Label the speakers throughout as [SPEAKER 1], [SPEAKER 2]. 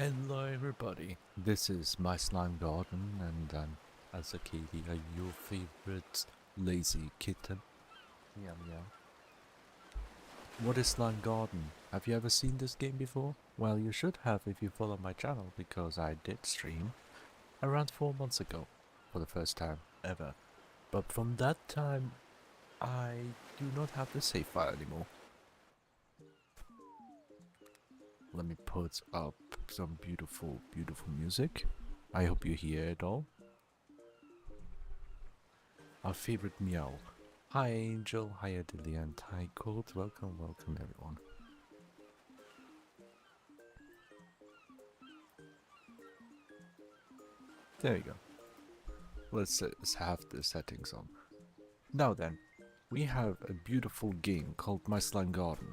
[SPEAKER 1] Hello everybody, this is my slime garden and I'm Asakedia, your favorite lazy kitten. Meow meow. What is slime garden? Have you ever seen this game before? Well, you should have if you follow my channel because I did stream around 4 months ago for the first time ever. But from that time, I do not have the save file anymore. Let me put up some beautiful music. I hope you hear it all. Our favorite meow. Hi Angel, hi Adelian, hi Cold, welcome everyone. There you go. Let's have the settings on. Now then, we have a beautiful game called My Slime Garden.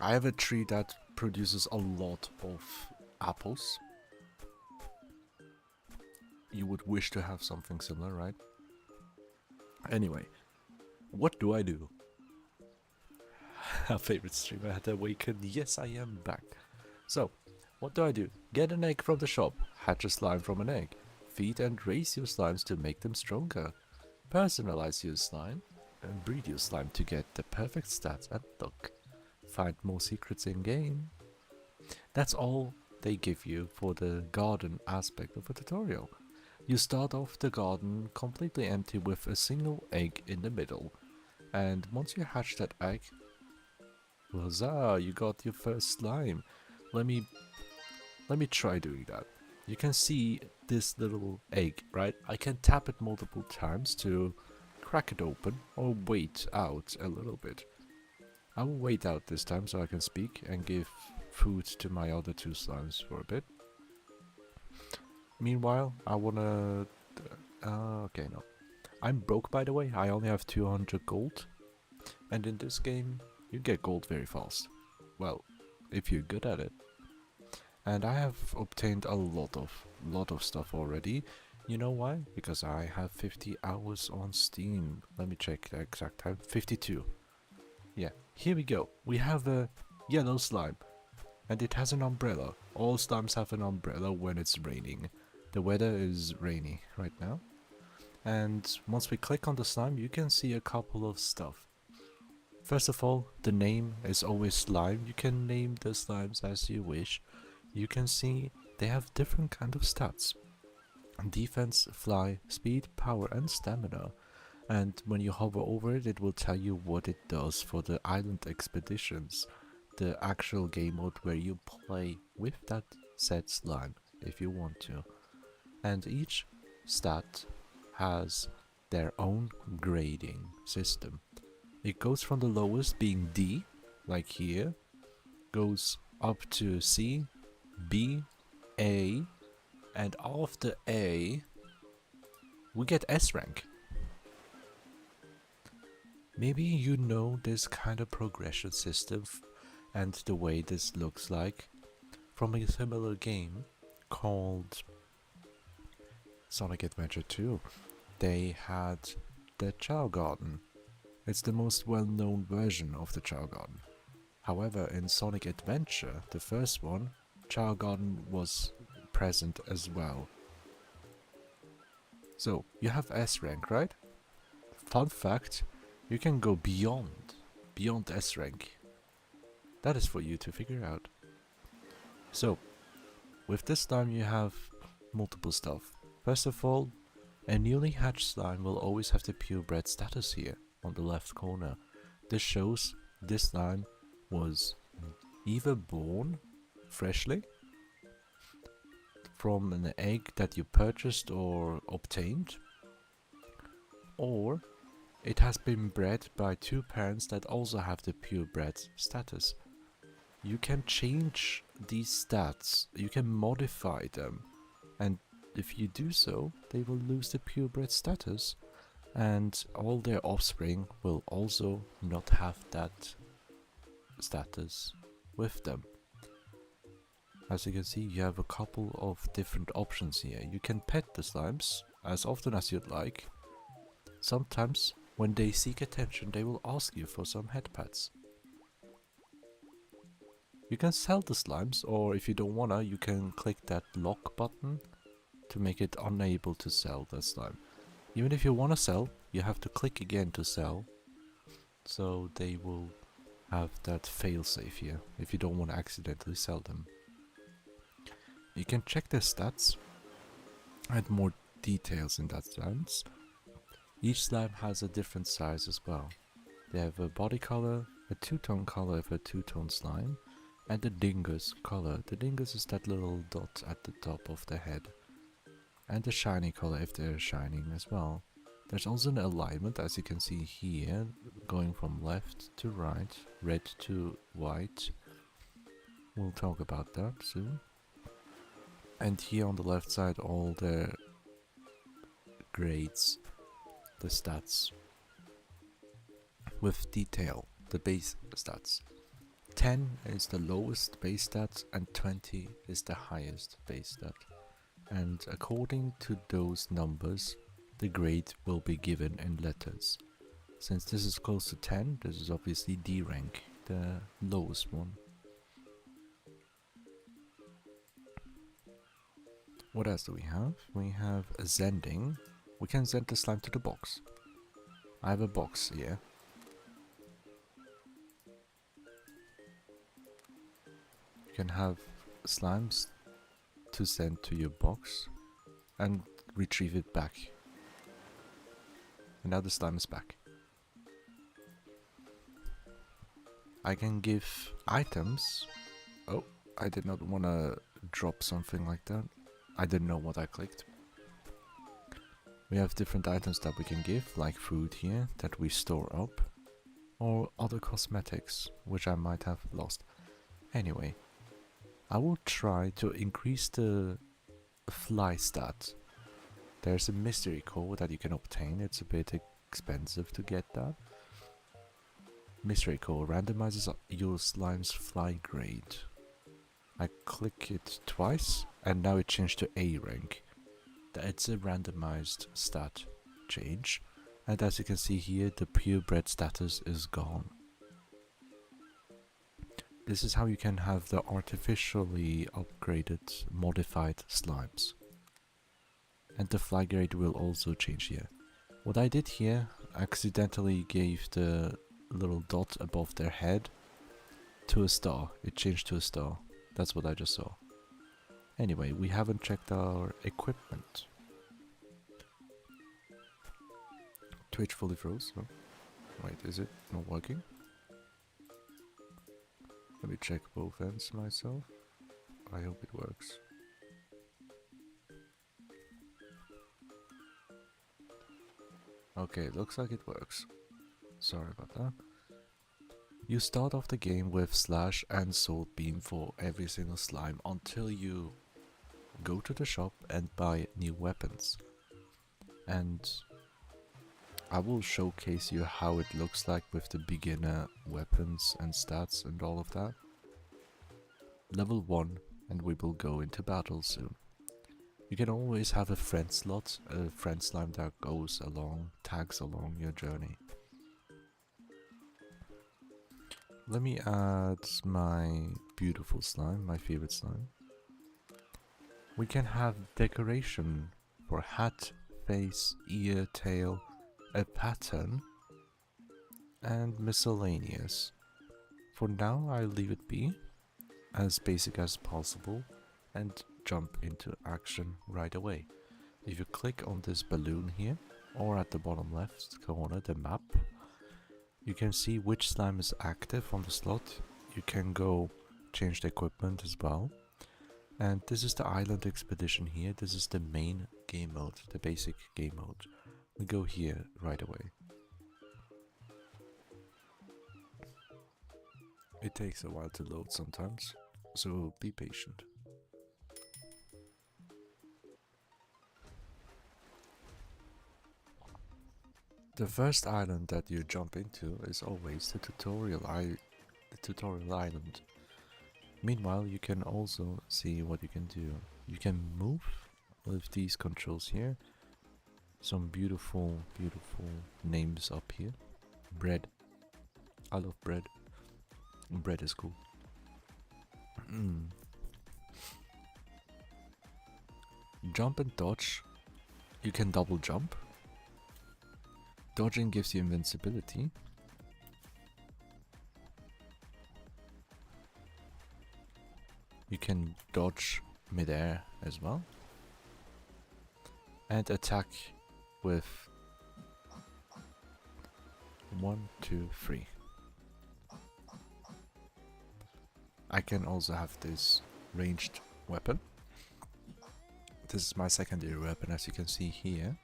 [SPEAKER 1] I have a tree that produces a lot of apples. You would wish to have something similar, right? Anyway, what do I do? Our favorite streamer had awakened. Yes, I am back. So, what do? Get an egg from the shop, hatch a slime from an egg, feed and raise your slimes to make them stronger, personalize your slime, and breed your slime to get the perfect stats and look. Find more secrets in game. That's all they give you for the garden aspect of a tutorial. You start off the garden completely empty with a single egg in the middle, and once you hatch that egg, huzzah, you got your first slime. Let me try doing that. You can see this little egg, right? I can tap it multiple times to crack it open or wait out a little bit. I will wait out this time so I can speak and give food to my other two slimes for a bit. Meanwhile, I wanna... okay, no. I'm broke, by the way. I only have 200 gold. And in this game, you get gold very fast. Well, if you're good at it. And I have obtained a lot of stuff already. You know why? Because I have 50 hours on Steam. Let me check the exact time. 52. Yeah, here we go. We have a yellow slime. And it has an umbrella. All slimes have an umbrella when it's raining. The weather is rainy right now. And once we click on the slime, you can see a couple of stuff. First of all, the name is always slime. You can name the slimes as you wish. You can see they have different kind of stats. Defense, fly, speed, power and stamina. And when you hover over it, it will tell you what it does for the island expeditions. The actual game mode where you play with that said slime if you want to. And each stat has their own grading system. It goes from the lowest being D, like here, goes up to C, B, A, and after A, we get S rank. Maybe you know this kind of progression system and the way this looks like from a similar game called Sonic Adventure 2. They had the Chao Garden. It's the most well-known version of the Chao Garden. However, in Sonic Adventure, the first one, Chao Garden was present as well. So, you have S rank, right? Fun fact, you can go beyond S rank. That is for you to figure out. So, with this slime you have multiple stuff. First of all, a newly hatched slime will always have the purebred status here on the left corner. This shows this slime was either born freshly from an egg that you purchased or obtained, or it has been bred by two parents that also have the purebred status. You can change these stats, you can modify them, and if you do so, they will lose the purebred status, and all their offspring will also not have that status with them. As you can see, you have a couple of different options here. You can pet the slimes as often as you'd like. Sometimes, when they seek attention, they will ask you for some head pats. You can sell the slimes, or if you don't wanna, you can click that lock button to make it unable to sell the slime. Even if you wanna sell, you have to click again to sell, so they will have that failsafe here if you don't want to accidentally sell them. You can check their stats, add more details in that sense. Each slime has a different size as well. They have a body color, a two-tone color of a two-tone slime, and a dingus color. The dingus is that little dot at the top of the head. And the shiny color if they're shining as well. There's also an alignment, as you can see here, going from left to right, red to white. We'll talk about that soon. And here on the left side, all the grades, the stats, with detail, the base stats. 10 is the lowest base stat and 20 is the highest base stat. And according to those numbers, the grade will be given in letters. Since this is close to 10, this is obviously D rank, the lowest one. What else do we have? We have a sending. We can send the slime to the box. I have a box here. You can have slimes to send to your box and retrieve it back. And now the slime is back. I can give items. Oh, I did not want to drop something like that. I didn't know what I clicked. We have different items that we can give, like food here that we store up, or other cosmetics, which I might have lost. Anyway, I will try to increase the fly stat. There's a mystery core that you can obtain. It's a bit expensive to get that. Mystery core randomizes your slime's fly grade. I click it twice and now it changed to A rank. It's a randomized stat change, and as you can see here, the purebred status is gone. This is how you can have the artificially upgraded modified slimes. And the fly grade will also change here. What I did here, accidentally gave the little dot above their head to a star. It changed to a star. That's what I just saw. Anyway, we haven't checked our equipment. Twitch fully froze. Oh. Wait, is it not working? Let me check both ends myself. I hope it works. Okay, looks like it works. Sorry about that. You start off the game with slash and sword beam for every single slime until you go to the shop and buy new weapons. And I will showcase you how it looks like with the beginner weapons and stats and all of that. Level 1, and we will go into battle soon. You can always have a friend slot, a friend slime that goes along, tags along your journey. Let me add my beautiful slime, my favorite slime. We can have decoration for hat, face, ear, tail, a pattern, and miscellaneous. For now, I'll leave it be, as basic as possible, and jump into action right away. If you click on this balloon here, or at the bottom left corner, the map, you can see which slime is active on the slot. You can go change the equipment as well. And this is the island expedition here. This is the main game mode, the basic game mode. We go here right away. It takes a while to load sometimes, so be patient. The first island that you jump into is always the tutorial island. Meanwhile, you can also see what you can do. You can move with these controls here. Some beautiful, beautiful names up here. Bread. I love bread. Bread is cool. Jump and dodge. You can double jump. Dodging gives you invincibility. You can dodge midair as well. And attack with 1, 2, 3. I can also have this ranged weapon. This is my secondary weapon, as you can see here.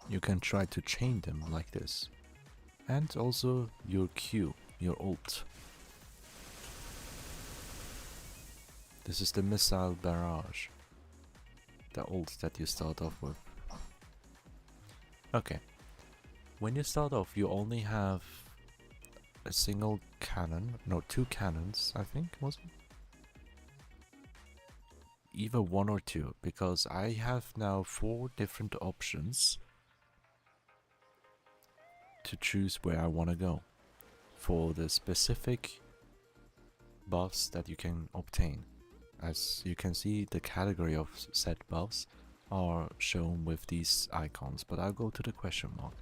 [SPEAKER 1] You can try to chain them like this. And also your Q, your ult. This is the missile barrage. The ult that you start off with. Okay. When you start off, you only have a single cannon. No, 2 cannons, I think, was it? Either 1 or 2, because I have now 4 different options to choose where I want to go for the specific buffs that you can obtain. As you can see, the category of said buffs are shown with these icons, but I'll go to the question mark.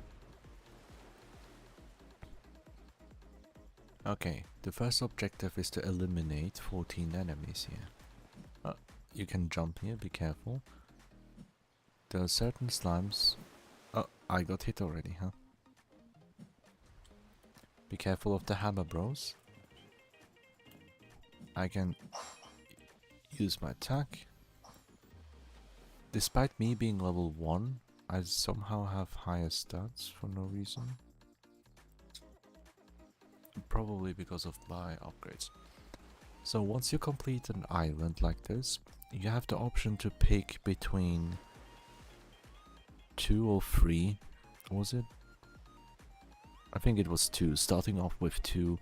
[SPEAKER 1] Okay, the first objective is to eliminate 14 enemies here. You can jump here, be careful. There are certain slimes. Oh, I got hit already, huh? Be careful of the hammer bros. I can use my attack. Despite me being level 1, I somehow have higher stats for no reason. Probably because of my upgrades. So once you complete an island like this, you have the option to pick between 2 or 3. Was it? I think it was 2, starting off with 2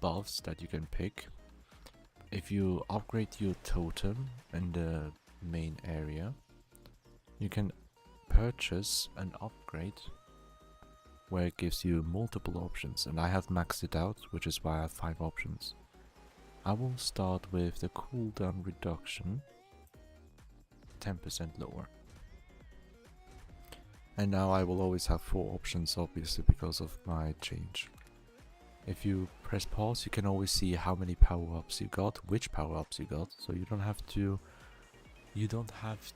[SPEAKER 1] buffs that you can pick. If you upgrade your totem in the main area, you can purchase an upgrade where it gives you multiple options, and I have maxed it out, which is why I have 5 options. I will start with the cooldown reduction, 10% lower. And now I will always have 4 options, obviously, because of my change. If you press pause, you can always see how many power-ups you got, which power-ups you got, so you don't have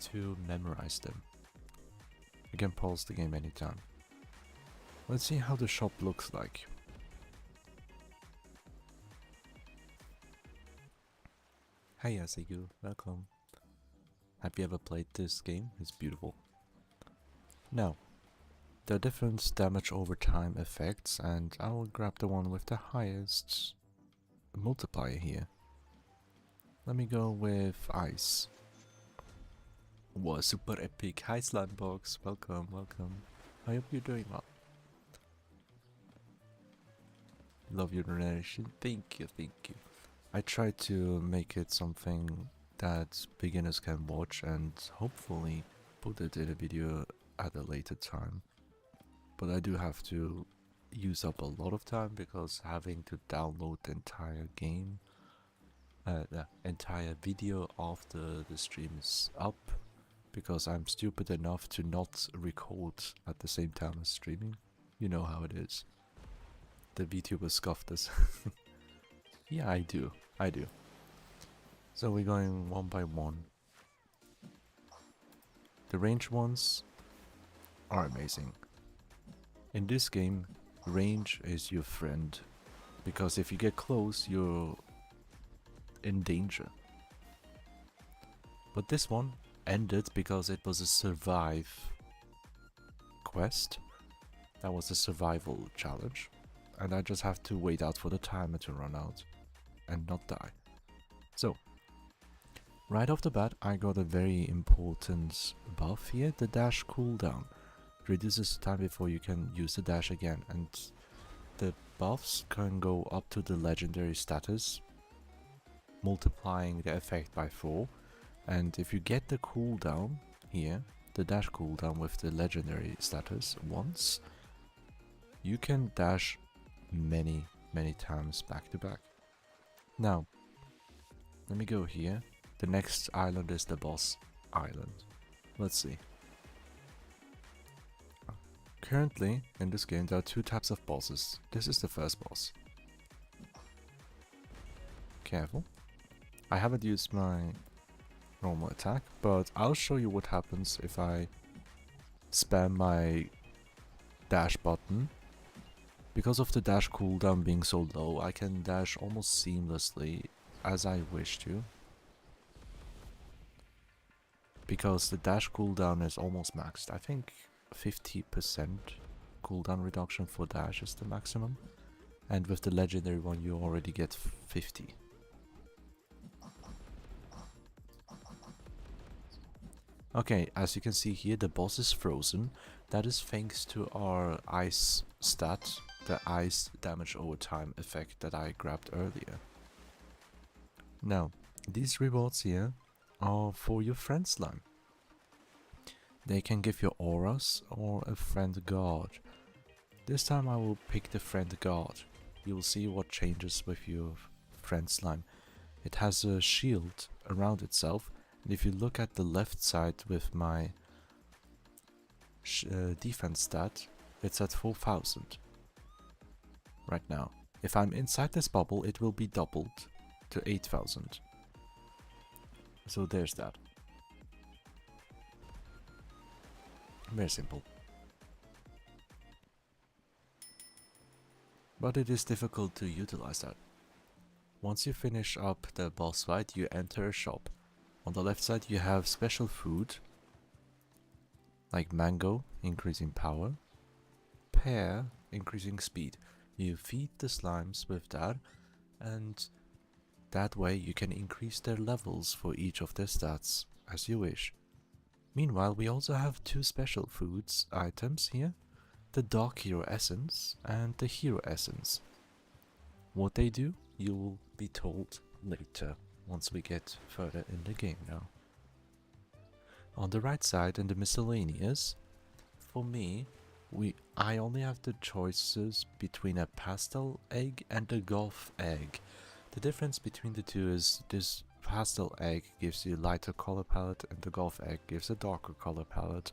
[SPEAKER 1] to memorize them. You can pause the game anytime. Let's see how the shop looks like. Hey Asakedia, welcome. Have you ever played this game? It's beautiful. Now, there are different damage over time effects, and I will grab the one with the highest multiplier here. Let me go with ice. Wow, super epic. Hi Slimebox, welcome, welcome. I hope you're doing well. Love your narration. Thank you, thank you. I try to make it something that beginners can watch and hopefully put it in a video at a later time. But I do have to use up a lot of time because having to download the entire game, the entire video after the stream is up, because I'm stupid enough to not record at the same time as streaming. You know how it is. The VTuber scoffed us. Yeah, I do. So we're going one by one. The range ones are amazing. In this game, range is your friend, because if you get close, you're in danger. But this one ended because it was a survive quest. That was a survival challenge, and I just have to wait out for the timer to run out and not die. So, right off the bat, I got a very important buff here, the dash cooldown. It reduces the time before you can use the dash again, and the buffs can go up to the legendary status, multiplying the effect by 4, And if you get the cooldown here, the dash cooldown with the legendary status once, you can dash many times back to back. Now, let me go here. The next island is the boss island. Let's see. Currently, in this game, there are two types of bosses. This is the first boss. Careful. I haven't used my normal attack, but I'll show you what happens if I spam my dash button. Because of the dash cooldown being so low, I can dash almost seamlessly as I wish to. Because the dash cooldown is almost maxed. I think 50% cooldown reduction for dash is the maximum. And with the legendary one you already get 50. Okay, as you can see here, the boss is frozen. That is thanks to our ice stat, the ice damage over time effect that I grabbed earlier. Now, these rewards here are for your friend slime. They can give you auras or a friend guard. This time I will pick the friend guard. You will see what changes with your friend slime. It has a shield around itself. And if you look at the left side with my defense stat, it's at 4000 right now. If I'm inside this bubble, it will be doubled to 8000. So there's that. Very simple. But it is difficult to utilize that. Once you finish up the boss fight, you enter a shop. On the left side you have special food, like mango, increasing power, pear, increasing speed. You feed the slimes with that, and that way you can increase their levels for each of their stats as you wish. Meanwhile, we also have two special foods items here, the Dark Hero Essence and the Hero Essence. What they do, you will be told later, once we get further in the game now. On the right side in the miscellaneous, for me, I only have the choices between a pastel egg and a golf egg. The difference between the two is this pastel egg gives you a lighter color palette and the golf egg gives a darker color palette.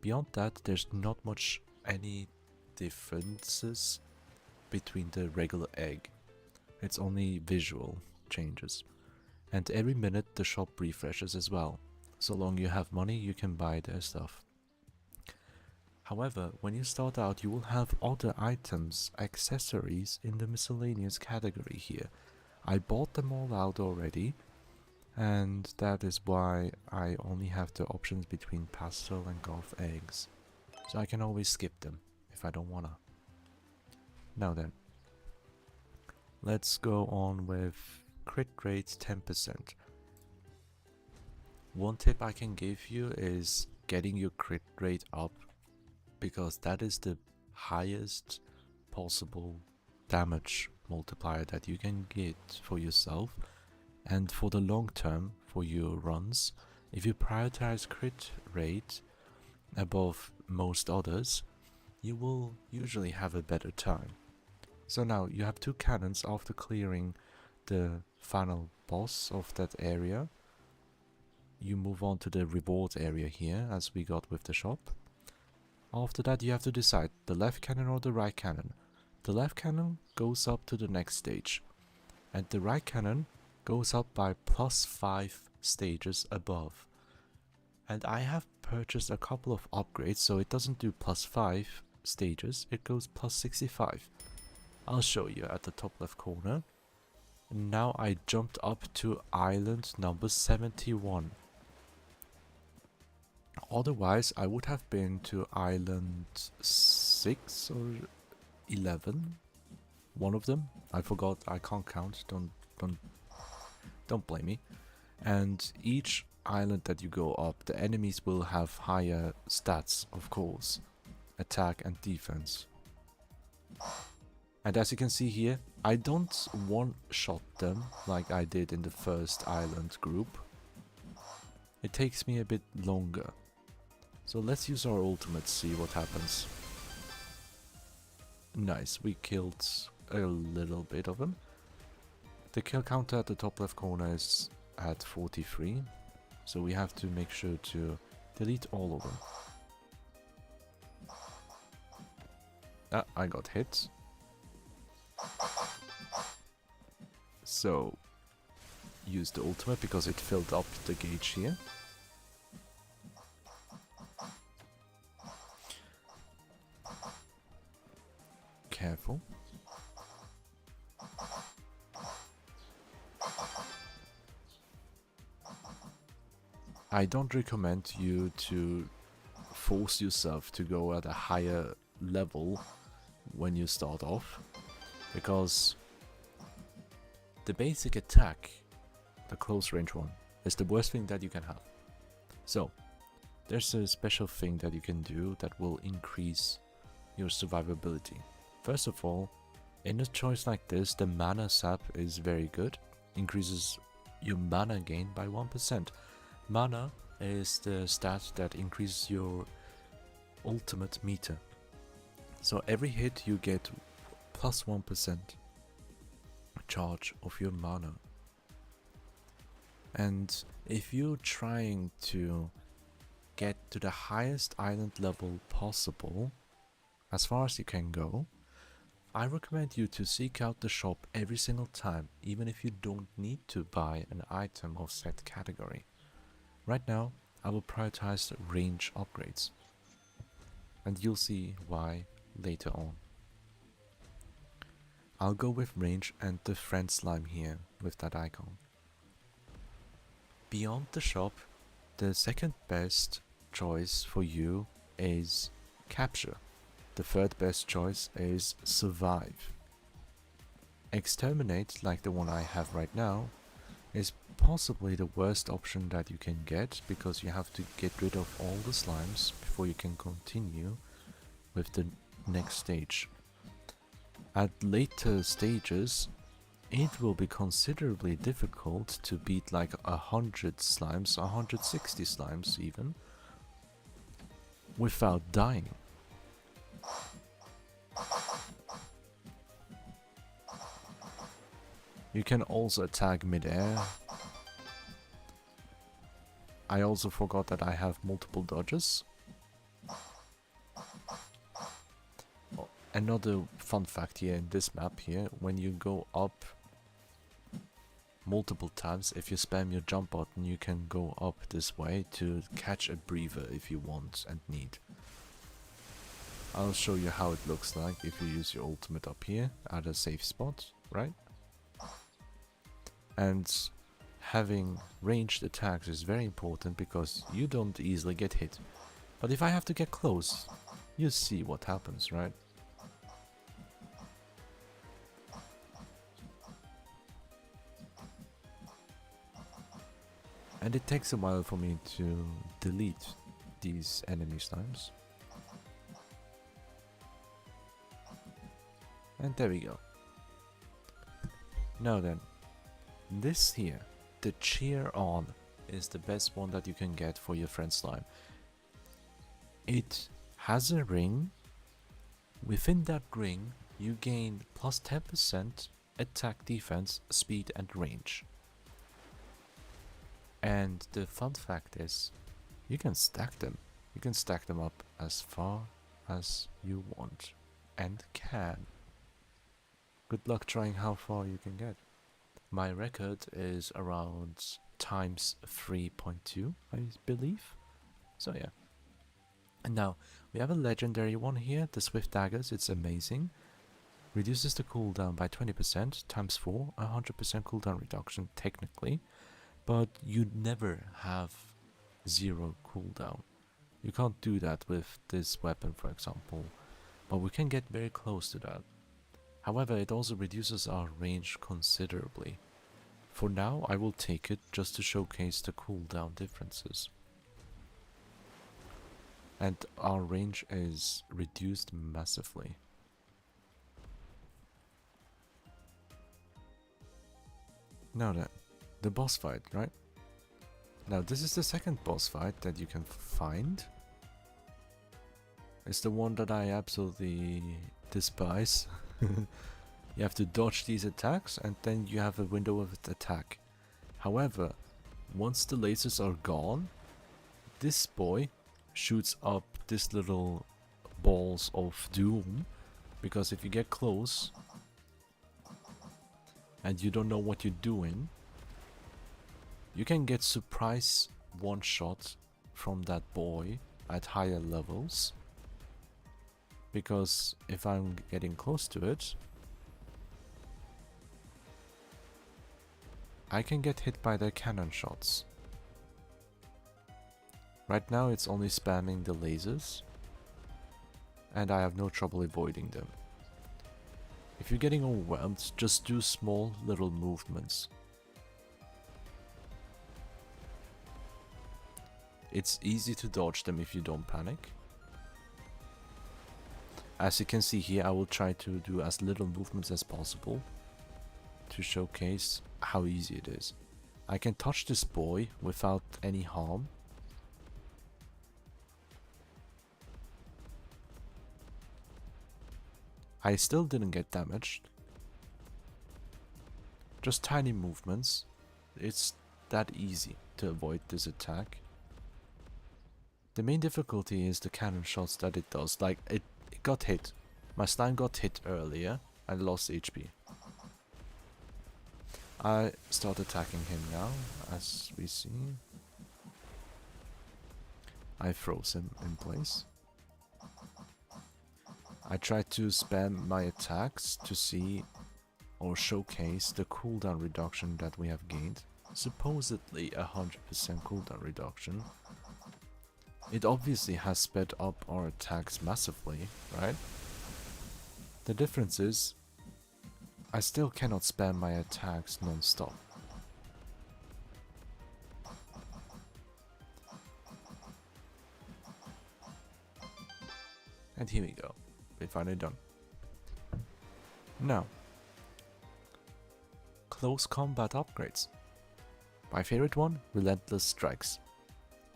[SPEAKER 1] Beyond that, there's not much any differences between the regular egg. It's only visual changes. And every minute the shop refreshes as well. So long you have money, you can buy their stuff. However, when you start out, you will have other items, accessories in the miscellaneous category here. I bought them all out already, and that is why I only have the options between pastel and golf eggs. So I can always skip them if I don't wanna. Now then, let's go on with crit rate 10%. One tip I can give you is getting your crit rate up, because that is the highest possible damage multiplier that you can get for yourself. And for the long term, for your runs, if you prioritize crit rate above most others, you will usually have a better time. So now you have two cannons after clearing the final boss of that area. You move on to the reward area here, as we got with the shop. After that you have to decide the left cannon or the right cannon. The left cannon goes up to the next stage, and the right cannon goes up by +5 stages above. And I have purchased a couple of upgrades, so it doesn't do +5 stages, it goes +65. I'll show you at the top left corner. Now I jumped up to island number 71. Otherwise I would have been to island 6 or 11. One of them. I forgot, I can't count, don't blame me. And each island that you go up, the enemies will have higher stats, of course. Attack and defense. And as you can see here, I don't one-shot them like I did in the first island group. it takes me a bit longer. So let's use our ultimate, see what happens. Nice, we killed a little bit of them. The kill counter at the top left corner is at 43, so we have to make sure to delete all of them. Ah, I got hit. So, use the ultimate because it filled up the gauge here. Careful. I don't recommend you to force yourself to go at a higher level when you start off, because the basic attack, the close range one, is the worst thing that you can have. So, there's a special thing that you can do that will increase your survivability. First of all, in a choice like this, the mana sap is very good, increases your mana gain by 1%. Mana is the stat that increases your ultimate meter. So every hit you get plus 1% charge of your mana. And if you're trying to get to the highest island level possible, as far as you can go, I recommend you to seek out the shop every single time, even if you don't need to buy an item of set category. Right now, I will prioritize range upgrades, and you'll see why later on. I'll go with range and the friend slime here with that icon. Beyond the shop, the second best choice for you is capture. The third best choice is survive. Exterminate, like the one I have right now, is possibly the worst option that you can get, because you have to get rid of all the slimes before you can continue with the next stage. At later stages, it will be considerably difficult to beat like 100 slimes, 160 slimes even, without dying. You can also attack mid-air. I also forgot that I have multiple dodges. Another fun fact here in this map here, when you go up multiple times, if you spam your jump button, you can go up this way to catch a breather if you want and need. I'll show you how it looks like if you use your ultimate up here at a safe spot, right? And having ranged attacks is very important because you don't easily get hit. But if I have to get close, you see what happens, right? And it takes a while for me to delete these enemy slimes. And there we go. Now then, this here, the cheer on, is the best one that you can get for your friend slime. It has a ring. Within that ring, you gain plus 10% attack, defense, speed and range. And the fun fact is, you can stack them. You can stack them up as far as you want and can. Good luck trying how far you can get. My record is around times 3.2, I believe. So yeah. And now, we have a legendary one here, the Swift Daggers. It's amazing. Reduces the cooldown by 20%, times 4, 100% cooldown reduction technically. But you'd never have 0 cooldown. You can't do that with this weapon, for example. But we can get very close to that. However, it also reduces our range considerably. For now, I will take it just to showcase the cooldown differences. And our range is reduced massively. Now then, the boss fight, right? Now this is the second boss fight that you can find. It's the one that I absolutely despise. You have to dodge these attacks and then you have a window of attack. However, once the lasers are gone, this boy shoots up this little balls of doom, because if you get close and you don't know what you're doing, you can get surprise one shot from that boy at higher levels. Because if I'm getting close to it, I can get hit by their cannon shots. Right now it's only spamming the lasers, and I have no trouble avoiding them. If you're getting overwhelmed, just do small little movements. It's easy to dodge them if you don't panic. As you can see here, I will try to do as little movements as possible to showcase how easy it is. I can touch this boy without any harm. I still didn't get damaged. Just tiny movements. It's that easy to avoid this attack. The main difficulty is the cannon shots that it does. Like, it got hit. My slime got hit earlier and lost HP. I start attacking him now, as we see. I froze him in place. I try to spam my attacks to see or showcase the cooldown reduction that we have gained. Supposedly 100% cooldown reduction. It obviously has sped up our attacks massively, right? The difference is, I still cannot spam my attacks non-stop. And here we go. We're finally done. Now, close combat upgrades. My favorite one, relentless strikes.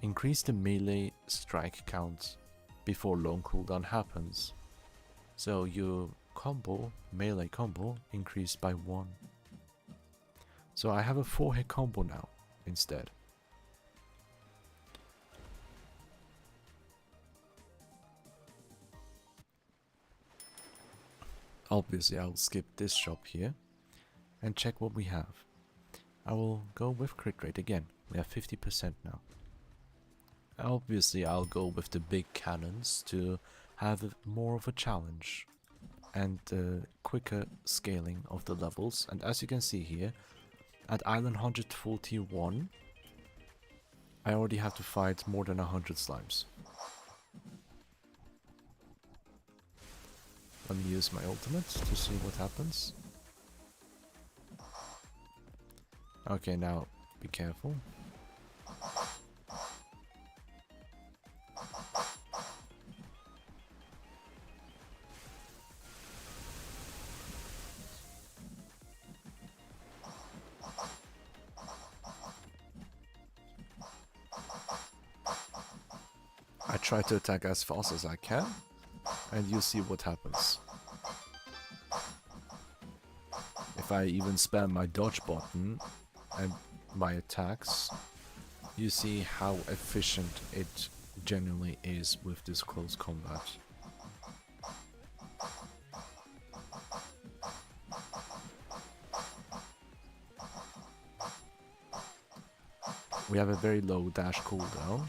[SPEAKER 1] Increase the melee strike count before long cooldown happens. So your combo, melee combo, increased by 1. So I have a 4-hit combo now instead. Obviously I'll skip this shop here and check what we have. I will go with crit rate again. We have 50% now. Obviously I'll go with the big cannons to have more of a challenge and quicker scaling of the levels. And as you can see here, at island 141 I already have to fight more than 100 slimes. Let me use my ultimate to see what happens. Okay, now be careful. I try to attack as fast as I can, and you see what happens. If I even spam my dodge button and my attacks, you see how efficient it genuinely is with this close combat. We have a very low dash cooldown.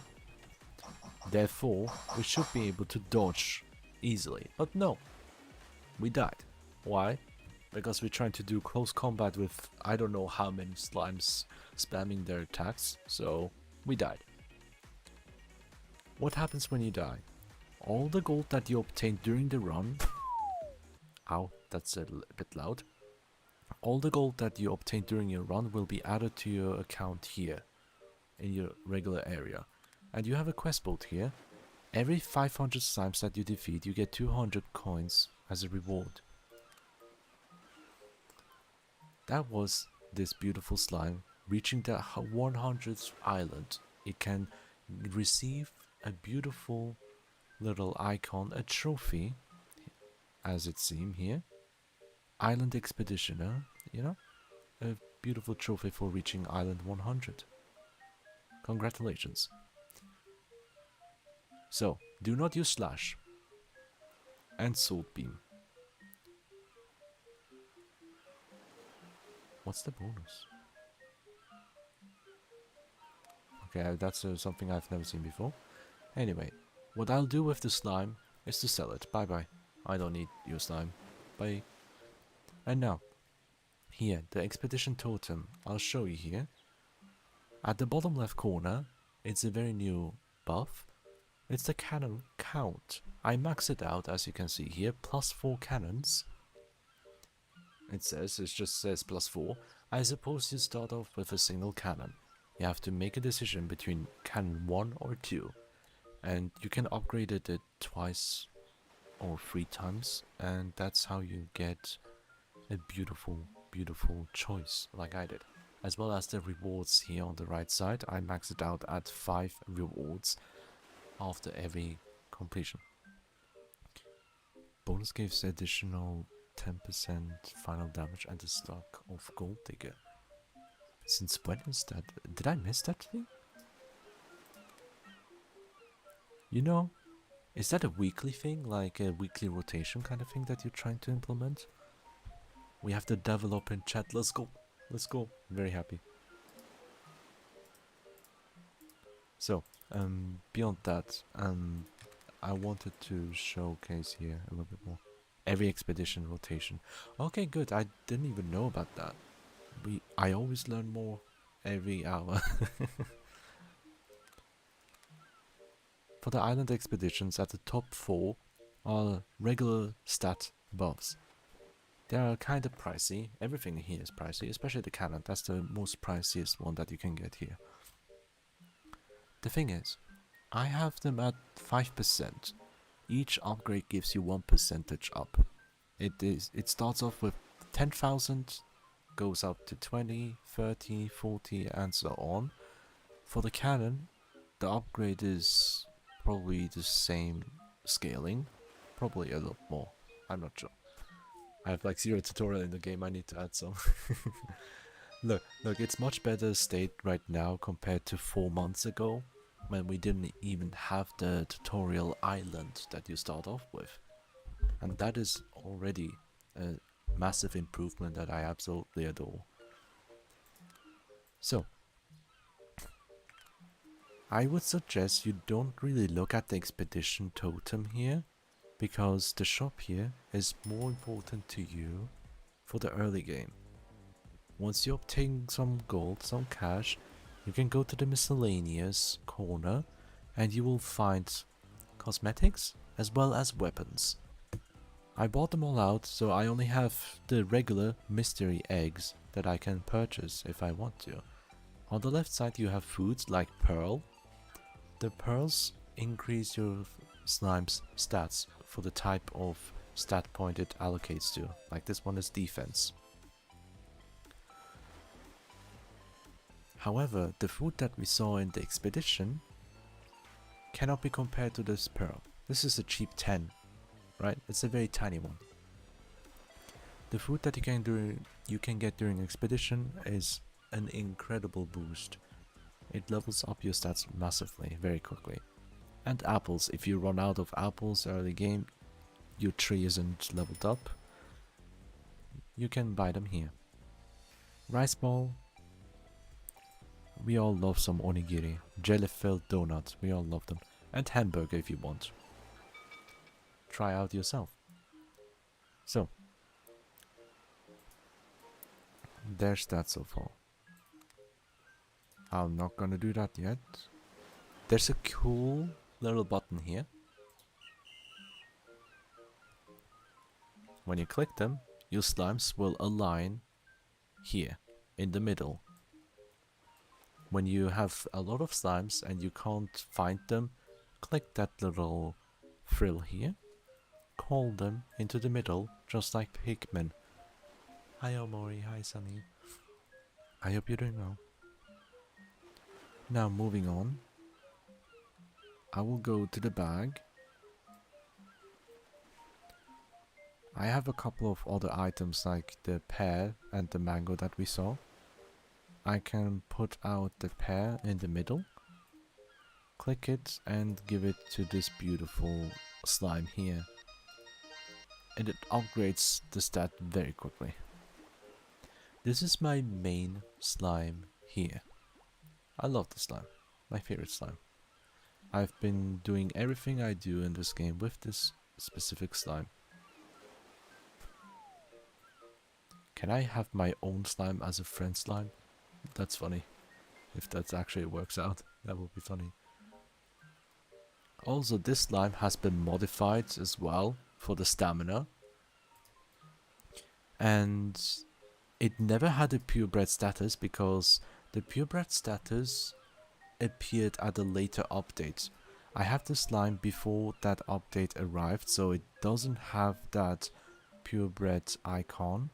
[SPEAKER 1] Therefore, we should be able to dodge easily. But no, we died. Why? Because we're trying to do close combat with I don't know how many slimes spamming their attacks, so we died. What happens when you die? All the gold that you obtained during the run... Ow, that's a bit loud. All the gold that you obtained during your run will be added to your account here, in your regular area. And you have a quest boat here. Every 500 slimes that you defeat, you get 200 coins as a reward. That was this beautiful slime reaching the 100th island, it can receive a beautiful little icon, a trophy, as it seems here. Island Expeditioner, you know, a beautiful trophy for reaching Island 100. Congratulations. So, do not use Slash and Salt Beam. What's the bonus? Okay, that's something I've never seen before. Anyway, what I'll do with the slime is to sell it. Bye bye. I don't need your slime. Bye. And now, here, the expedition totem. I'll show you here. At the bottom left corner, it's a very new buff. It's the cannon count. I max it out, as you can see here, +4 cannons. It just says +4. I suppose you start off with a single cannon. You have to make a decision between cannon 1 or 2. And you can upgrade it twice or 3 times. And that's how you get a beautiful, beautiful choice, like I did. As well as the rewards here on the right side. I maxed it out at 5 rewards after every completion. Bonus gives additional 10% final damage and a stock of Gold Digger. Since when is that? Did I miss that thing? You know, is that a weekly thing? Like a weekly rotation kind of thing that you're trying to implement? We have the develop in chat. Let's go. Let's go. I'm very happy. So, beyond that, I wanted to showcase here a little bit more. Every expedition rotation. Okay, good. I didn't even know about that. I always learn more every hour. For the island expeditions, at the top 4 are regular stat buffs. They are kind of pricey. Everything here is pricey, especially the cannon. That's the most priciest one that you can get here. The thing is, I have them at 5%. Each upgrade gives you 1% up. It starts off with 10,000, goes up to 20, 30, 40, and so on. For the cannon, the upgrade is probably the same scaling, probably a lot more. I'm not sure. I have like 0 tutorial in the game. I need to add some. Look, it's much better state right now compared to 4 months ago, when we didn't even have the tutorial island that you start off with. And that is already a massive improvement that I absolutely adore. So, I would suggest you don't really look at the expedition totem here, because the shop here is more important to you for the early game. Once you obtain some gold, some cash, you can go to the miscellaneous corner and you will find cosmetics as well as weapons. I bought them all out, so I only have the regular mystery eggs that I can purchase if I want to. On the left side you have foods like pearl. The pearls increase your slime's stats for the type of stat point it allocates to. Like this one is defense. However, the food that we saw in the expedition cannot be compared to this pearl. This is a cheap 10, right? It's a very tiny one. The food that you can get during expedition is an incredible boost. It levels up your stats massively, very quickly. And apples. If you run out of apples early game, your tree isn't leveled up, you can buy them here. Rice ball. We all love some onigiri. Jelly-filled donuts. We all love them. And hamburger if you want. Try out yourself. So, there's that so far. I'm not gonna do that yet. There's a cool little button here. When you click them, your slimes will align here, in the middle. When you have a lot of slimes and you can't find them, click that little frill here. Call them into the middle, just like Pikmin. Hi Omori, hi Sunny. I hope you're doing well. Now moving on, I will go to the bag. I have a couple of other items like the pear and the mango that we saw. I can put out the pear in the middle, click it and give it to this beautiful slime here. And it upgrades the stat very quickly. This is my main slime here. I love the slime, my favorite slime. I've been doing everything I do in this game with this specific slime. Can I have my own slime as a friend slime? That's funny. If that actually works out, that would be funny. Also, this slime has been modified as well for the stamina. And it never had a purebred status because the purebred status appeared at a later update. I have the slime before that update arrived, so it doesn't have that purebred icon.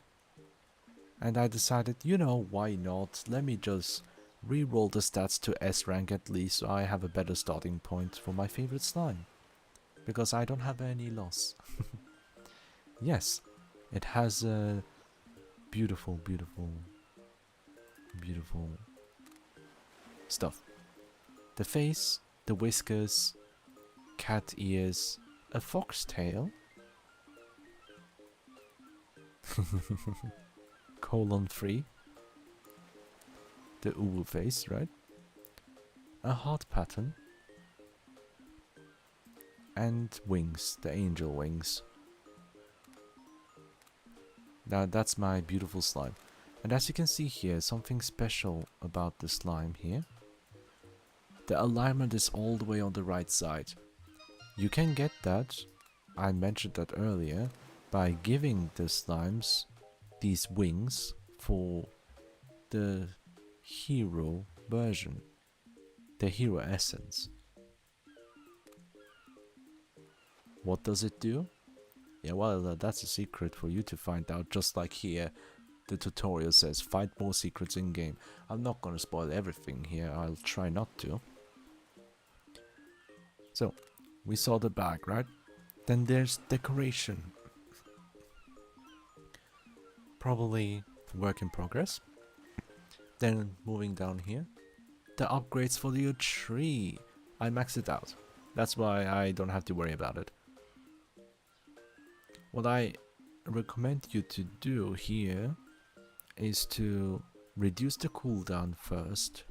[SPEAKER 1] And I decided, you know, why not? Let me just re-roll the stats to S rank at least, so I have a better starting point for my favorite slime. Because I don't have any loss. Yes, it has a beautiful, beautiful, beautiful stuff. The face, the whiskers, cat ears, a fox tail, colon free, the uwu face, right? A heart pattern, and wings, the angel wings. Now that's my beautiful slime. And as you can see here, something special about the slime here. The alignment is all the way on the right side. You can get that, I mentioned that earlier, by giving the slimes these wings for the hero version, the hero essence. What does it do? Yeah, well, that's a secret for you to find out, just like here. The tutorial says, find more secrets in game. I'm not gonna spoil everything here, I'll try not to. So, we saw the bag, right? Then there's decoration. Probably work in progress. Then moving down here, the upgrades for your tree. I maxed it out. That's why I don't have to worry about it. What I recommend you to do here is to reduce the cooldown first.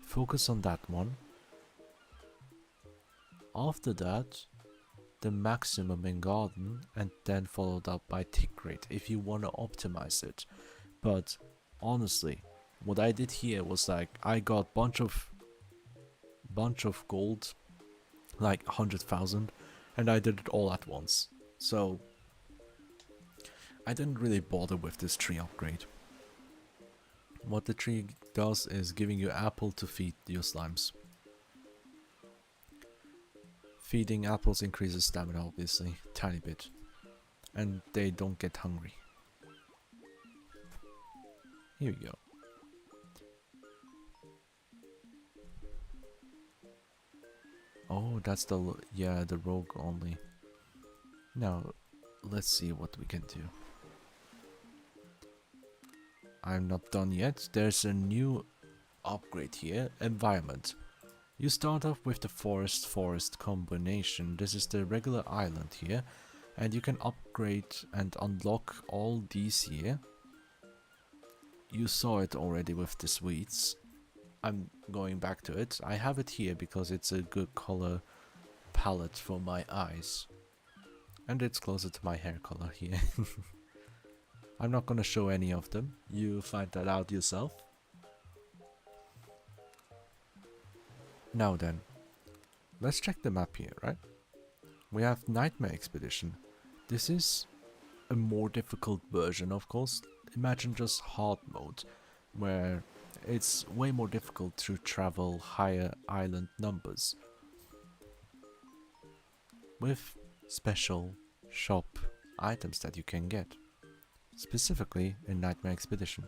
[SPEAKER 1] Focus on that one. After that, the maximum in garden, and then followed up by tick rate if you want to optimize it. But honestly, what I did here was like I got bunch of gold, like 100,000, and I did it all at once. So I didn't really bother with this tree upgrade. What the tree does is giving you apple to feed your slimes. Feeding apples increases stamina, obviously, tiny bit, and they don't get hungry. Here we go. Oh, that's the rogue only. Now, let's see what we can do. I'm not done yet. There's a new upgrade here, environment. You start off with the forest combination. This is the regular island here, and you can upgrade and unlock all these here. You saw it already with the sweets. I'm going back to it. I have it here because it's a good color palette for my eyes. And it's closer to my hair color here. I'm not gonna show any of them. You find that out yourself. Now then, let's check the map here, right? We have Nightmare Expedition. This is a more difficult version, of course. Imagine just hard mode, where it's way more difficult to travel higher island numbers. With special shop items that you can get. Specifically in Nightmare Expedition.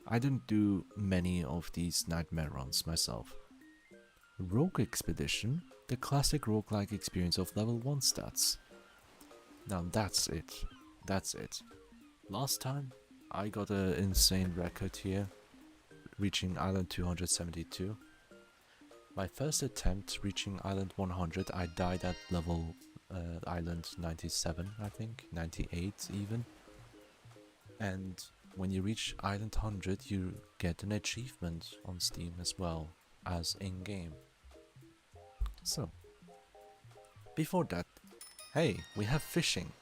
[SPEAKER 1] I didn't do many of these nightmare runs myself. Rogue Expedition, the classic roguelike experience of level 1 stats. Now that's it. That's it. Last time I got an insane record here, reaching island 272. My first attempt reaching island 100, I died at level island 97, I think, 98 even. And when you reach island 100, you get an achievement on Steam as well as in-game. So, before that, hey, we have fishing.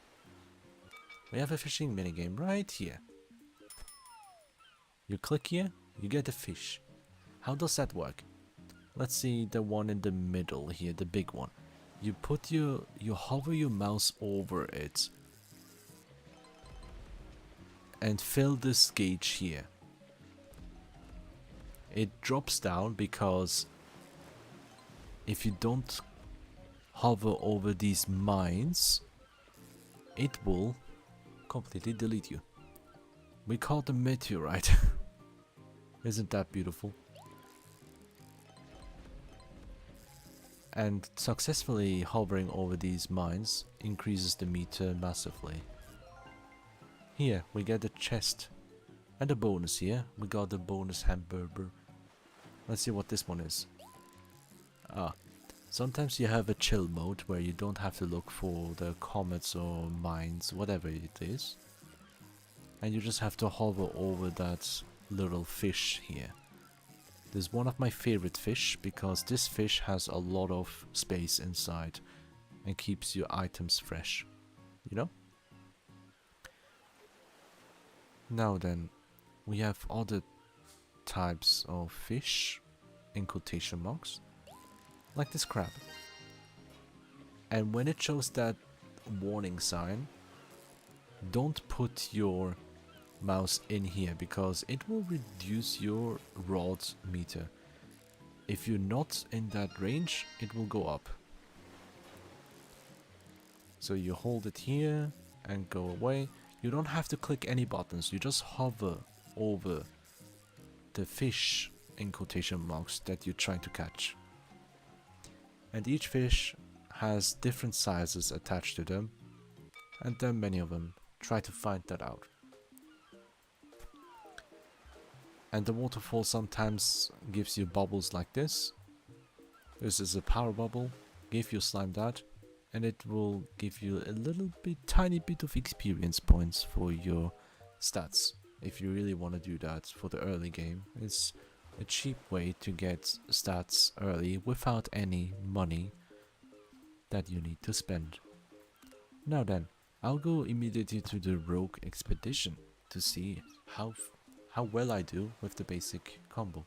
[SPEAKER 1] We have a fishing minigame right here. You click here, you get a fish. How does that work? Let's see the one in the middle here, the big one. You hover your mouse over it and fill this gauge here. It drops down because if you don't hover over these mines, it will completely delete you. We call them meteorite. Isn't that beautiful? And successfully hovering over these mines increases the meter massively. Here we get a chest and a bonus here. We got the bonus hamburger. Let's see what this one is. Sometimes you have a chill mode where you don't have to look for the comets or mines, whatever it is. And you just have to hover over that little fish here. This is one of my favorite fish because this fish has a lot of space inside and keeps your items fresh, you know? Now then, we have other types of fish, in quotation marks, like this crab. And when it shows that warning sign, don't put your mouse in here because it will reduce your rod meter. If you're not in that range, it will go up. So you hold it here and go away. You don't have to click any buttons, you just hover over the fish, in quotation marks, that you're trying to catch. And each fish has different sizes attached to them, and there are many of them. Try to find that out. And the waterfall sometimes gives you bubbles like this. This is a power bubble. Give your slime that, and it will give you a little bit, tiny bit of experience points for your stats. If you really want to do that for the early game, it's a cheap way to get stats early without any money that you need to spend. Now then, I'll go immediately to the rogue expedition to see how well I do with the basic combo.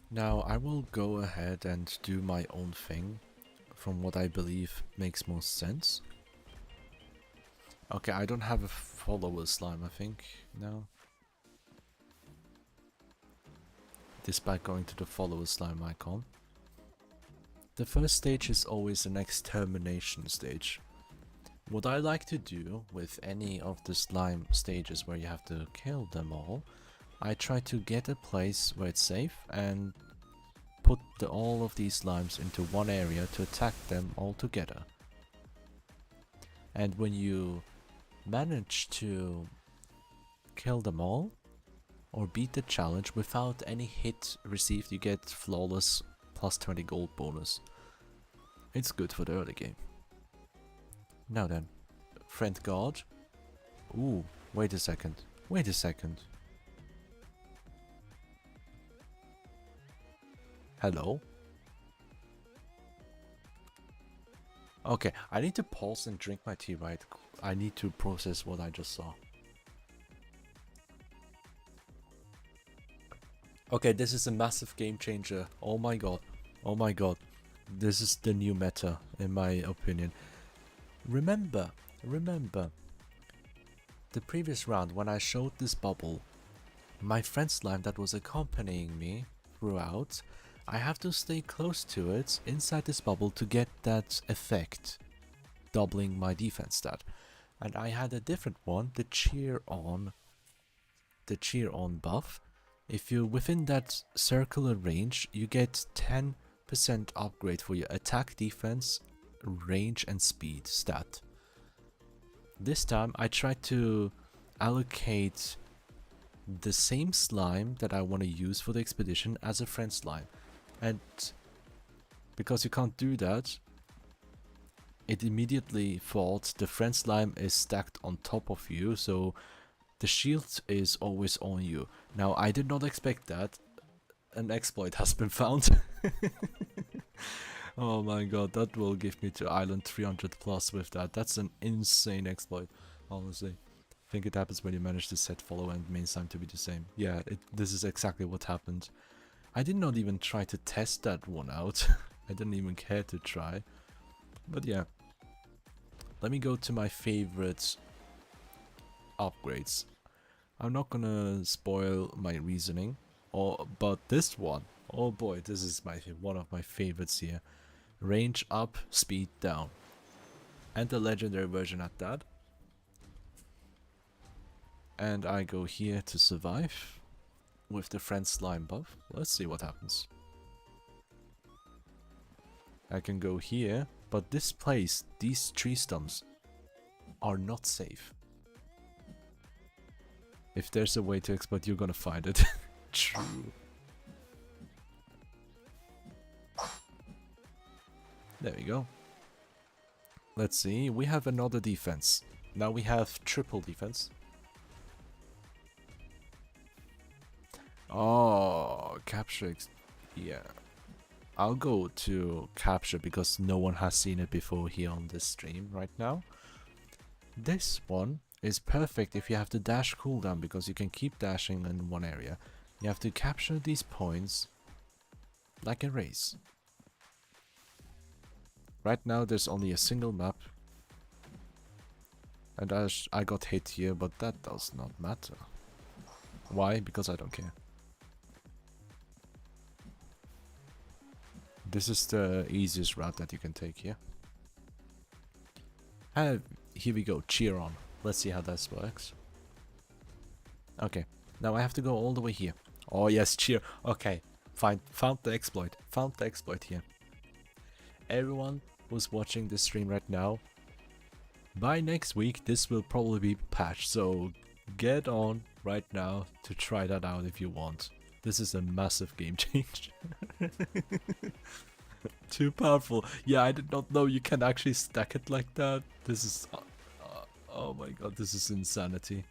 [SPEAKER 1] Now I will go ahead and do my own thing from what I believe makes most sense. Okay, I don't have a follower slime, I think, now. Despite going to the follower slime icon. The first stage is always an extermination stage. What I like to do with any of the slime stages where you have to kill them all, I try to get a place where it's safe and put all of these slimes into one area to attack them all together. And when you manage to kill them all or beat the challenge without any hit received, you get flawless plus 20 gold bonus. It's good for the early game. Now then, friend god. Ooh, wait a second. Wait a second. Hello? Okay, I need to pause and drink my tea, right? I need to process what I just saw. Okay, this is a massive game changer. Oh my god. Oh my god. This is the new meta, in my opinion. Remember the previous round when I showed this bubble, my friend slime that was accompanying me throughout I have to stay close to it inside this bubble to get that effect, doubling my defense stat. And I had a different one, the cheer on buff. If you're within that circular range, you get 10% upgrade for your attack, defense, range and speed stat. This time I tried to allocate the same slime that I want to use for the expedition as a friend slime. And because you can't do that, it immediately thought the friend slime is stacked on top of you, so the shield is always on you. Now, I did not expect that. An exploit has been found. Oh my god, that will give me to island 300 plus with that. That's an insane exploit, honestly. I think it happens when you manage to set follow and main slime to be the same. Yeah, this is exactly what happened. I did not even try to test that one out. I didn't even care to try. But yeah. Let me go to my favorite upgrades. I'm not gonna spoil my reasoning, but this one, oh boy, this is one of my favorites here. Range up, speed down, and the legendary version at that. And I go here to survive with the friend slime buff. Let's see what happens. I can go here, but this place, these tree stumps, are not safe. If there's a way to exploit, you're gonna find it. True. There we go. Let's see, we have another defense. Now we have triple defense. Oh, capture. Yeah. I'll go to capture because no one has seen it before here on this stream right now. This one is perfect if you have the dash cooldown because you can keep dashing in one area. You have to capture these points like a race. Right now there's only a single map. And I got hit here, but that does not matter. Why? Because I don't care. This is the easiest route that you can take here. Here we go, cheer on. Let's see how this works. Okay, now I have to go all the way here. Oh yes, cheer. Okay, fine. Found the exploit. Found the exploit here. Everyone who's watching this stream right now, by next week this will probably be patched. So get on right now to try that out if you want. This is a massive game change. Too powerful. Yeah, I did not know you can actually stack it like that. This is... oh my god, this is insanity.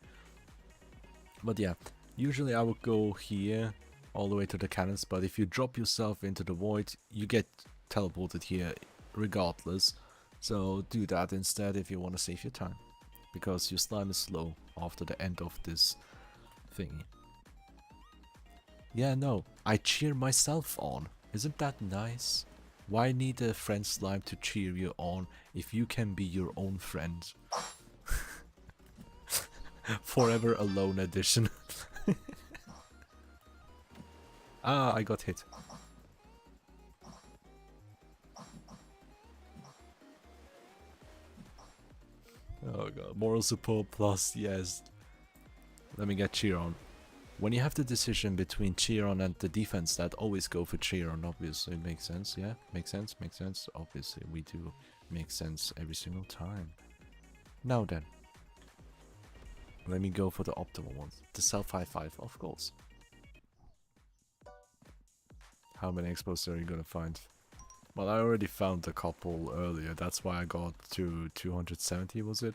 [SPEAKER 1] But yeah, usually I would go here all the way to the cannons, but if you drop yourself into the void, you get teleported here regardless. So do that instead if you want to save your time, because your slime is slow after the end of this thingy. Yeah, no, I cheer myself on. Isn't that nice? Why need a friend slime to cheer you on if you can be your own friend? Forever Alone edition. Ah, I got hit. Oh god, moral support plus, yes. Let me get cheer on. When you have the decision between cheer on and the defense stat, always go for cheer on, obviously. Makes sense, yeah? Makes sense, makes sense. Obviously, we do make sense every single time. Now then. Let me go for the optimal ones. The self high five, of course. How many expos are you gonna find? Well, I already found a couple earlier. That's why I got to 270, was it?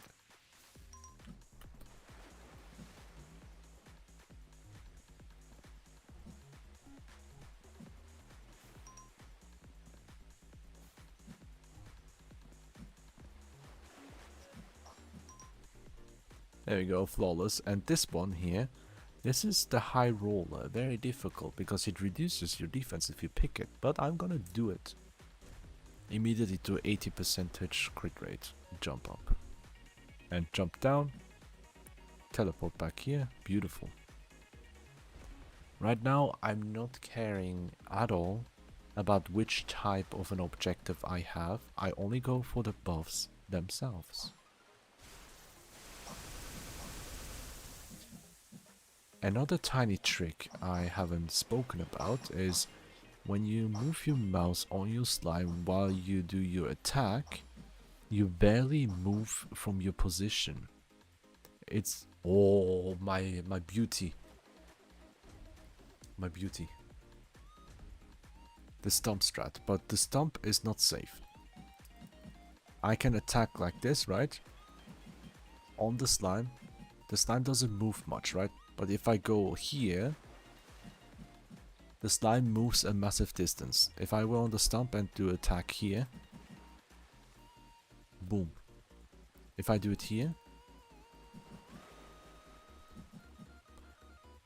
[SPEAKER 1] There we go, flawless. And this one here, this is the high roller. Very difficult because it reduces your defense if you pick it. But I'm gonna do it. Immediately to 80% crit rate. Jump up. And jump down. Teleport back here. Beautiful. Right now, I'm not caring at all about which type of an objective I have. I only go for the buffs themselves. Another tiny trick I haven't spoken about is when you move your mouse on your slime while you do your attack, you barely move from your position. It's my beauty. My beauty. The stump strat, but the stump is not safe. I can attack like this, right? On the slime doesn't move much, right? But if I go here, the slime moves a massive distance. If I were on the stump and do attack here, boom. If I do it here,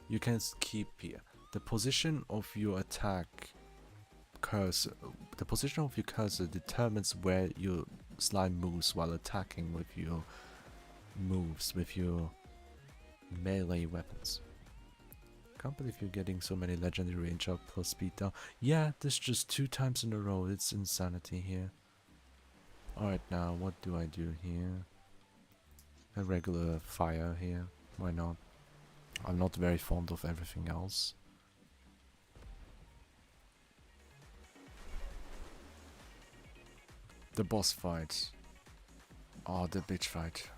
[SPEAKER 1] you can keep here. The position of your attack cursor, the position of your cursor determines where your slime moves while attacking with your moves, with your melee weapons. Can't believe you're getting so many legendary range up plus speed down. Yeah, this just 2 times in a row. It's insanity here. Alright, now what do I do here? A regular fire here. Why not? I'm not very fond of everything else. The boss fight. Oh, the bitch fight.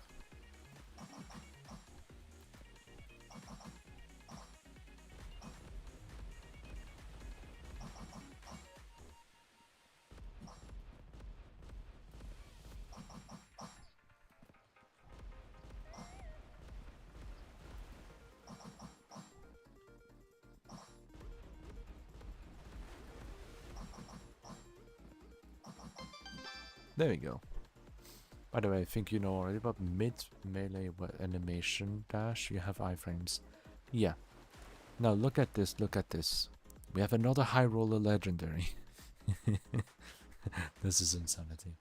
[SPEAKER 1] There we go. By the way, I think you know already about mid-melee animation dash. You have iframes. Yeah. Now look at this, look at this. We have another high roller legendary. This is insanity.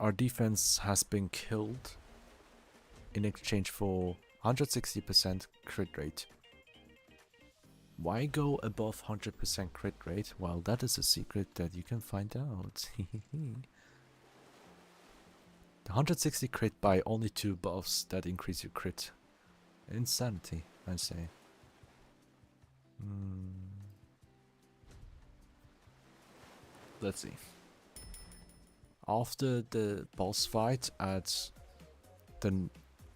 [SPEAKER 1] Our defense has been killed in exchange for 160% crit rate. Why go above 100% crit rate? Well, that is a secret that you can find out. The 160 crit by only 2 buffs that increase your crit. Insanity, I say. Let's see. After the boss fight at the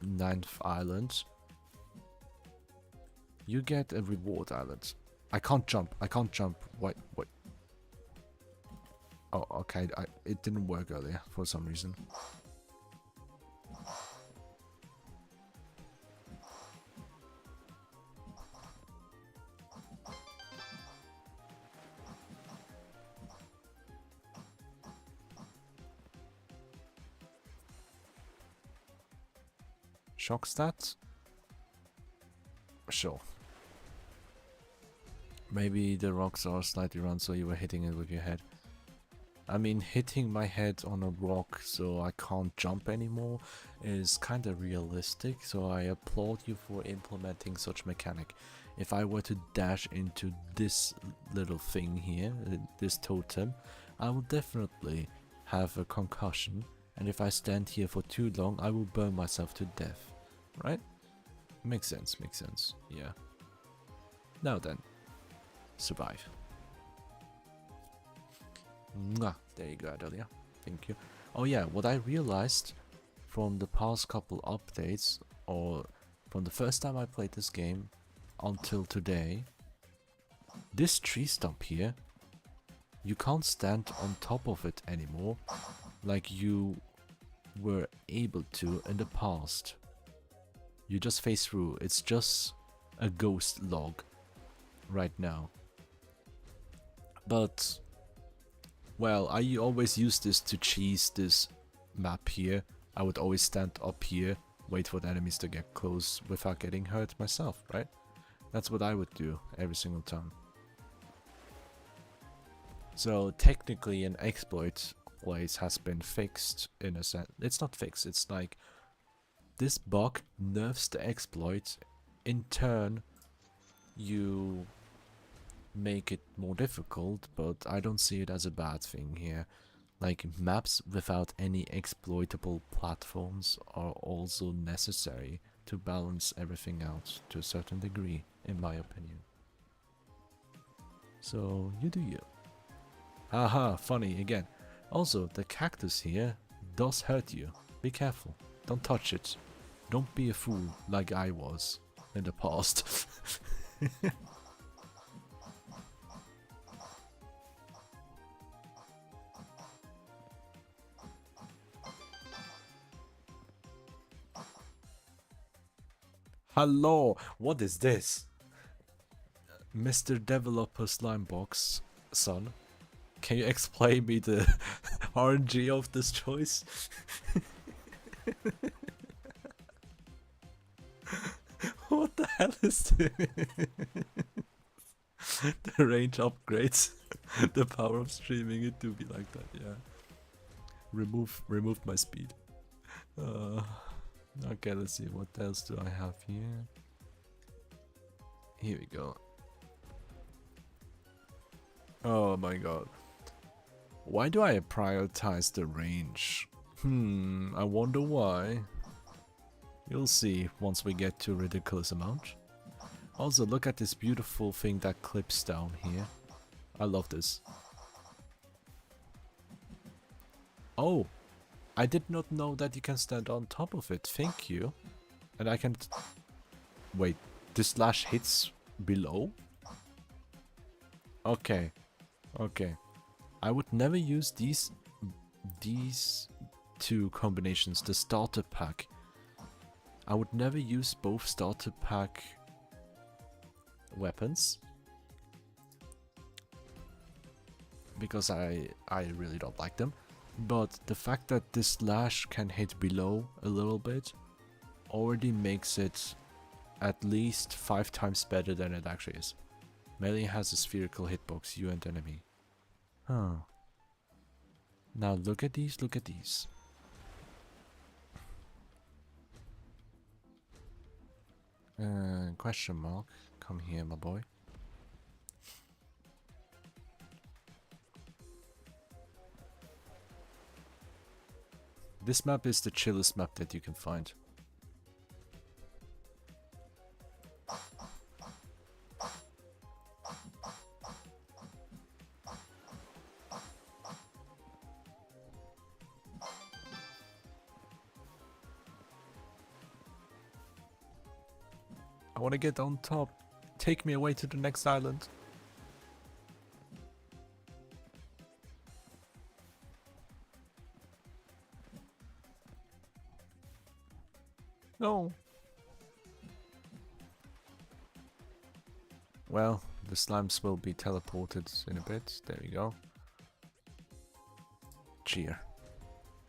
[SPEAKER 1] 9th island, you get a reward island. I can't jump. Wait. Oh, okay. It didn't work earlier for some reason. Shock stat? Sure. Maybe the rocks are slightly round, so you were hitting it with your head. I mean, hitting my head on a rock so I can't jump anymore is kinda realistic, so I applaud you for implementing such mechanic. If I were to dash into this little thing here, this totem, I will definitely have a concussion, and if I stand here for too long, I will burn myself to death. Right? Makes sense, yeah. Now then, survive. Mwah. There you go, Adelia. Thank you. Oh yeah, what I realized from the past couple updates, or from the first time I played this game until today, this tree stump here, you can't stand on top of it anymore like you were able to in the past. You just face through. It's just a ghost log right now. But, well, I always use this to cheese this map here. I would always stand up here, wait for the enemies to get close without getting hurt myself, right? That's what I would do every single time. So technically an exploit place has been fixed in a sense. It's not fixed, it's like this bug nerfs the exploit. In turn, you make it more difficult, but I don't see it as a bad thing here. Like, maps without any exploitable platforms are also necessary to balance everything out to a certain degree, in my opinion. So, you do you. Haha, funny again. Also, the cactus here does hurt you. Be careful. Don't touch it. Don't be a fool like I was in the past. Hello, what is this? Mr. Developer Slimebox, son, can you explain me the RNG of this choice? What the hell is this? The range upgrades the power of streaming it to be like that, yeah. Remove my speed. Okay, let's see, what else do I have here? Here we go. Oh my god. Why do I prioritize the range? I wonder why. You'll see once we get to a ridiculous amount. Also, look at this beautiful thing that clips down here. I love this. Oh, I did not know that you can stand on top of it. Thank you. And I can... Wait, this slash hits below? Okay. Okay. I would never use these two combinations, the starter pack. I would never use both starter pack weapons. Because I really don't like them. But the fact that this slash can hit below a little bit already makes it at least 5 times better than it actually is. Melee has a spherical hitbox, you and enemy. Huh. Now look at these, look at these. Question mark. Come here, my boy. This map is the chillest map that you can find. I want to get on top. Take me away to the next island. No. Well, the slimes will be teleported in a bit. There we go. Cheer.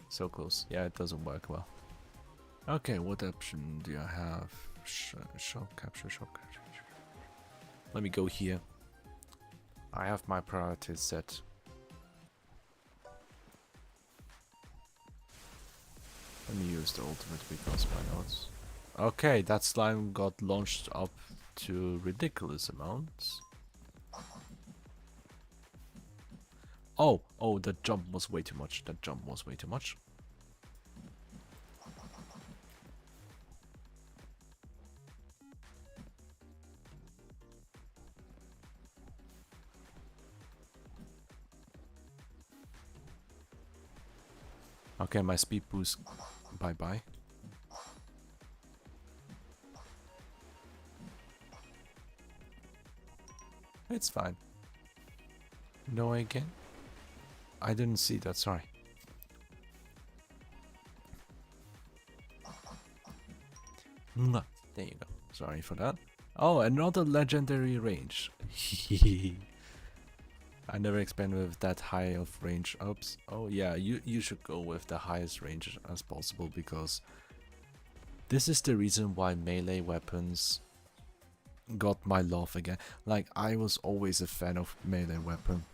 [SPEAKER 1] So close. Yeah, it doesn't work well. Okay, what option do I have? Shop capture. Let me go here. I have my priorities set. Let me use the ultimate because why not? Okay, that slime got launched up to ridiculous amounts. Oh, that jump was way too much. That jump was way too much. Okay, my speed boost, bye-bye. It's fine. No, again? I didn't see that, sorry. There you go. Sorry for that. Oh, another legendary range. I never expanded with that high of range ups. Oh yeah, you should go with the highest range as possible because this is the reason why melee weapons got my love again. Like, I was always a fan of melee weapon.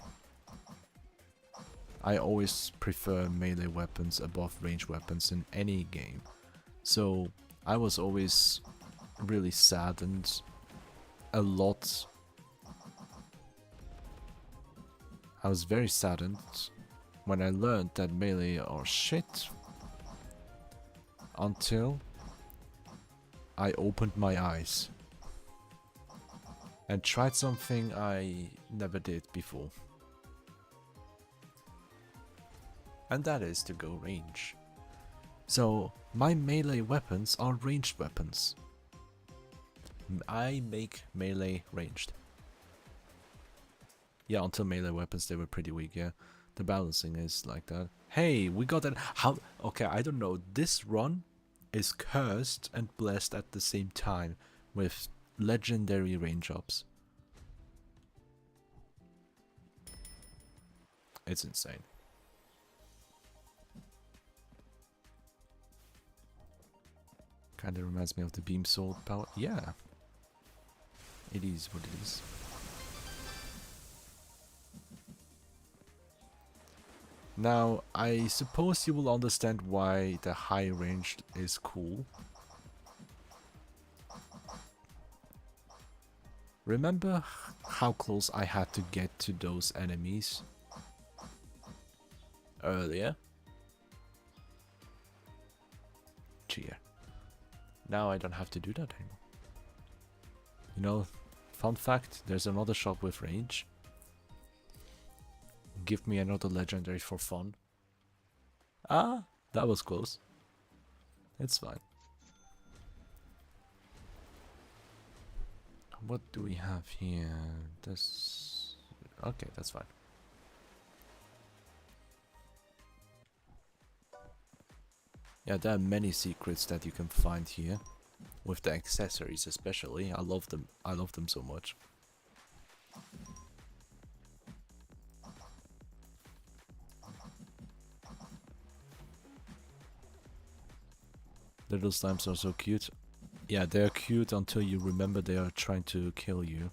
[SPEAKER 1] I always prefer melee weapons above range weapons in any game. So I was always really saddened a lot I was very saddened when I learned that melee are shit until I opened my eyes and tried something I never did before. And that is to go range. So my melee weapons are ranged weapons. I make melee ranged. Yeah, until melee weapons they were pretty weak, yeah. The balancing is like that. Hey, we got that. How? Okay, I don't know. This run is cursed and blessed at the same time with legendary range ups. It's insane. Kinda reminds me of the beam sword power. Yeah. It is what it is. Now, I suppose you will understand why the high range is cool. Remember how close I had to get to those enemies earlier? Cheer. Now I don't have to do that anymore. You know, fun fact, there's another shop with range. Give me another legendary for fun. Ah, that was close. It's fine. What do we have here? This... Okay, that's fine. Yeah, there are many secrets that you can find here. With the accessories especially. I love them. I love them so much. Little slimes are so cute. Yeah, they're cute until you remember they are trying to kill you.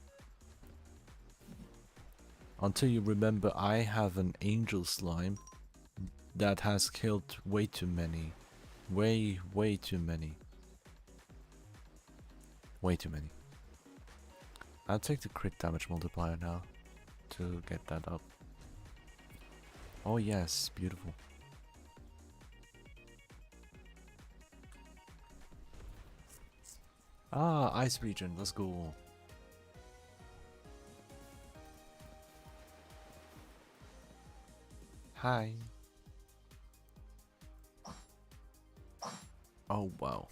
[SPEAKER 1] Until you remember I have an angel slime that has killed way too many. Way too many. Way too many. I'll take the crit damage multiplier now to get that up. Oh yes, beautiful. Ah, ice region, let's go. Hi. Oh wow.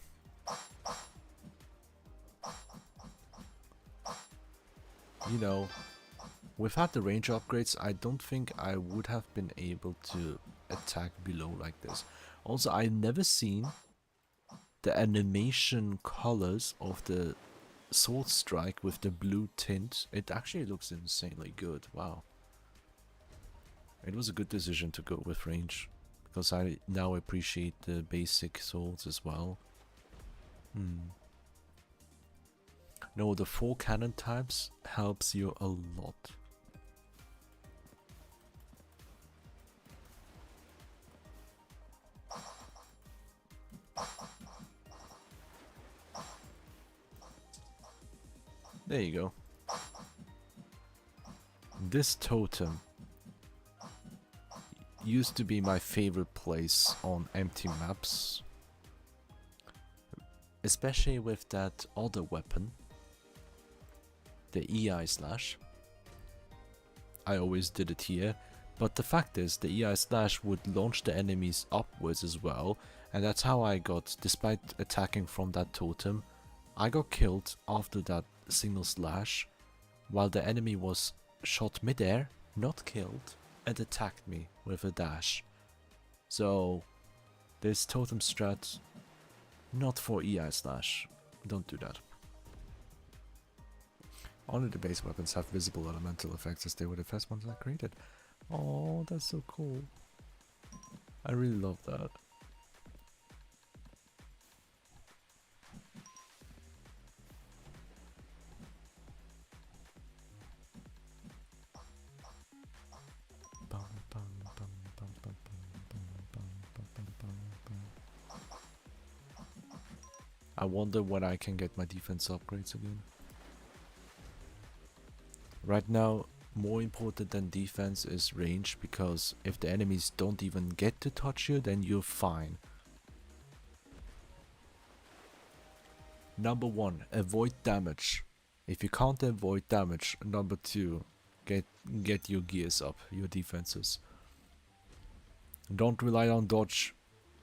[SPEAKER 1] You know, without the range upgrades, I don't think I would have been able to attack below like this. Also, I've never seen the animation colors of the sword strike with the blue tint. It actually looks insanely good. Wow. It was a good decision to go with range, because I now appreciate the basic swords as well. No, the 4 cannon types helps you a lot. There you go. This totem used to be my favorite place on empty maps. Especially with that other weapon. The EI slash. I always did it here. But the fact is, the EI slash would launch the enemies upwards as well. And that's how I got, despite attacking from that totem, I got killed after that single slash, while the enemy was shot midair, not killed, and attacked me with a dash. So, this totem strat, not for EI slash. Don't do that. Only the base weapons have visible elemental effects as they were the first ones I created. Oh, that's so cool. I really love that. I wonder when I can get my defense upgrades again. Right now, more important than defense is range, because if the enemies don't even get to touch you, then you're fine. Number 1, avoid damage. If you can't avoid damage, number 2, get your gears up, your defenses. Don't rely on dodge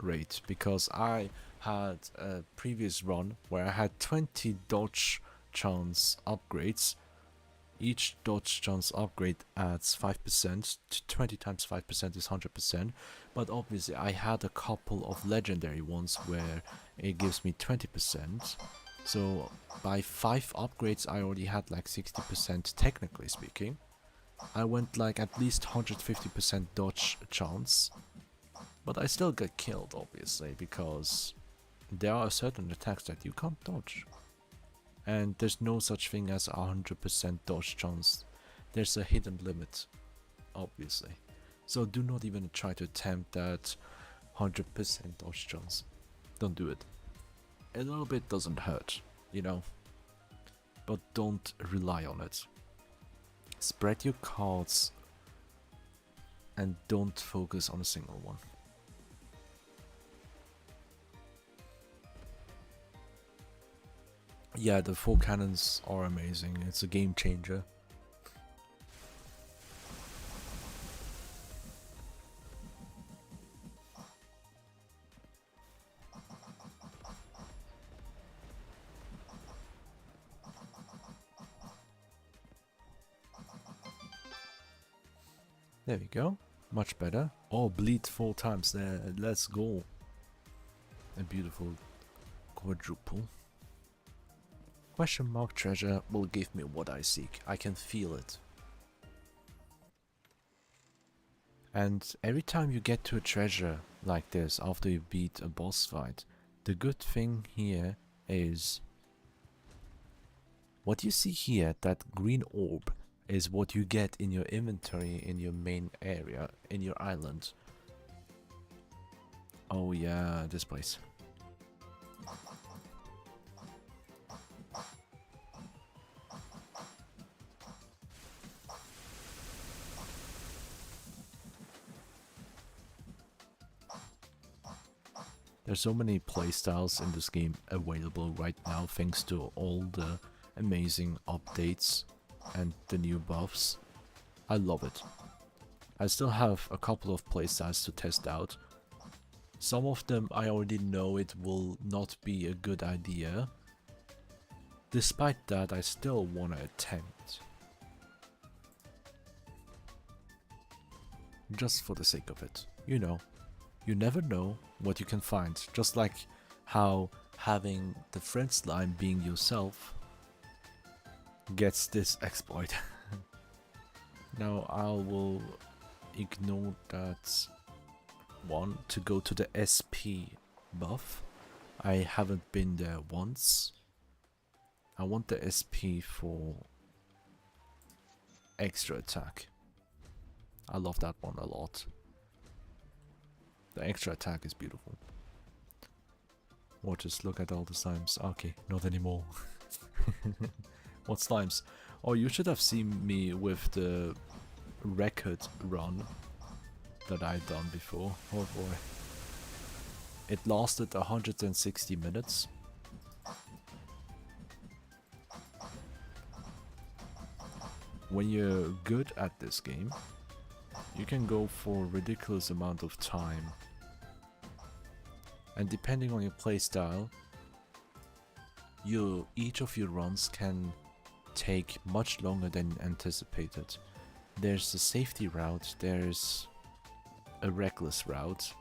[SPEAKER 1] rate, because I had a previous run where I had 20 dodge chance upgrades. Each dodge chance upgrade adds 5%, 20 times 5% is 100%, but obviously I had a couple of legendary ones where it gives me 20%, so by 5 upgrades I already had like 60% technically speaking. I went like at least 150% dodge chance, but I still got killed obviously, because there are certain attacks that you can't dodge. And there's no such thing as 100% dodge chance. There's a hidden limit, obviously. So do not even try to attempt that 100% dodge chance. Don't do it. A little bit doesn't hurt, you know. But don't rely on it. Spread your cards and don't focus on a single one. Yeah, the 4 cannons are amazing. It's a game changer. There we go. Much better. Oh, bleed 4 times there. Let's go. A beautiful quadruple. Question mark treasure will give me what I seek. I can feel it. And every time you get to a treasure like this after you beat a boss fight, the good thing here is what you see here, that green orb, is what you get in your inventory in your main area, in your island. Oh yeah, this place. There's so many playstyles in this game available right now thanks to all the amazing updates and the new buffs. I love it. I still have a couple of playstyles to test out. Some of them I already know it will not be a good idea. Despite that, I still want to attempt. Just for the sake of it, you know. You never know what you can find, just like how having the friend slime being yourself gets this exploit. Now I will ignore that one to go to the SP buff. I haven't been there once. I want the SP for extra attack. I love that one a lot. The extra attack is beautiful. Or just look at all the slimes. Okay, not anymore. What slimes? Oh, you should have seen me with the record run that I done before. Oh boy. It lasted 160 minutes. When you're good at this game, you can go for a ridiculous amount of time. And depending on your playstyle, each of your runs can take much longer than anticipated. There's a safety route, there's a reckless route.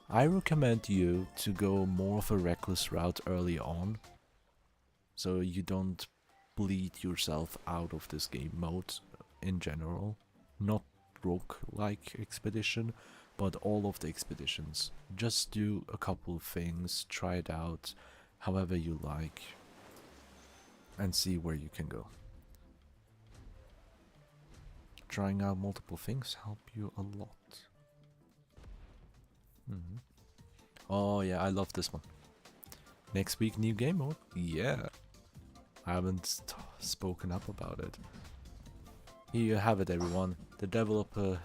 [SPEAKER 1] I recommend you to go more of a reckless route early on, so you don't bleed yourself out of this game mode in general. Not roguelike expedition, but all of the expeditions. Just do a couple of things, try it out however you like, and see where you can go. Trying out multiple things help you a lot. Oh yeah, I love this one. Next week, new game mode? Yeah. I haven't spoken up about it. Here you have it, everyone. The developer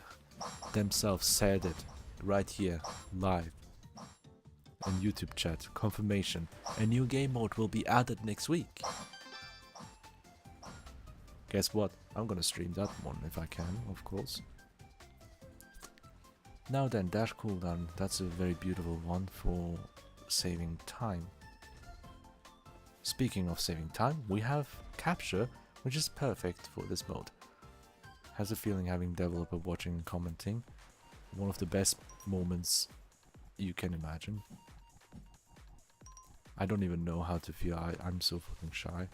[SPEAKER 1] themselves said it right here, live. In YouTube chat, confirmation. A new game mode will be added next week. Guess what? I'm gonna stream that one if I can, of course. Now then, dash cooldown. That's a very beautiful one for saving time. Speaking of saving time, we have capture, which is perfect for this mode. Has a feeling having developer watching and commenting. One of the best moments you can imagine. I don't even know how to feel. I'm so fucking shy.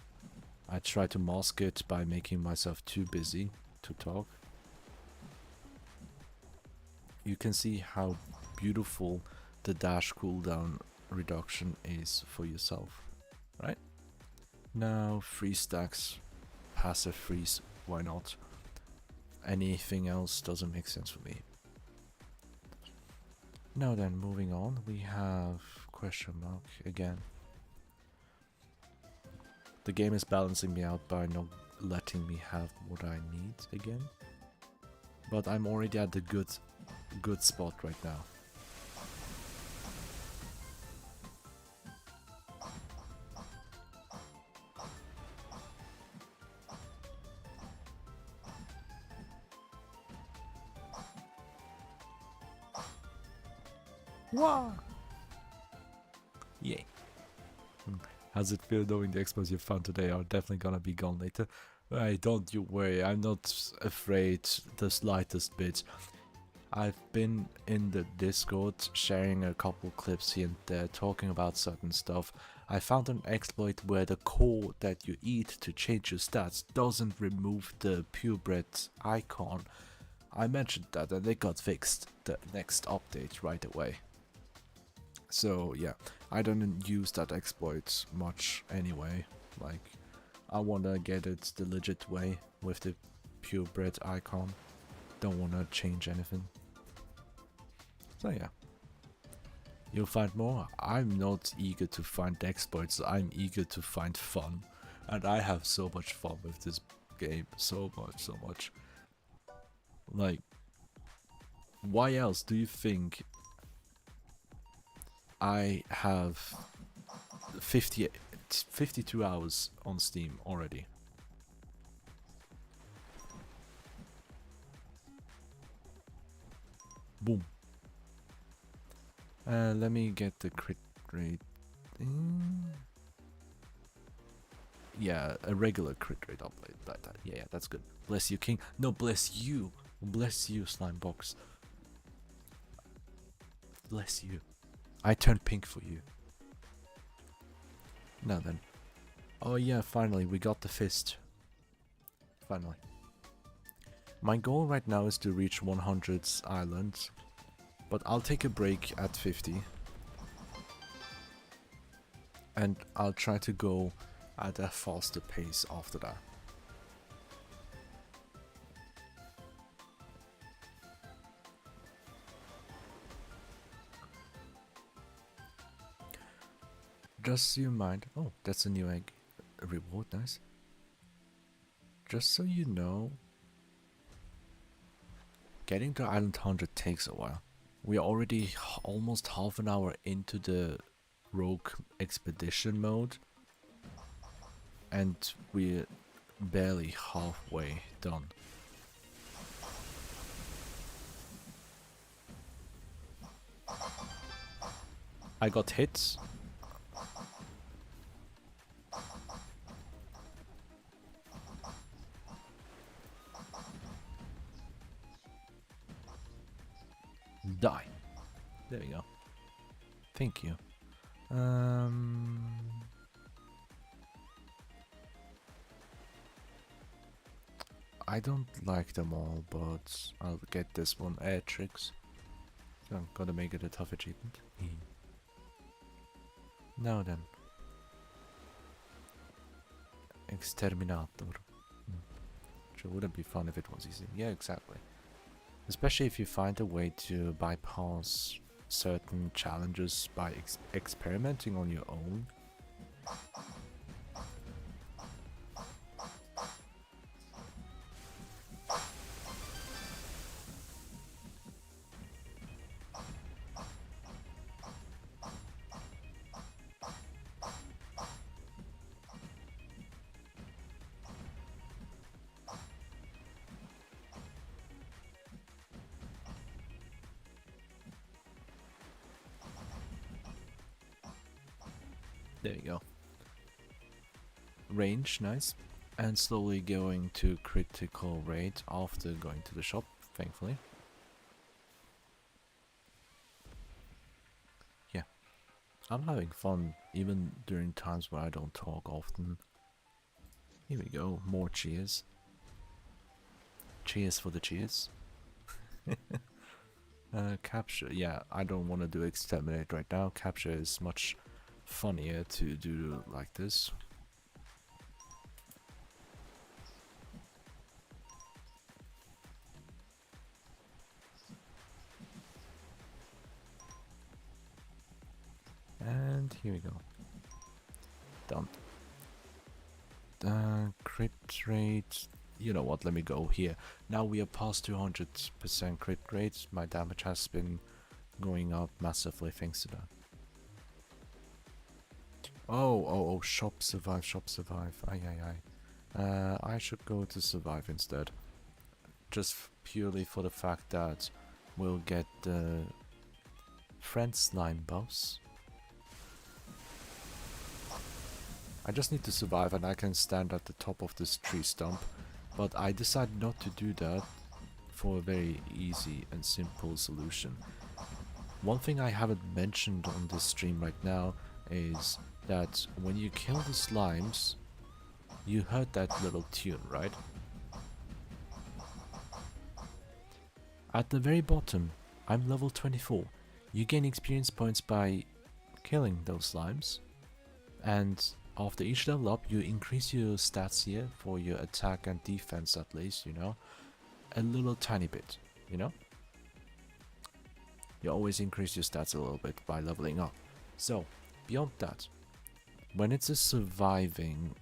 [SPEAKER 1] I try to mask it by making myself too busy to talk. You can see how beautiful the dash cooldown reduction is for yourself, right? Now, freeze stacks, passive freeze, why not? Anything else doesn't make sense for me. Now then, moving on, we have question mark again. The game is balancing me out by not letting me have what I need again. But I'm already at the good spot right now. Wow! Yay. How's it feel knowing the expos you found today are definitely gonna be gone later? Hey, don't you worry, I'm not afraid the slightest bit. I've been in the Discord sharing a couple clips here and there talking about certain stuff. I found an exploit where the core that you eat to change your stats doesn't remove the purebred icon. I mentioned that and it got fixed the next update right away. So yeah, I don't use that exploit much anyway. Like, I wanna get it the legit way with the purebred icon. Don't wanna change anything. So yeah, you'll find more. I'm not eager to find exploits, I'm eager to find fun. And I have so much fun with this game, so much. Like, why else do you think I have 52 hours on Steam already? Boom. Let me get the crit rate. Yeah, a regular crit rate update like that. Yeah, that's good. Bless you, King. No, bless you. Bless you, slime box. Bless you. I turned pink for you. Now then. Oh yeah, finally, we got the fist. Finally. My goal right now is to reach 100 islands, but I'll take a break at 50. And I'll try to go at a faster pace after that. Just so you mind. Oh, that's a new egg. A reward, nice. Just so you know, getting to Island 100 takes a while. We are already almost half an hour into the rogue expedition mode. And we're barely halfway done. I got hit. Die. There we go. Thank you. I don't like them all, but I'll get this one, air tricks. So I'm gonna make it a tough achievement. Now then. Exterminator. Sure, wouldn't be fun if it was easy. Yeah, exactly. Especially if you find a way to bypass certain challenges by experimenting on your own. There you go. Range, nice. And slowly going to critical rate after going to the shop, thankfully. Yeah. I'm having fun, even during times where I don't talk often. Here we go, more cheers. Cheers for the cheers. Capture, yeah, I don't want to do exterminate right now. Capture is much funnier to do like this. And here we go. Done. Crit rate. You know what? Let me go here. Now we are past 200% crit rate. My damage has been going up massively thanks to that. Oh, shop survive, shop survive. Aye. I should go to survive instead. Just purely for the fact that we'll get the friend slime buffs. I just need to survive and I can stand at the top of this tree stump. But I decided not to do that for a very easy and simple solution. One thing I haven't mentioned on this stream right now is that when you kill the slimes, you heard that little tune, right? At the very bottom, I'm level 24. You gain experience points by killing those slimes, and after each level up, you increase your stats here for your attack and defense at least, you know, a little tiny bit, you know? You always increase your stats a little bit by leveling up. So, beyond that, when it's a surviving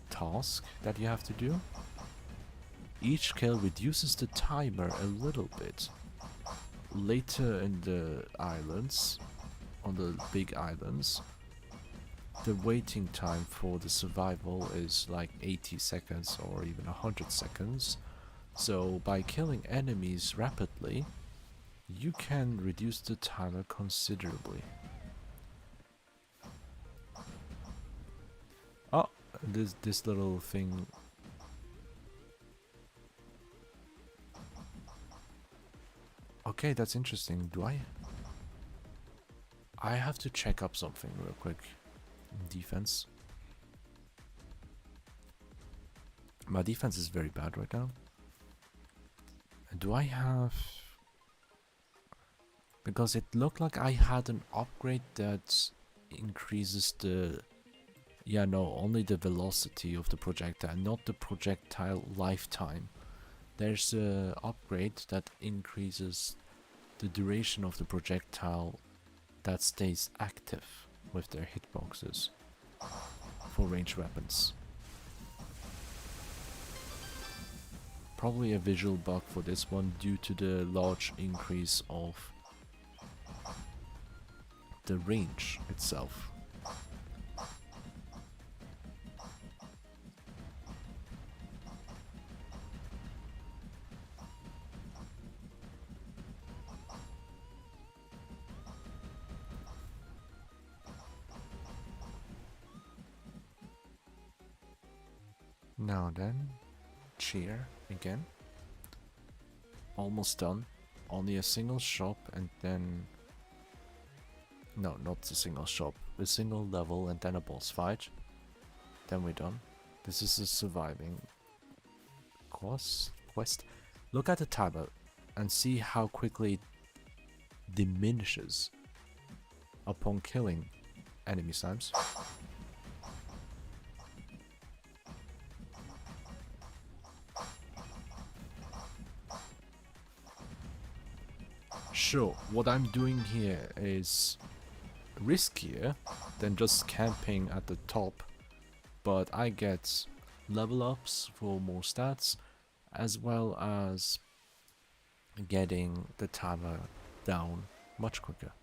[SPEAKER 1] task that you have to do, each kill reduces the timer a little bit. Later in the islands, on the big islands, the waiting time for the survival is like 80 seconds or even 100 seconds. So by killing enemies rapidly, you can reduce the timer considerably. Oh, this little thing. Okay, that's interesting. I have to check up something real quick. Defense. My defense is very bad right now. Do I have... Because it looked like I had an upgrade that increases the... Yeah, no, only the velocity of the projectile, not the projectile lifetime. There's an upgrade that increases the duration of the projectile that stays active with their hitboxes for ranged weapons. Probably a visual bug for this one due to the large increase of the range itself. Now then, cheer again. Almost done. Only a single shop and then... No, not a single shop. A single level and then a boss fight. Then we're done. This is a surviving quest. Look at the timer and see how quickly it diminishes upon killing enemy slimes. Sure, what I'm doing here is riskier than just camping at the top, but I get level ups for more stats as well as getting the timer down much quicker.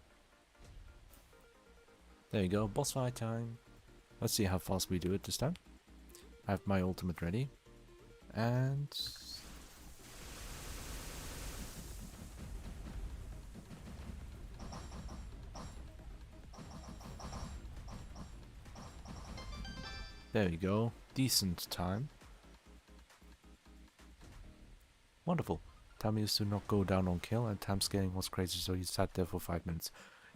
[SPEAKER 1] There you go, boss fight time. Let's see how fast we do it this time. I have my ultimate ready and... There we go. Decent time. Wonderful. Time used to not go down on kill, and time scaling was crazy, so he sat there for 5 minutes.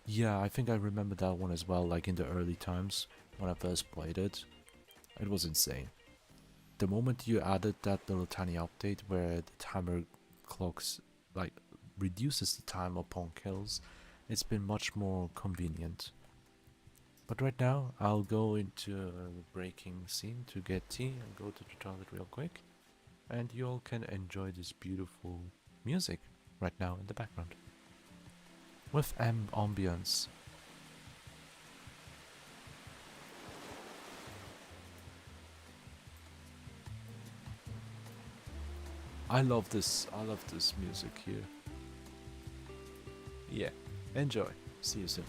[SPEAKER 1] Yeah, I think I remember that one as well, like in the early times, when I first played it. It was insane. The moment you added that little tiny update where the timer clocks, like, reduces the time upon kills, it's been much more convenient. But right now, I'll go into the breaking scene to get tea and go to the toilet real quick. And you all can enjoy this beautiful music right now in the background. With ambience. I love this music here. Yeah, enjoy. See you soon.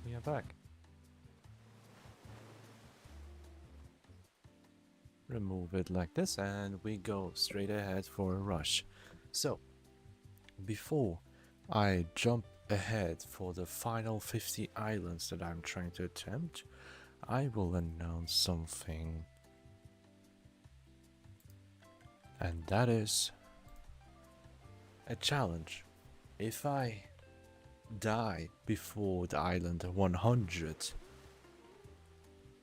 [SPEAKER 1] We are back. Remove it like this and we go straight ahead for a rush. So, before I jump ahead for the final 50 islands that I'm trying to attempt, I will announce something. And that is a challenge. If I die before the island 100,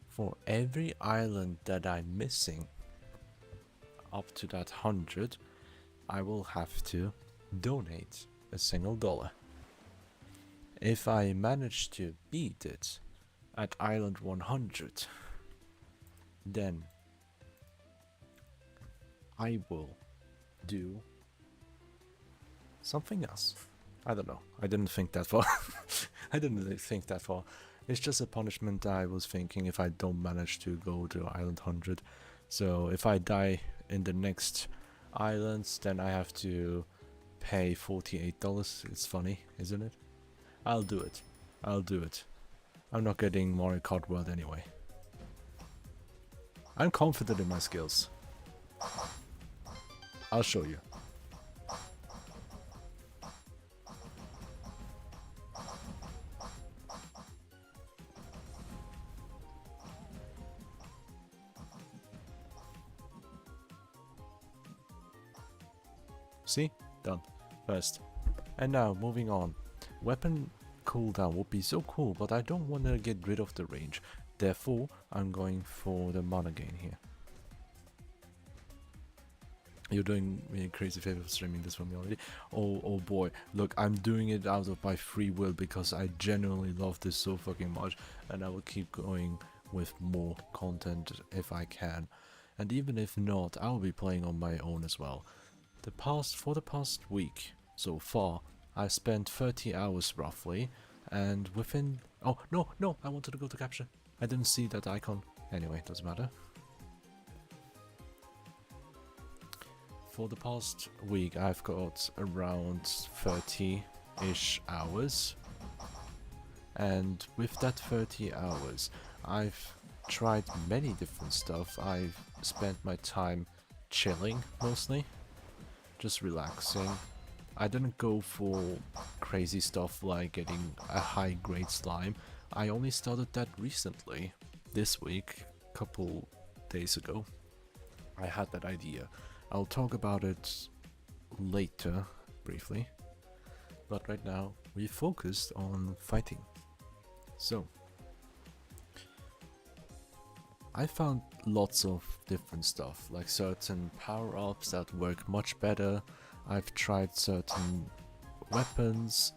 [SPEAKER 1] for every island that I'm missing up to that 100, I will have to donate a single dollar. If I manage to beat it at island 100, then I will do something else. I don't know. I didn't think that far. I didn't really think that far. It's just a punishment I was thinking if I don't manage to go to island 100. So if I die in the next islands, then I have to pay $48. It's funny, isn't it? I'll do it. I'll do it. I'm not getting Mario Kart World anyway. I'm confident in my skills. I'll show you. See? Done. First. And now, moving on. Weapon cooldown would be so cool, but I don't want to get rid of the range. Therefore, I'm going for the mana gain here. You're doing me a crazy favor for streaming this for me already. Oh boy. Look, I'm doing it out of my free will because I genuinely love this so fucking much. And I will keep going with more content if I can. And even if not, I'll be playing on my own as well. For the past week so far, I spent 30 hours roughly, and within... Oh, no, I wanted to go to capture. I didn't see that icon. Anyway, doesn't matter. For the past week, I've got around 30-ish hours. And with that 30 hours, I've tried many different stuff. I've spent my time chilling, mostly. Just relaxing. I didn't go for crazy stuff like getting a high grade slime. I only started that recently, this week, a couple days ago. I had that idea. I'll talk about it later, briefly. But right now, we focused on fighting. So, I found lots of different stuff, like certain power-ups that work much better. I've tried certain weapons.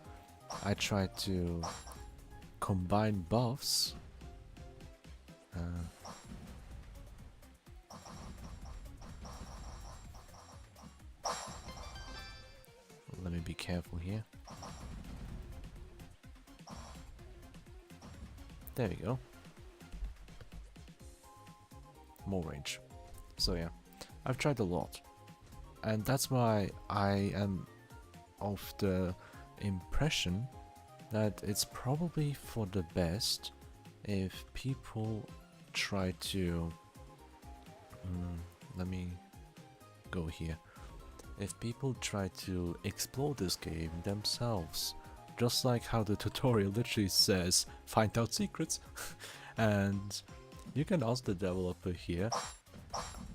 [SPEAKER 1] I tried to combine buffs. Let me be careful here. There we go. More range. So yeah, I've tried a lot. And that's why I am of the impression that it's probably for the best if people try to... let me go here. If people try to explore this game themselves, just like how the tutorial literally says, find out secrets. And you can ask the developer here,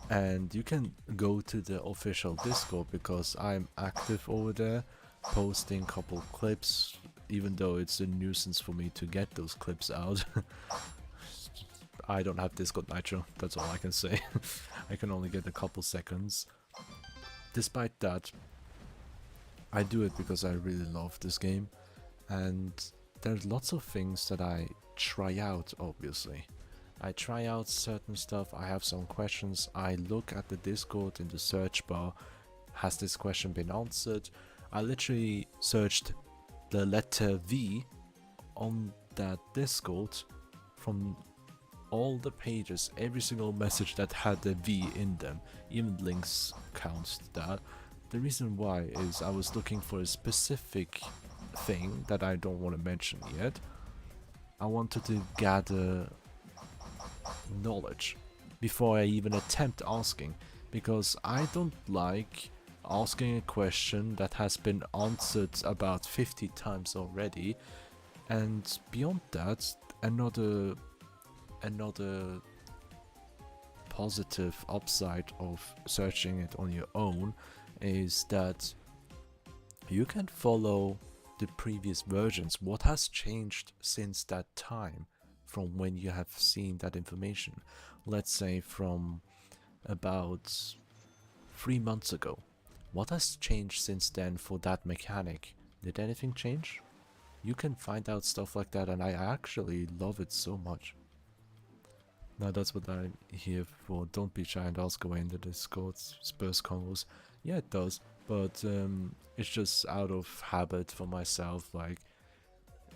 [SPEAKER 1] and you can go to the official Discord because I'm active over there, posting couple clips, even though it's a nuisance for me to get those clips out. I don't have Discord Nitro, that's all I can say. I can only get a couple seconds. Despite that, I do it because I really love this game, and there's lots of things that I try out, obviously. I try out certain stuff, I have some questions, I look at the Discord in the search bar, has this question been answered? I literally searched the letter V on that Discord from all the pages, every single message that had a V in them, even links counts that. The reason why is I was looking for a specific thing that I don't want to mention yet, I wanted to gather knowledge before I even attempt asking, because I don't like asking a question that has been answered about 50 times already, and beyond that, another positive upside of searching it on your own is that you can follow the previous versions, what has changed since that time from when you have seen that information. Let's say from about 3 months ago. What has changed since then for that mechanic? Did anything change? You can find out stuff like that, and I actually love it so much. Now that's what I'm here for. Don't be shy and ask away in the Discord Spurs combos. Yeah, it does, but it's just out of habit for myself. Like,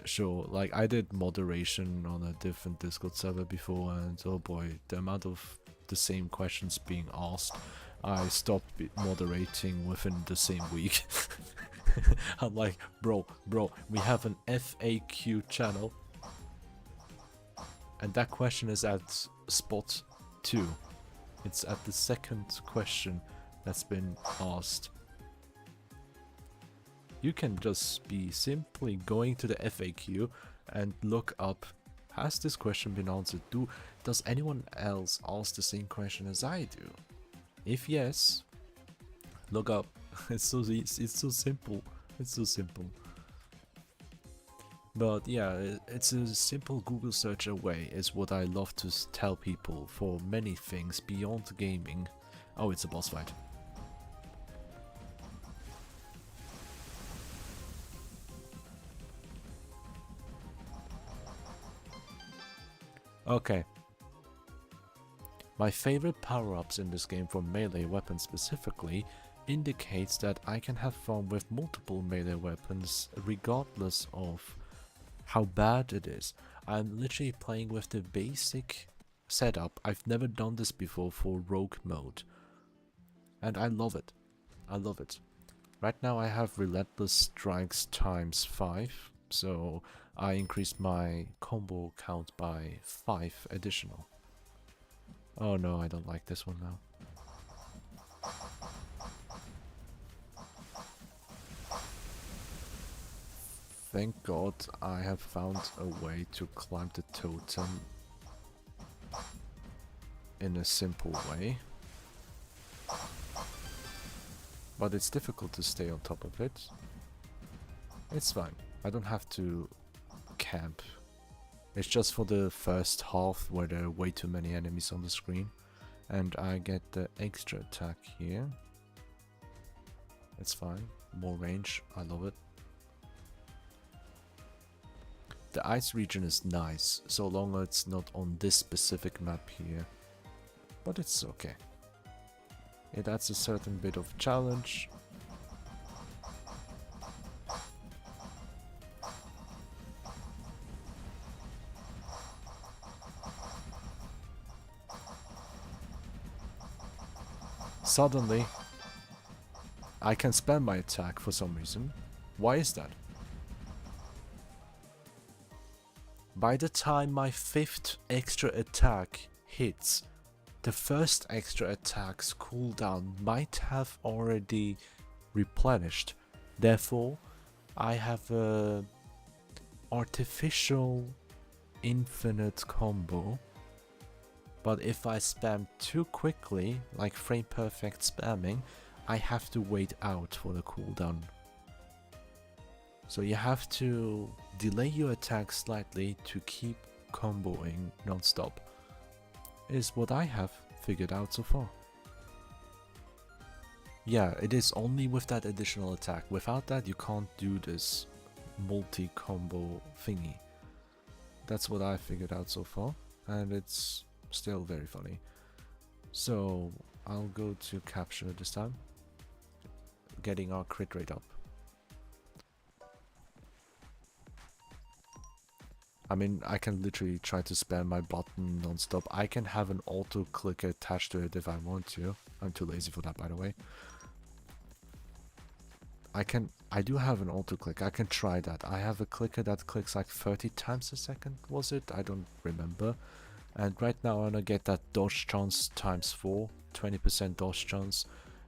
[SPEAKER 1] sure, like I did moderation on a different Discord server before, and oh boy, the amount of the same questions being asked, I stopped moderating within the same week. I'm like, bro, we have an FAQ channel, and that question is at spot 2. It's at the second question that's been asked. You can just be simply going to the FAQ and look up, has this question been answered? Does anyone else ask the same question as I do? If yes, look up. It's so simple. It's so simple. But yeah, it's a simple Google search away is what I love to tell people for many things beyond gaming. Oh, it's a boss fight. Okay. My favorite power-ups in this game for melee weapons specifically indicates that I can have fun with multiple melee weapons regardless of how bad it is. I'm literally playing with the basic setup. I've never done this before for rogue mode, and I love it. I love it. Right now I have relentless strikes times 5, so I increased my combo count by 5 additional. Oh no, I don't like this one now. Thank God I have found a way to climb the totem in a simple way. But it's difficult to stay on top of it. It's fine. I don't have to camp. It's just for the first half where there are way too many enemies on the screen. And I get the extra attack here. It's fine. More range. I love it. The ice region is nice, so long as it's not on this specific map here. But it's okay. It adds a certain bit of challenge. Suddenly, I can spam my attack for some reason. Why is that? By the time my 5th extra attack hits, the first extra attack's cooldown might have already replenished. Therefore, I have a artificial infinite combo. But if I spam too quickly, like frame perfect spamming, I have to wait out for the cooldown. So you have to delay your attack slightly to keep comboing non-stop. Is what I have figured out so far. Yeah, it is only with that additional attack. Without that, you can't do this multi-combo thingy. That's what I figured out so far, and it's still very funny. So I'll go to capture this time, getting our crit rate up. I mean, I can literally try to spam my button non-stop. I can have an auto clicker attached to it if I want to. I'm too lazy for that, by the way. I do have an auto click. I can try that. I have a clicker that clicks like 30 times a second, was it? I don't remember. And right now I wanna get that dodge chance times 4, 20% dodge chance.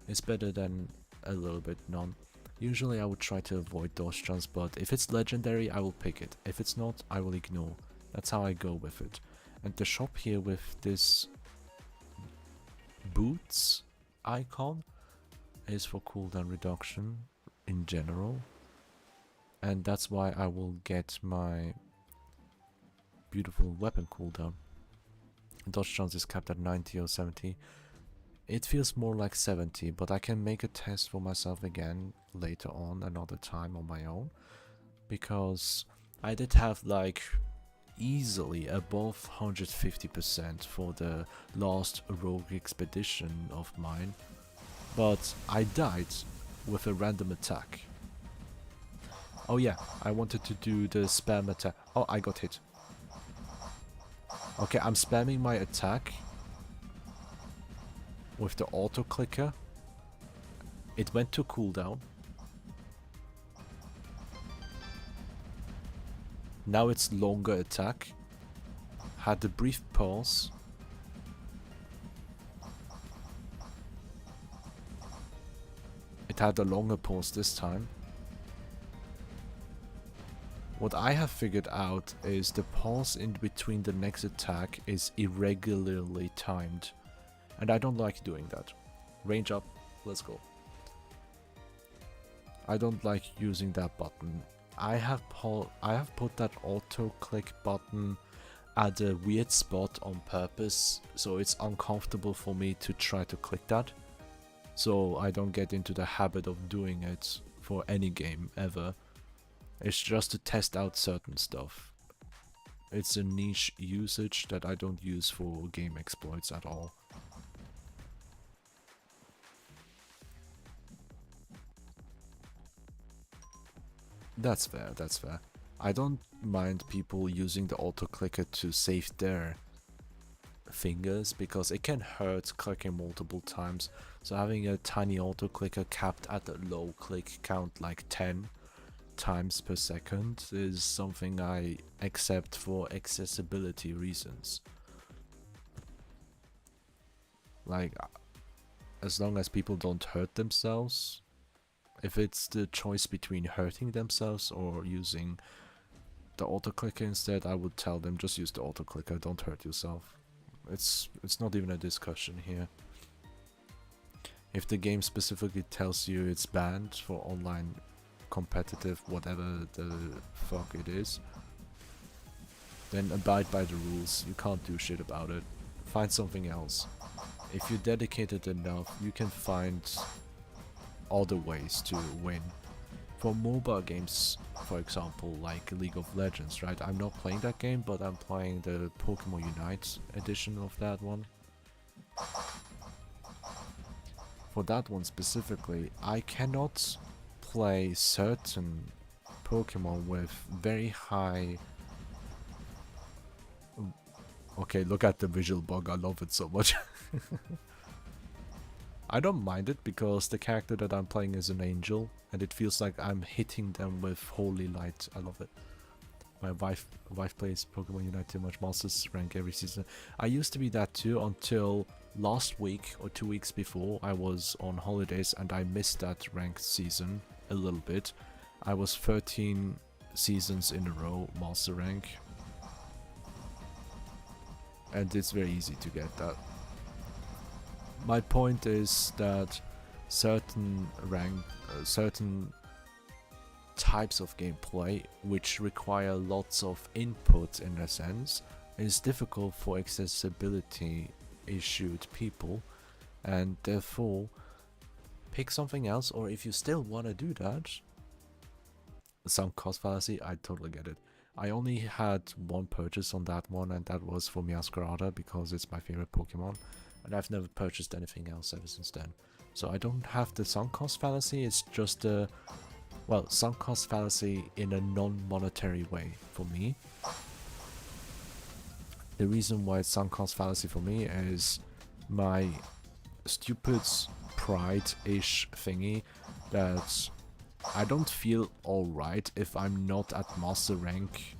[SPEAKER 1] It's better than a little bit none. Usually I would try to avoid dodge chance, but if it's legendary I will pick it. If it's not, I will ignore. That's how I go with it. And the shop here with this boots icon is for cooldown reduction in general, and that's why I will get my beautiful weapon cooldown. Dodge chance is capped at 90 or 70. It feels more like 70, but I can make a test for myself again later on, another time on my own, because I did have like easily above 150% for the last rogue expedition of mine, but I died with a random attack. Oh yeah, I wanted to do the spam attack. Oh, I got hit. Okay, I'm spamming my attack with the auto clicker. It went to cooldown. Now it's longer attack. Had a brief pause. It had a longer pause this time. What I have figured out is the pause in between the next attack is irregularly timed. And I don't like doing that. Range up, let's go. I don't like using that button. I have put that auto click button at a weird spot on purpose, so it's uncomfortable for me to try to click that. So I don't get into the habit of doing it for any game ever. It's just to test out certain stuff. It's a niche usage that I don't use for game exploits at all. That's fair, that's fair. I don't mind people using the auto clicker to save their fingers, because it can hurt clicking multiple times. So having a tiny auto clicker capped at a low click count like 10 times per second is something I accept for accessibility reasons. Like, as long as people don't hurt themselves. If it's the choice between hurting themselves or using the auto clicker instead, I would tell them just use the auto clicker, don't hurt yourself. It's not even a discussion here. If the game specifically tells you it's banned for online competitive whatever the fuck it is, then abide by the rules. You can't do shit about it. Find something else. If you're dedicated enough, you can find other ways to win. For mobile games, for example, like League of Legends, right? I'm not playing that game, but I'm playing the Pokemon Unite edition of that one. For that one specifically, I cannot play certain Pokemon with very high... Okay, look at the visual bug, I love it so much. I don't mind it because the character that I'm playing is an angel and it feels like I'm hitting them with holy light. I love it. My wife plays Pokemon Unite too much, Masters rank every season. I used to be that too until last week or 2 weeks before. I was on holidays and I missed that ranked season a little bit. I was 13 seasons in a row Master rank. And it's very easy to get that. My point is that certain types of gameplay which require lots of input in a sense is difficult for accessibility issued people, and therefore pick something else. Or if you still want to do that, some cost fallacy, I totally get it. I only had one purchase on that one, and that was for Asakedia because it's my favorite Pokemon. And I've never purchased anything else ever since then. So I don't have the sunk cost fallacy, it's just a... well, sunk cost fallacy in a non-monetary way for me. The reason why it's sunk cost fallacy for me is my stupid pride-ish thingy that I don't feel alright if I'm not at master rank,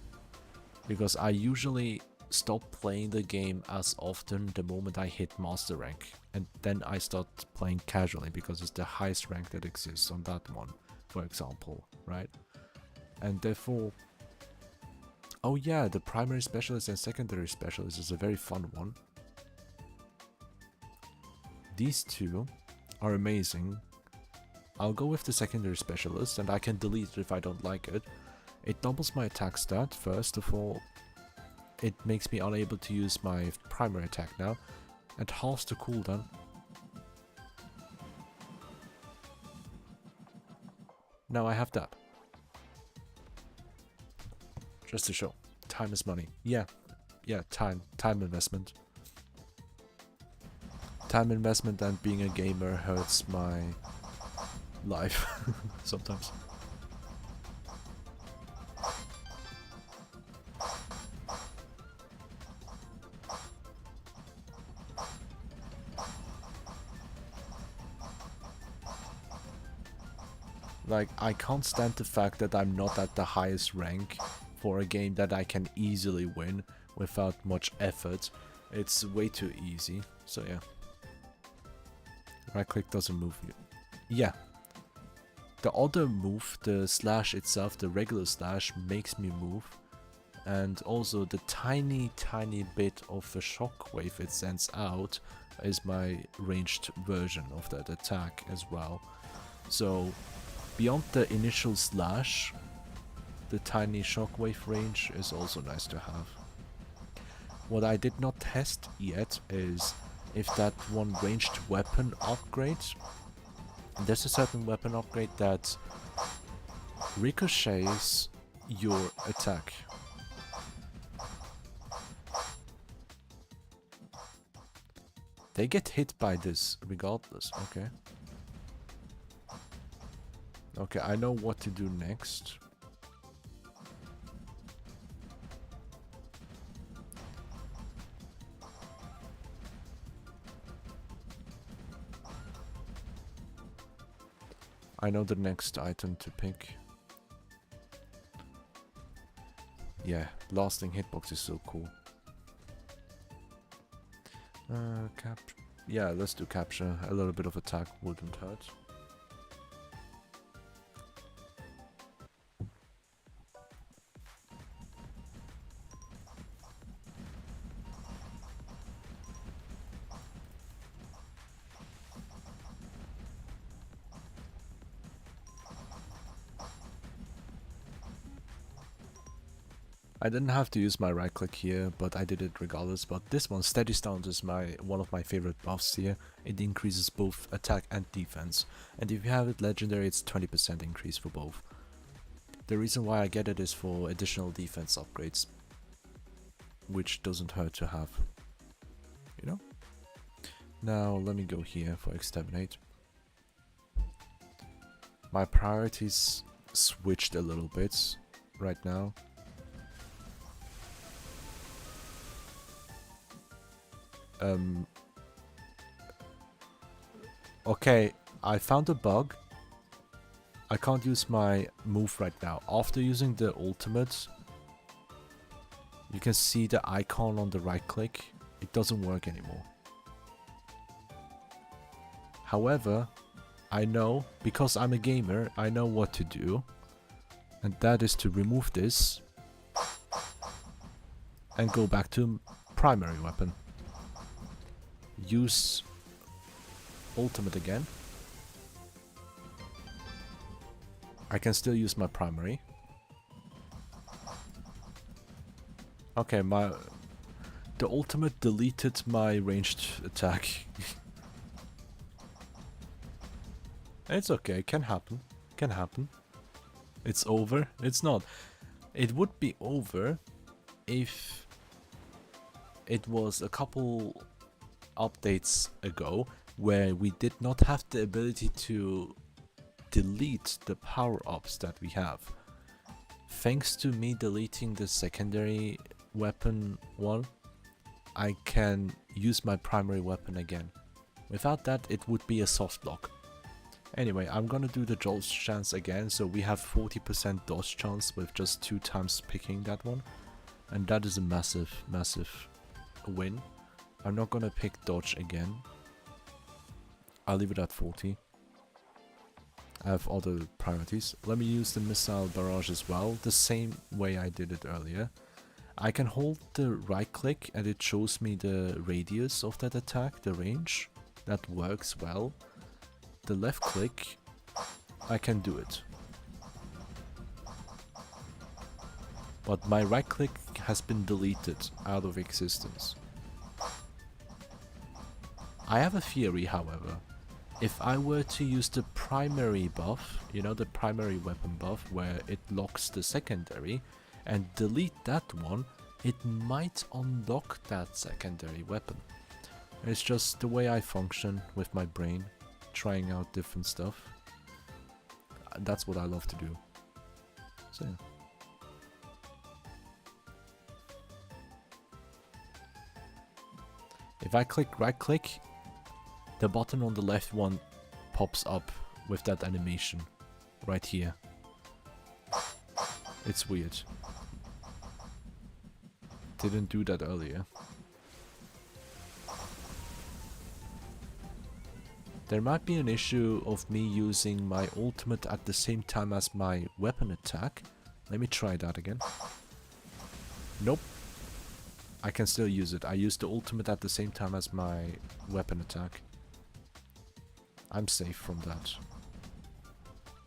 [SPEAKER 1] because I usually stop playing the game as often the moment I hit master rank, and then I start playing casually because it's the highest rank that exists on that one, for example, right? And therefore, oh yeah, the primary specialist and secondary specialist is a very fun one. These two are amazing. I'll go with the secondary specialist, and I can delete it if I don't like it. It doubles my attack stat, first of all. It makes me unable to use my primary attack now, and halves the cooldown. Now I have that. Just to show. Time is money. Yeah, time investment. Time investment and being a gamer hurts my life sometimes. Like, I can't stand the fact that I'm not at the highest rank for a game that I can easily win without much effort. It's way too easy, so yeah. Right click doesn't move you. Yeah. The other move, the slash itself, the regular slash, makes me move. And also the tiny bit of a shockwave it sends out is my ranged version of that attack as well. So beyond the initial slash, the tiny shockwave range is also nice to have. What I did not test yet is if that one ranged weapon upgrade. There's a certain weapon upgrade that ricochets your attack. They get hit by this regardless, okay. Okay, I know what to do next. I know the next item to pick. Yeah, lasting hitbox is so cool. Yeah, let's do capture. A little bit of attack wouldn't hurt. I didn't have to use my right click here, but I did it regardless. But this one, steady stance, is one of my favorite buffs here. It increases both attack and defense, and if you have it legendary, it's 20% increase for both. The reason why I get it is for additional defense upgrades, which doesn't hurt to have, you know? Now let me go here for exterminate. My priorities switched a little bit right now. Okay, I found a bug. I can't use my move right now. After using the ultimate, you can see the icon on the right click. It doesn't work anymore. However, I know, because I'm a gamer, I know what to do. And that is to remove this and go back to primary weapon. Use ultimate again. I can still use my primary. Okay, the ultimate deleted my ranged attack. It's okay, can happen. Can happen. It's over. It's not. It would be over if it was a couple updates ago where we did not have the ability to delete the power-ups that we have. Thanks to me deleting the secondary weapon one, I can use my primary weapon again. Without that, it would be a soft lock. Anyway, I'm gonna do the dodge chance again, so we have 40% dodge chance with just 2 times picking that one. And that is a massive, massive win. I'm not gonna pick dodge again. I'll leave it at 40. I have other priorities. Let me use the missile barrage as well, the same way I did it earlier. I can hold the right click and it shows me the radius of that attack, the range. That works well. The left click, I can do it. But my right click has been deleted out of existence. I have a theory, however. If I were to use the primary buff, you know, the primary weapon buff where it locks the secondary, and delete that one, it might unlock that secondary weapon. It's just the way I function with my brain, trying out different stuff. That's what I love to do. So yeah. If I click right click, the button on the left one pops up with that animation right here. It's weird. Didn't do that earlier. There might be an issue of me using my ultimate at the same time as my weapon attack. Let me try that again. Nope. I can still use it. I used the ultimate at the same time as my weapon attack. I'm safe from that.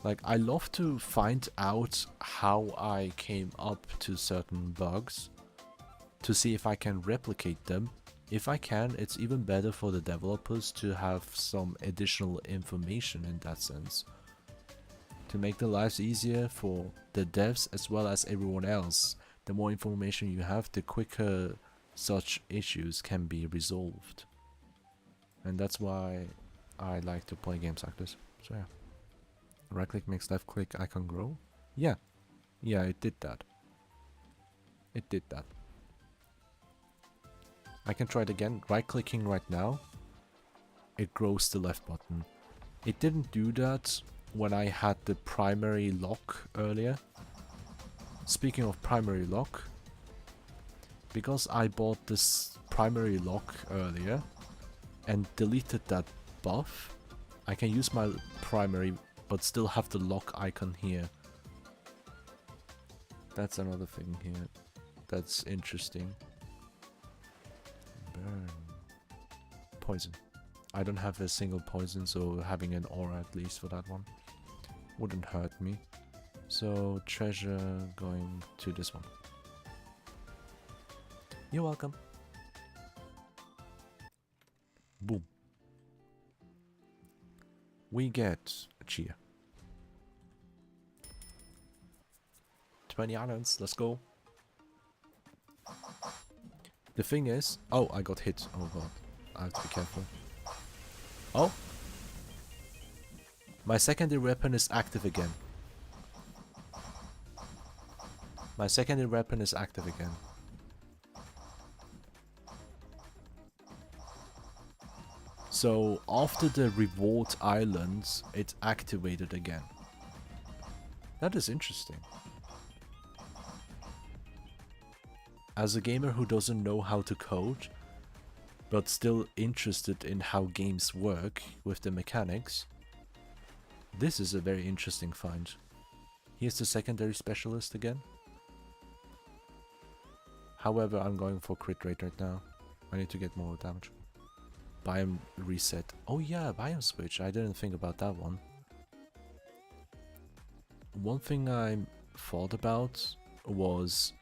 [SPEAKER 1] Like, I love to find out how I came up to certain bugs, to see if I can replicate them. If I can, it's even better for the developers to have some additional information in that sense, to make the lives easier for the devs as well as everyone else. The more information you have, the quicker such issues can be resolved. And that's why I like to play games like this. So yeah. Right click makes left click icon grow. Yeah. Yeah, it did that. It did that. I can try it again. Right clicking right now, it grows the left button. It didn't do that when I had the primary lock earlier. Speaking of primary lock, because I bought this primary lock earlier and deleted that buff, I can use my primary but still have the lock icon here. That's another thing here that's interesting. Burn. Poison. I don't have a single poison, so having an aura at least for that one wouldn't hurt me. So treasure going to this one. You're welcome. Boom. We get a cheer. 20 islands, let's go. The thing is... Oh, I got hit. Oh god. I have to be careful. Oh! My secondary weapon is active again. My secondary weapon is active again. So, after the reward islands, it's activated again. That is interesting. As a gamer who doesn't know how to code, but still interested in how games work with the mechanics, this is a very interesting find. Here's the secondary specialist again. However, I'm going for crit rate right now. I need to get more damage. Biome reset. Oh yeah, biome switch. I didn't think about that one. One thing I thought about was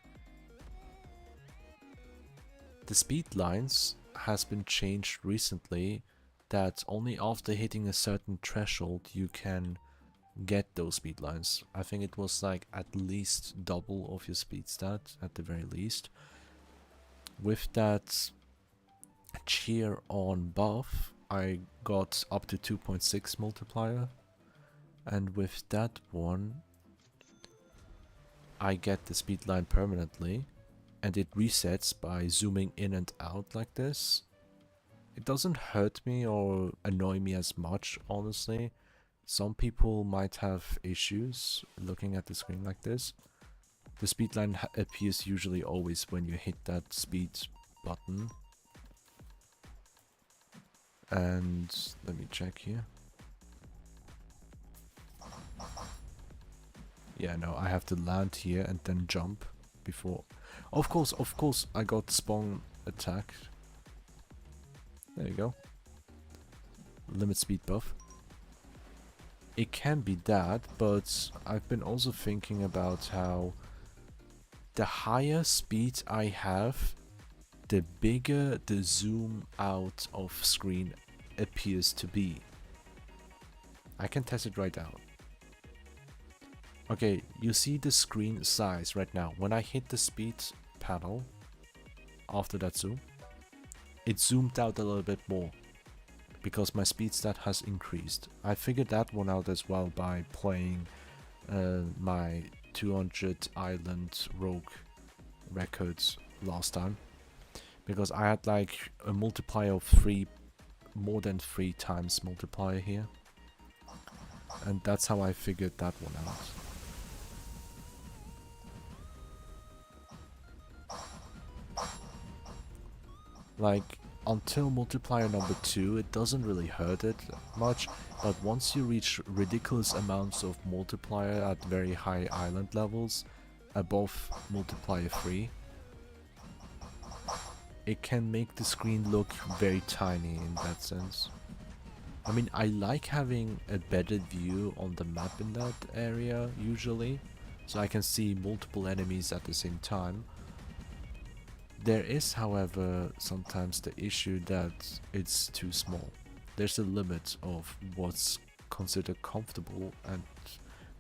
[SPEAKER 1] the speed lines has been changed recently, that only after hitting a certain threshold you can get those speed lines. I think it was like at least double of your speed stat at the very least. With that cheer on buff, I got up to 2.6 multiplier, and with that one I get the speed line permanently, and it resets by zooming in and out like this. It doesn't hurt me or annoy me as much, honestly, Some people might have issues looking at the screen like this. The speed line appears usually always when you hit that speed button. And let me check here. Yeah, no, I have to land here and then jump before. Of course, I got spawn attack. There you go. Limit speed buff. It can be that, but I've been also thinking about how the higher speed I have, the bigger the zoom out of screen appears to be. I can test it right now. Okay, you see the screen size right now. When I hit the speed panel after that zoom, it zoomed out a little bit more because my speed stat has increased. I figured that one out as well by playing my 200 island rogue records last time, because I had like a multiplier of more than 3 times multiplier here, and that's how I figured that one out. Like, until multiplier number 2, it doesn't really hurt it much, but once you reach ridiculous amounts of multiplier at very high island levels, above multiplier 3, it can make the screen look very tiny in that sense. I mean, I like having a better view on the map in that area usually, so I can see multiple enemies at the same time. There is, however, sometimes the issue that it's too small. There's a limit of what's considered comfortable and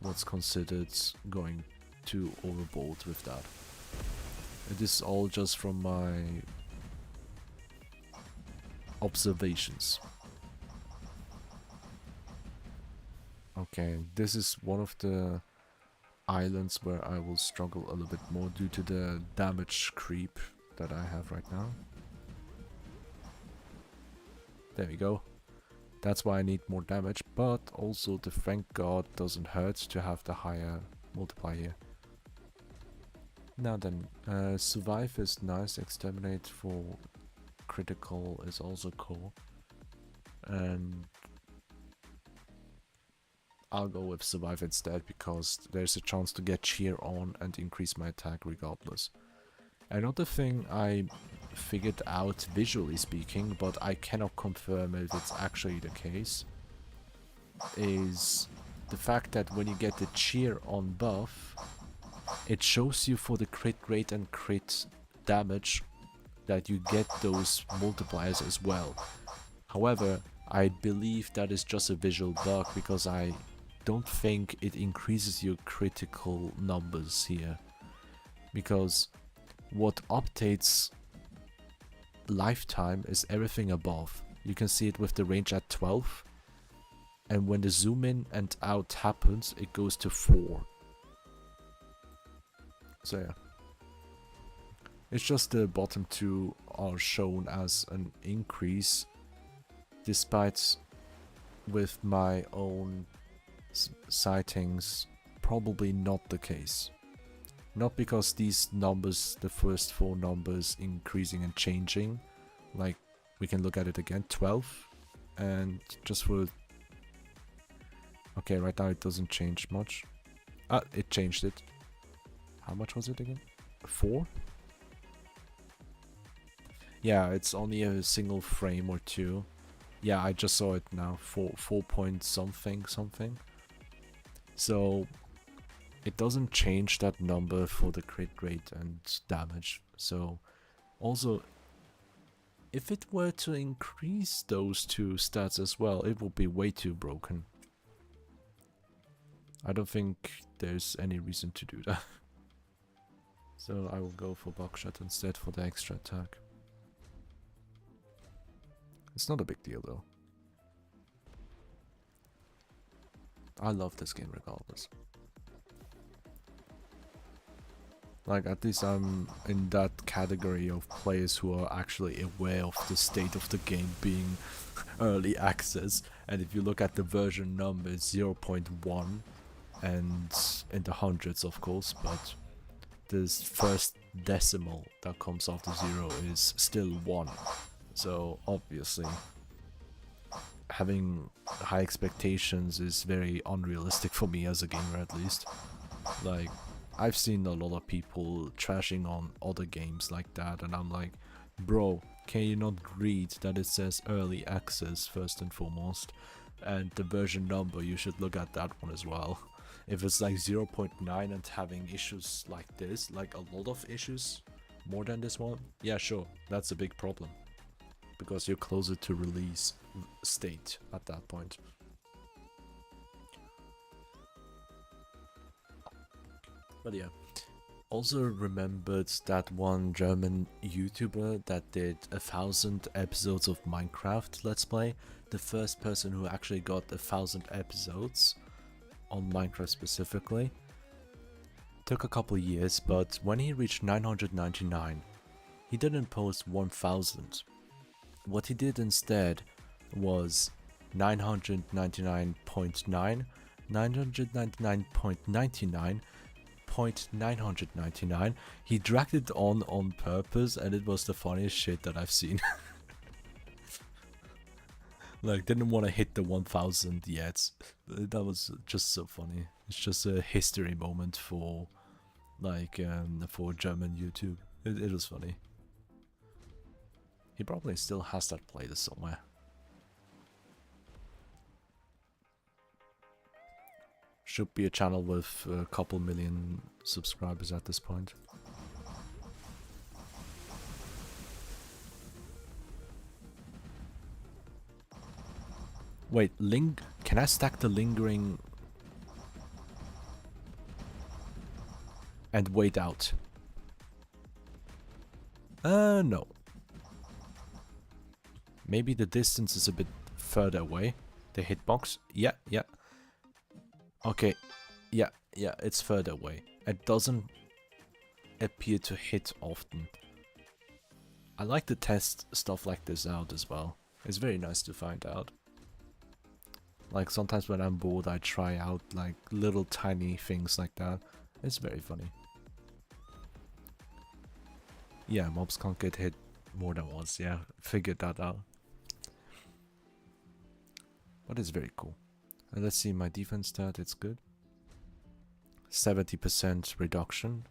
[SPEAKER 1] what's considered going too overboard with that. It is all just from my observations. Okay, this is one of the islands where I will struggle a little bit more due to the damage creep that I have right now. There we go. That's why I need more damage, but also the thank god doesn't hurt to have the higher multiplier here. Now then, survive is nice, exterminate for critical is also cool. And I'll go with survive instead because there's a chance to get cheer on and increase my attack regardless. Another thing I figured out visually speaking, but I cannot confirm if it's actually the case, is the fact that when you get the cheer on buff, it shows you for the crit rate and crit damage that you get those multipliers as well. However, I believe that is just a visual bug because I don't think it increases your critical numbers here. Because what updates lifetime is everything above. You can see it with the range at 12, and when the zoom in and out happens, it goes to 4. So yeah. It's just the bottom 2 are shown as an increase, despite with my own sightings probably not the case. Not because these numbers, the first 4 numbers increasing and changing, like we can look at it again, 12, and just for, okay, right now it doesn't change much. It changed it. How much was it again? 4? Yeah, it's only a single frame or 2. Yeah, I just saw it now, 4 point something. So it doesn't change that number for the crit rate and damage. So also, if it were to increase those 2 stats as well, it would be way too broken. I don't think there's any reason to do that. So I will go for buckshot instead for the extra attack. It's not a big deal though. I love this game regardless. Like, at least I'm in that category of players who are actually aware of the state of the game being early access. And if you look at the version number, it's 0.1 and in the hundreds, of course, but this first decimal that comes after 0 is still 1. So obviously having high expectations is very unrealistic for me as a gamer, at least. Like, I've seen a lot of people trashing on other games like that, and I'm like, bro, can you not read that it says early access first and foremost? And the version number, you should look at that one as well. If it's like 0.9 and having issues like this, like a lot of issues, more than this one, yeah, sure, that's a big problem. Because you're closer to release state at that point. But yeah, also remembered that one German YouTuber that did 1,000 episodes of Minecraft Let's Play. The first person who actually got 1,000 episodes on Minecraft specifically. Took a couple years, but when he reached 999, he didn't post 1,000. What he did instead was 999.9, 999.99, 0.999. He dragged it on purpose, and it was the funniest shit that I've seen. Like, didn't want to hit the 1,000 yet. That was just so funny. It's just a history moment for, like, for German YouTube. It was funny. He probably still has that playlist somewhere. Should be a channel with a couple million subscribers at this point. Wait, can I stack the lingering and wait out? No. Maybe the distance is a bit further away. The hitbox? Yeah. Okay. Yeah, it's further away. It doesn't appear to hit often. I like to test stuff like this out as well. It's very nice to find out. Like, sometimes when I'm bored, I try out like little tiny things like that. It's very funny. Yeah, mobs can't get hit more than once. Yeah, figured that out. But it's very cool. And let's see my defense stat. It's good. 70% reduction.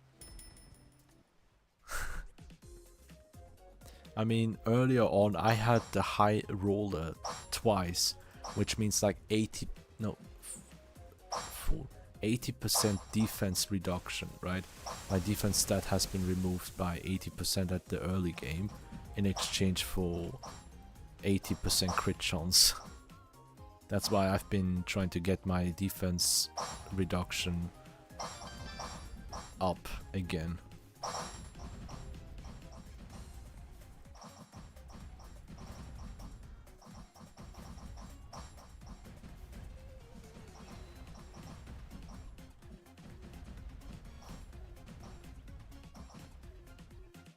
[SPEAKER 1] I mean, earlier on I had the high roller twice, which means like 80% defense reduction, right? My defense stat has been removed by 80% at the early game in exchange for 80% crit chance. That's why I've been trying to get my defense reduction up again.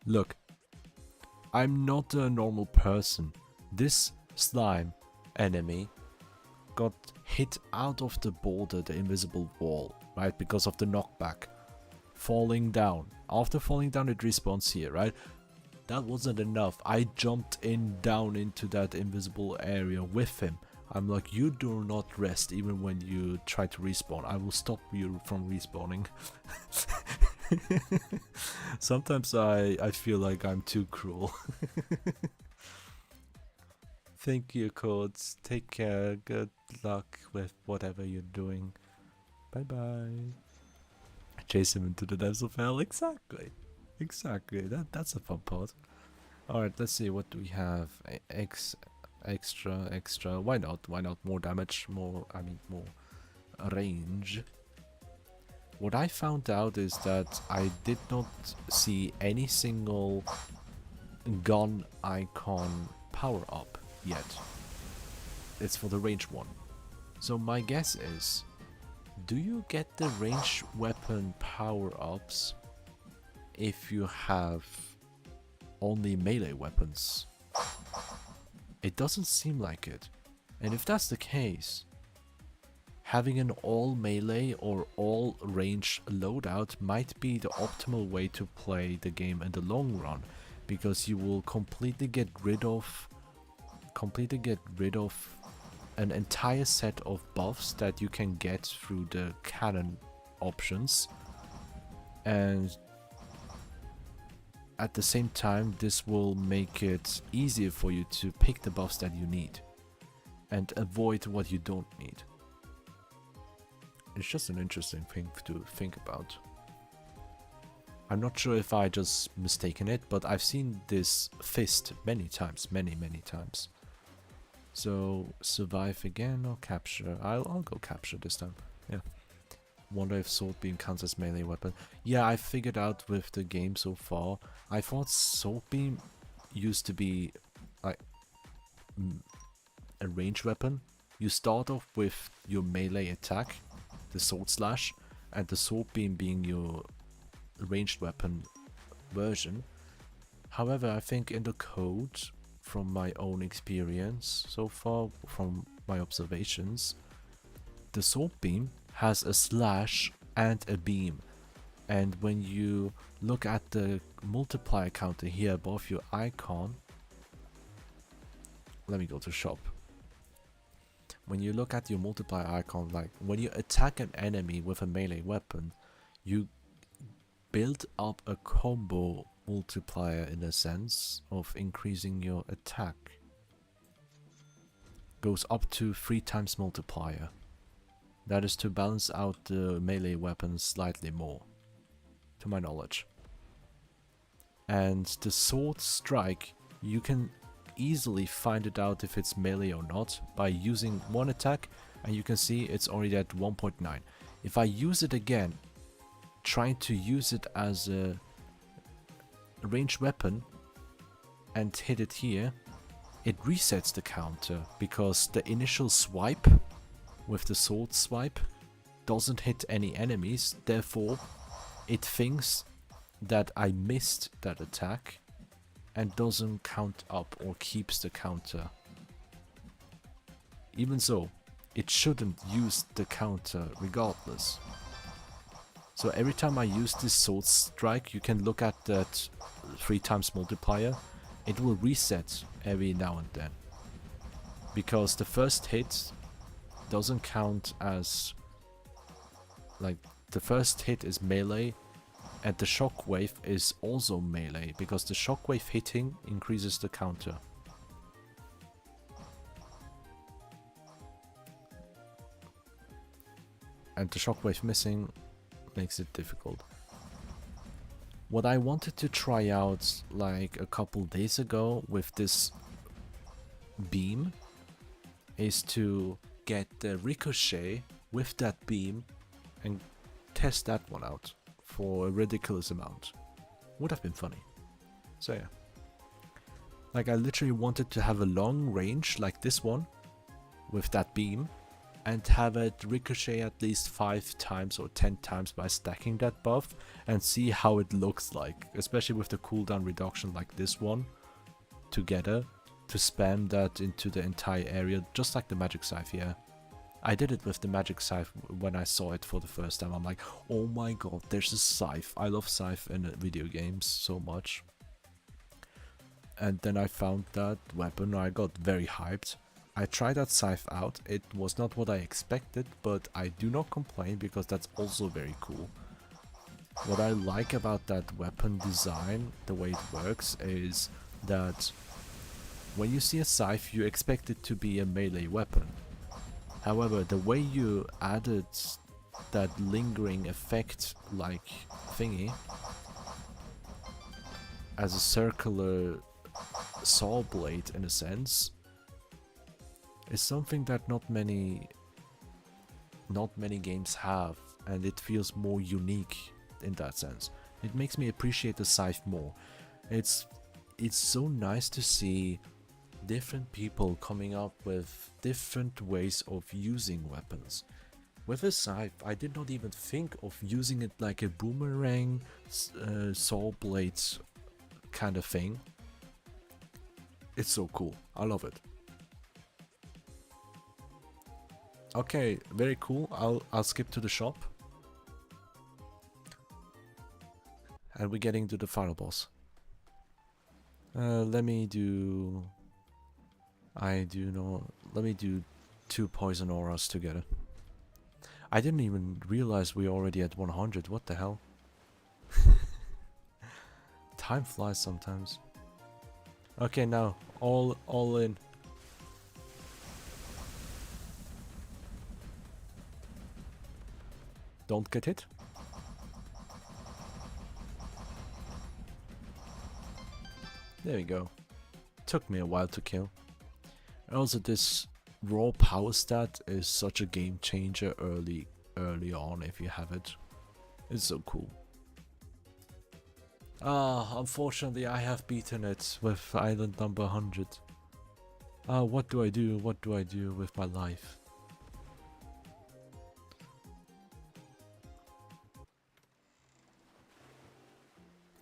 [SPEAKER 1] Look, I'm not a normal person. This slime enemy got hit out of the border, the invisible wall, right? Because of the knockback. Falling down. After falling down, it respawns here, right? That wasn't enough. I jumped down into that invisible area with him. I'm like, you do not rest even when you try to respawn. I will stop you from respawning. Sometimes I feel like I'm too cruel. Thank you, Codes. Take care. Good luck with whatever you're doing. Bye bye. Chase him into the depths of hell. Exactly. That's a fun part. Alright, let's see. What do we have? Extra. Why not? More damage, more range. What I found out is that I did not see any single gun icon power up yet. It's for the range one. So my guess is, do you get the range weapon power ups if you have only melee weapons. It doesn't seem like it. And if that's the case, having an all melee or all range loadout might be the optimal way to play the game in the long run, because you will completely get rid of an entire set of buffs that you can get through the cannon options, and at the same time this will make it easier for you to pick the buffs that you need and avoid what you don't need. It's just an interesting thing to think about. I'm not sure if I just mistaken it, but I've seen this fist many times, many times. So survive again or capture? I'll go capture this time. Yeah. Wonder if sword beam counts as melee weapon. Yeah, I figured out with the game so far. I thought sword beam used to be like a range weapon. You start off with your melee attack, the sword slash, and the sword beam being your ranged weapon version. However, I think in the code, from my own experience so far, from my observations, the sword beam has a slash and a beam, and when you look at the multiplier counter here above your icon, let me go to shop. When you look at your multiplier icon, like when you attack an enemy with a melee weapon, you build up a combo multiplier in a sense of increasing your attack. Goes up to 3 times multiplier. That is to balance out the melee weapons slightly more, to my knowledge. And the sword strike, you can easily find it out if it's melee or not by using one attack, and you can see it's already at 1.9. If I use it again, trying to use it as a ranged weapon and hit it here, it resets the counter because the initial swipe with the sword swipe doesn't hit any enemies, therefore it thinks that I missed that attack and doesn't count up or keeps the counter. Even so, it shouldn't use the counter regardless. So every time I use this sword strike, you can look at that 3 times multiplier. It will reset every now and then, because the first hit doesn't count as, like, the first hit is melee, and the shockwave is also melee, because the shockwave hitting increases the counter. And the shockwave missing makes it difficult. What I wanted to try out like a couple days ago with this beam is to get the ricochet with that beam and test that one out for a ridiculous amount. Would have been funny. So yeah. Like, I literally wanted to have a long range like this one with that beam and have it ricochet at least 5 times or 10 times by stacking that buff and see how it looks like, especially with the cooldown reduction like this one together, to spam that into the entire area just like the magic scythe. Yeah, I did it with the magic scythe when I saw it for the first time. I'm like, oh my god, there's a scythe. I love scythe in video games so much. And then I found that weapon, I got very hyped. I tried that scythe out. It was not what I expected, but I do not complain because that's also very cool. What I like about that weapon design, the way it works, is that when you see a scythe, you expect it to be a melee weapon. However, the way you added that lingering effect like thingy as a circular saw blade in a sense is something that not many games have, and it feels more unique in that sense. It makes me appreciate the scythe more. It's so nice to see different people coming up with different ways of using weapons. With a scythe, I did not even think of using it like a boomerang, saw blades kind of thing. It's so cool. I love it. Okay, very cool. I'll skip to the shop. And we're getting to the final boss. Let me do... Let me do 2 poison auras together. I didn't even realize we're already at 100. What the hell? Time flies sometimes. Okay, now all in. Don't get hit. There we go. Took me a while to kill. Also, this raw power stat is such a game changer early on if you have it. It's so cool. Ah, unfortunately I have beaten it with island number 100. Ah, what do I do? What do I do with my life?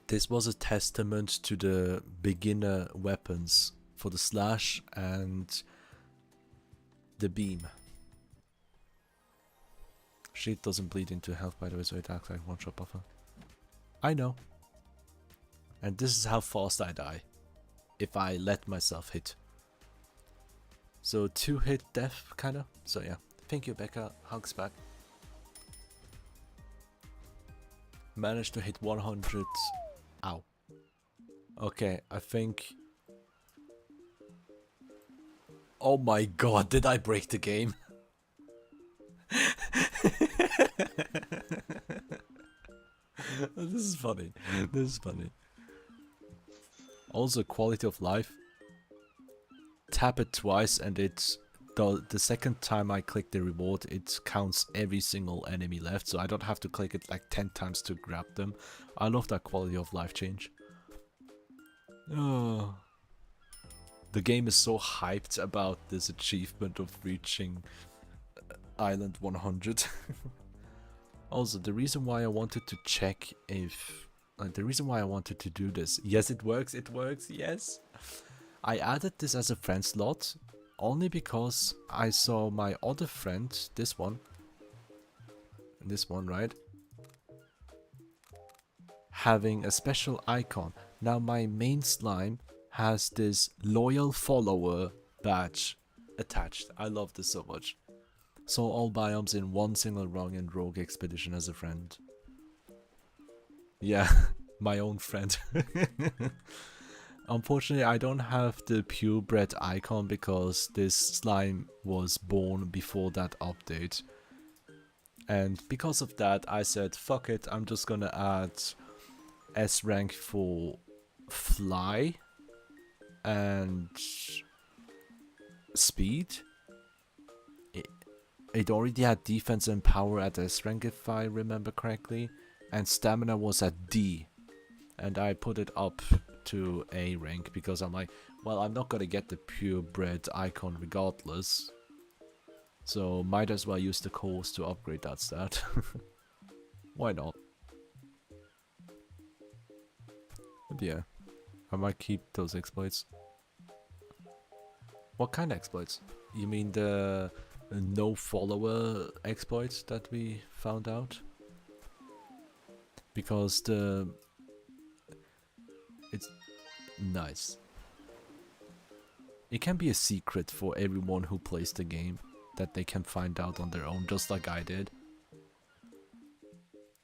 [SPEAKER 1] This was a testament to the beginner weapons for the slash and the beam. Shield doesn't bleed into health, by the way, so it acts like one-shot buffer. I know. And this is how fast I die, if I let myself hit. So 2-hit death, kinda. So yeah, thank you, Becca. Hugs back. Managed to hit 100. Ow. Okay, I think... Oh my god, did I break the game? This is funny. This is funny. Also, quality of life. Tap it twice and it's... The second time I click the reward, it counts every single enemy left, so I don't have to click it like 10 times to grab them. I love that quality of life change. Oh. The game is so hyped about this achievement of reaching Island 100. Also, the reason why I wanted to check if... the reason why I wanted to do this... Yes, it works, yes! I added this as a friend slot only because I saw my other friend, this one, right, having a special icon. Now my main slime has this loyal follower badge attached. I love this so much. So all biomes in one single rung and rogue expedition as a friend. Yeah, my own friend. Unfortunately, I don't have the purebred icon because this slime was born before that update. And because of that, I said, fuck it, I'm just gonna add S rank for fly and speed. It already had defense and power at S rank if I remember correctly, and stamina was at D. And I put it up to A rank because I'm like, well, I'm not gonna get the purebred icon regardless, so might as well use the course to upgrade that stat. Why not? But yeah, I might keep those exploits. What kind of exploits? You mean the no follower exploits that we found out? Because it's nice. It can be a secret for everyone who plays the game that they can find out on their own, just like I did.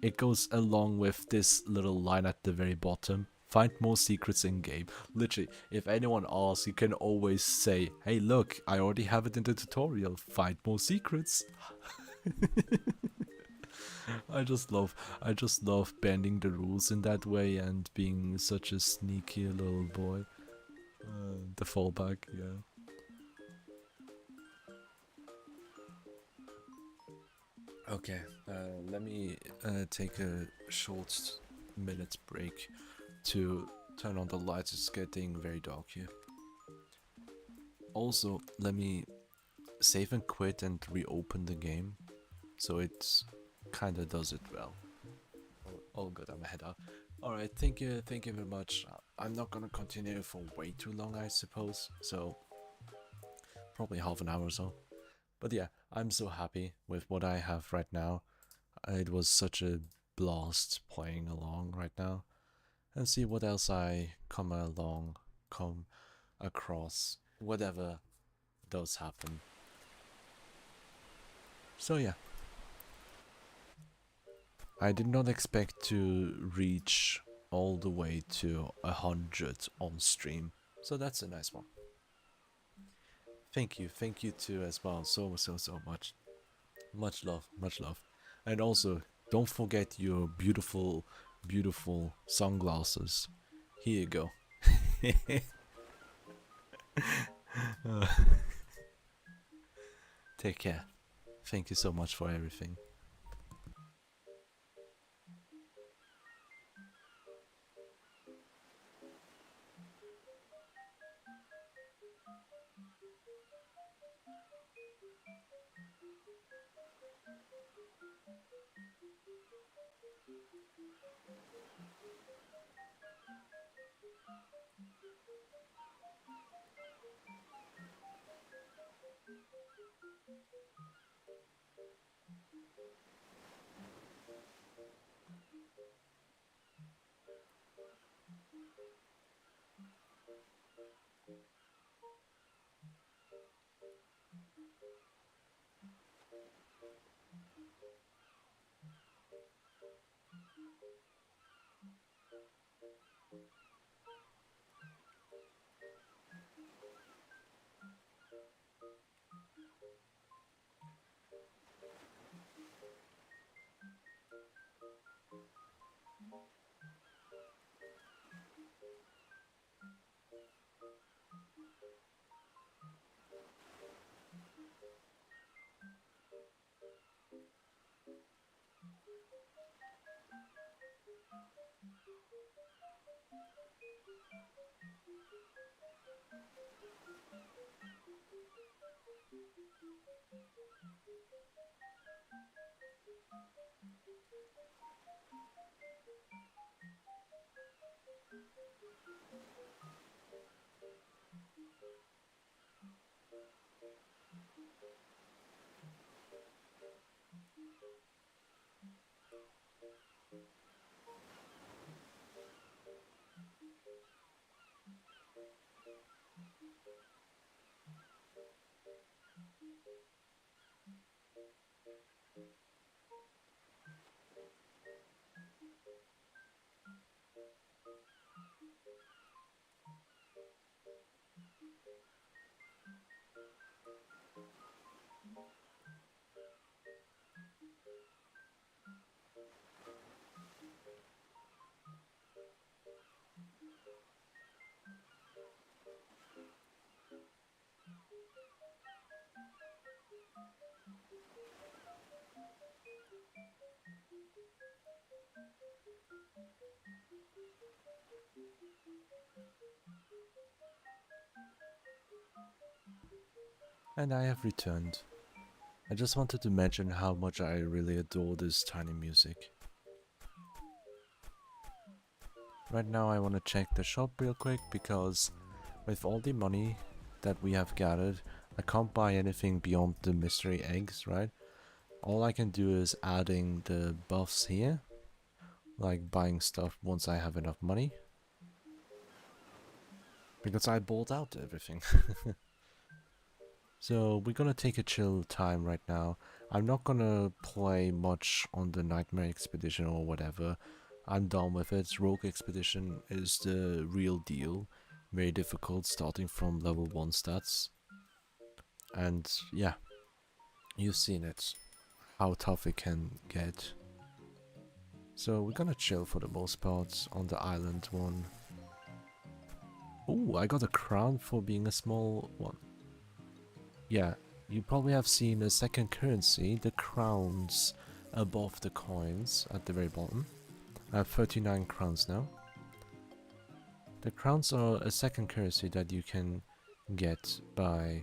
[SPEAKER 1] It goes along with this little line at the very bottom. Find more secrets in game. Literally, if anyone asks, you can always say, hey look, I already have it in the tutorial. Find more secrets. I just love bending the rules in that way and being such a sneaky little boy. The fallback, yeah. Okay, let me take a short minute break to turn on the lights. It's getting very dark here. Also, let me save and quit and reopen the game. so it kind of does it well. All good, I'm ahead out. Alright, thank you very much. I'm not gonna continue for way too long, I suppose, so probably half an hour or so. But yeah, I'm so happy with what I have right now. It was such a blast playing along right now, and see what else I come across, whatever does happen. So yeah, I did not expect to reach all the way to 100 on stream, so that's a nice one. Thank you too as well, so much. Much love, and also don't forget your beautiful sunglasses. Here you go. Uh, Take care. Thank you so much for everything. And I have returned. I just wanted to mention how much I really adore this tiny music. Right now I want to check the shop real quick because with all the money that we have gathered, I can't buy anything beyond the mystery eggs, right? All I can do is adding the buffs here, like buying stuff once I have enough money. Because I bought out everything. So we're gonna take a chill time right now. I'm not gonna play much on the Nightmare Expedition or whatever. I'm done with it. Rogue Expedition is the real deal. Very difficult, starting from level 1 stats. And yeah, you've seen it. How tough it can get. So we're gonna chill for the most part on the island one. Ooh, I got a crown for being a small one. Yeah, you probably have seen a second currency, the crowns above the coins at the very bottom. I have 39 crowns now. The crowns are a second currency that you can get by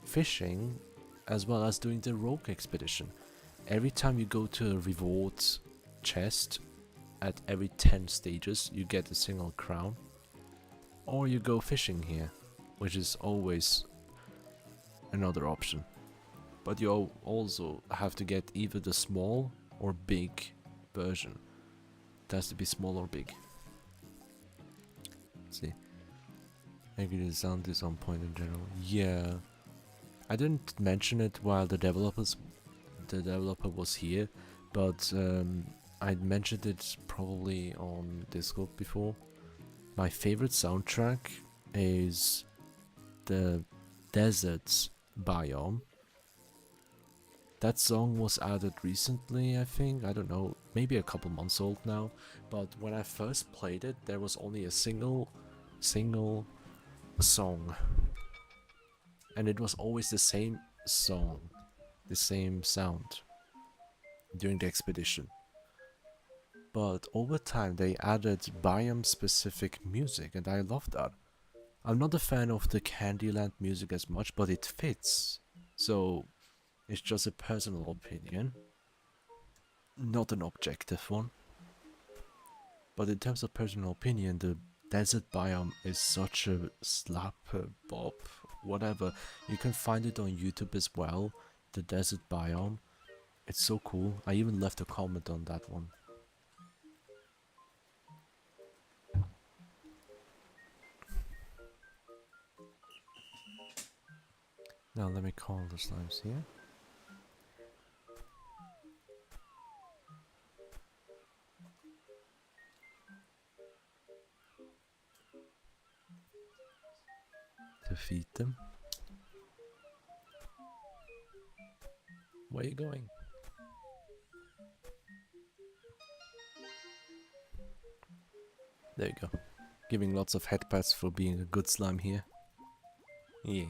[SPEAKER 1] fishing as well as doing the rogue expedition. every time you go to a rewards chest, at every 10 stages you get a single crown. Or you go fishing here, which is always another option. But you also have to get either the small or big version. It has to be small or big. Let's see. Maybe the sound is on point in general. Yeah. I didn't mention it while the developer was here, but I mentioned it probably on Discord before. My favorite soundtrack is the deserts biome. That song was added recently, I think. I don't know, maybe a couple months old now. But when I first played it, there was only a single song. And it was always the same song, the same sound during the expedition. But over time they added biome specific music and I love that. I'm not a fan of the Candyland music as much, but it fits. So it's just a personal opinion, not an objective one. But in terms of personal opinion, the desert biome is such a slap, bop, whatever. You can find it on YouTube as well, the desert biome. It's so cool. I even left a comment on that one. Now let me call the slimes here. Defeat them. Where are you going? There you go. Giving lots of headpats for being a good slime here. Yeah.